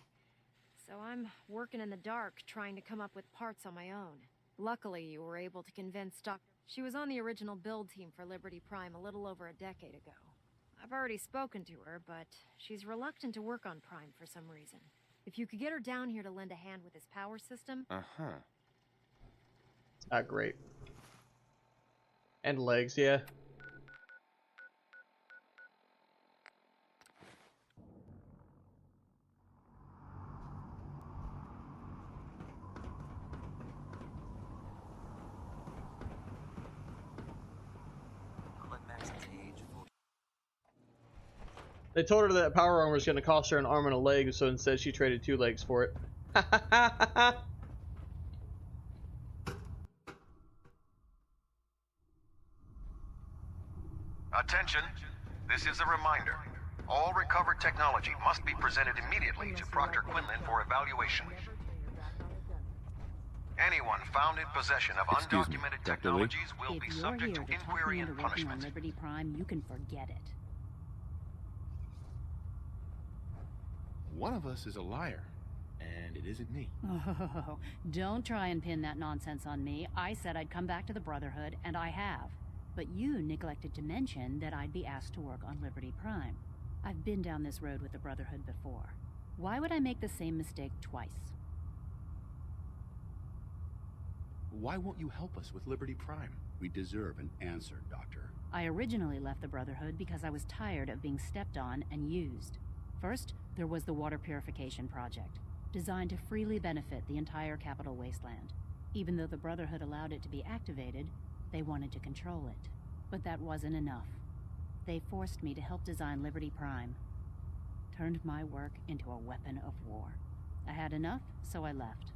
So I'm working in the dark, trying to come up with parts on my own. Luckily, you were able to convince Dr. She was on the original build team for Liberty Prime a little over a decade ago. I've already spoken to her, but she's reluctant to work on Prime for some reason. If you could get her down here to lend a hand with his power system... Uh-huh. Not great. And legs, yeah. They told her that power armor was going to cost her an arm and a leg, so instead she traded 2 legs for it. Attention, this is a reminder. All recovered technology must be presented immediately to Proctor Quinlan for evaluation. Anyone found in possession of undocumented technologies will be subject to inquiry and punishment. On Liberty Prime, you can forget it. One of us is a liar, and it isn't me. Oh, don't try and pin that nonsense on me. I said I'd come back to the Brotherhood, and I have. But you neglected to mention that I'd be asked to work on Liberty Prime. I've been down this road with the Brotherhood before. Why would I make the same mistake twice? Why won't you help us with Liberty Prime? We deserve an answer, Doctor. I originally left the Brotherhood because I was tired of being stepped on and used. First, there was the water purification project, designed to freely benefit the entire Capital Wasteland. Even though the Brotherhood allowed it to be activated, they wanted to control it. But that wasn't enough. They forced me to help design Liberty Prime. Turned my work into a weapon of war. I had enough, so I left.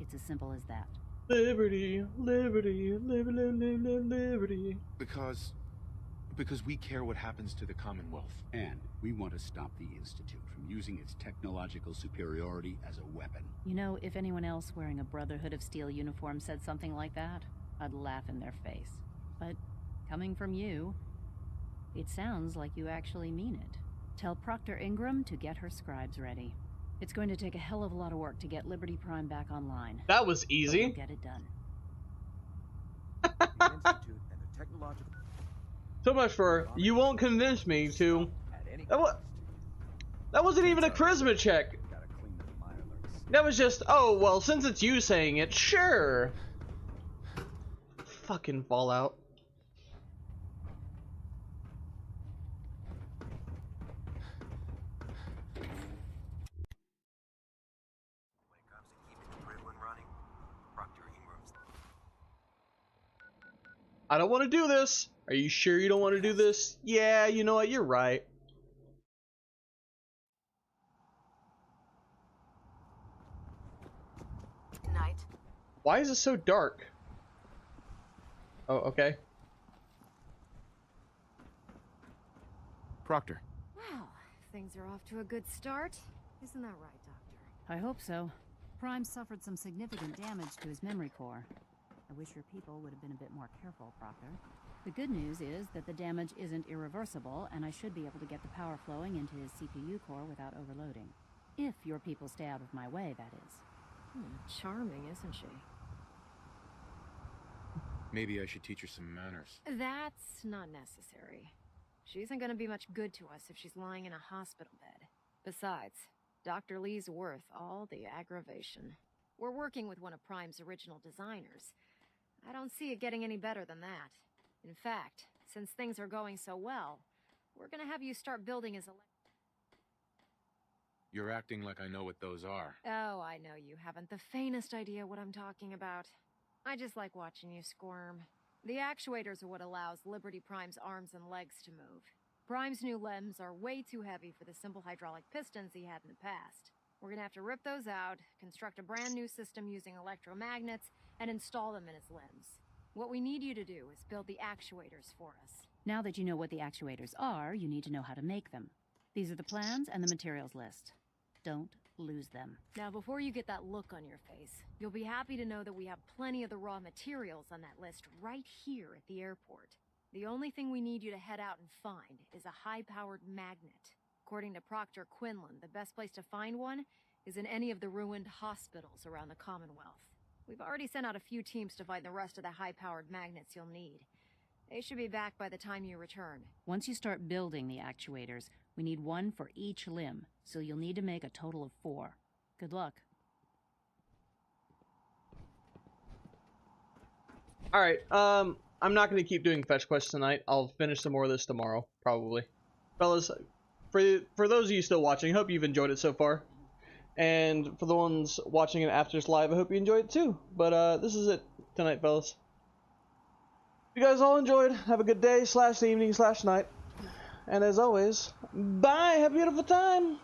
It's as simple as that. Liberty, liberty, liberty, liberty. Because we care what happens to the Commonwealth. And we want to stop the Institute from using its technological superiority as a weapon. You know, if anyone else wearing a Brotherhood of Steel uniform said something like that, I'd laugh in their face. But coming from you, it sounds like you actually mean it. Tell Proctor Ingram to get her scribes ready. It's going to take a hell of a lot of work to get Liberty Prime back online. That was easy. We'll get it done. The Institute and the technological... So much for you won't convince me to. That wasn't even a charisma check. That was just, oh well, since it's you saying it, sure. Fucking Fallout. I don't want to do this. Are you sure you don't want to do this? Yeah, you know what? You're right. Night. Why is it so dark? Oh, okay. Proctor. Wow, things are off to a good start. Isn't that right, Doctor? I hope so. Prime suffered some significant damage to his memory core. I wish your people would have been a bit more careful, Proctor. The good news is that the damage isn't irreversible, and I should be able to get the power flowing into his CPU core without overloading. If your people stay out of my way, that is. Charming, isn't she? Maybe I should teach her some manners. That's not necessary. She isn't going to be much good to us if she's lying in a hospital bed. Besides, Dr. Lee's worth all the aggravation. We're working with one of Prime's original designers. I don't see it getting any better than that. In fact, since things are going so well, we're going to have you start building his You're acting like I know what those are. Oh, I know you haven't the faintest idea what I'm talking about. I just like watching you squirm. The actuators are what allows Liberty Prime's arms and legs to move. Prime's new limbs are way too heavy for the simple hydraulic pistons he had in the past. We're gonna have to rip those out, construct a brand new system using electromagnets, and install them in his limbs. What we need you to do is build the actuators for us. Now that you know what the actuators are, you need to know how to make them. These are the plans and the materials list. Don't lose them. Now, before you get that look on your face, you'll be happy to know that we have plenty of the raw materials on that list right here at the airport. The only thing we need you to head out and find is a high-powered magnet. According to Proctor Quinlan, the best place to find one is in any of the ruined hospitals around the Commonwealth. We've already sent out a few teams to find the rest of the high-powered magnets you'll need. They should be back by the time you return. Once you start building the actuators, we need one for each limb, so you'll need to make a total of 4. Good luck. Alright, I'm not going to keep doing fetch quests tonight. I'll finish some more of this tomorrow, probably. Fellas, for those of you still watching, I hope you've enjoyed it so far. And for the ones watching it after this live, I hope you enjoyed it too. But this is it tonight, fellas. If you guys all enjoyed, have a good day / evening / night. And as always, bye, have a beautiful time.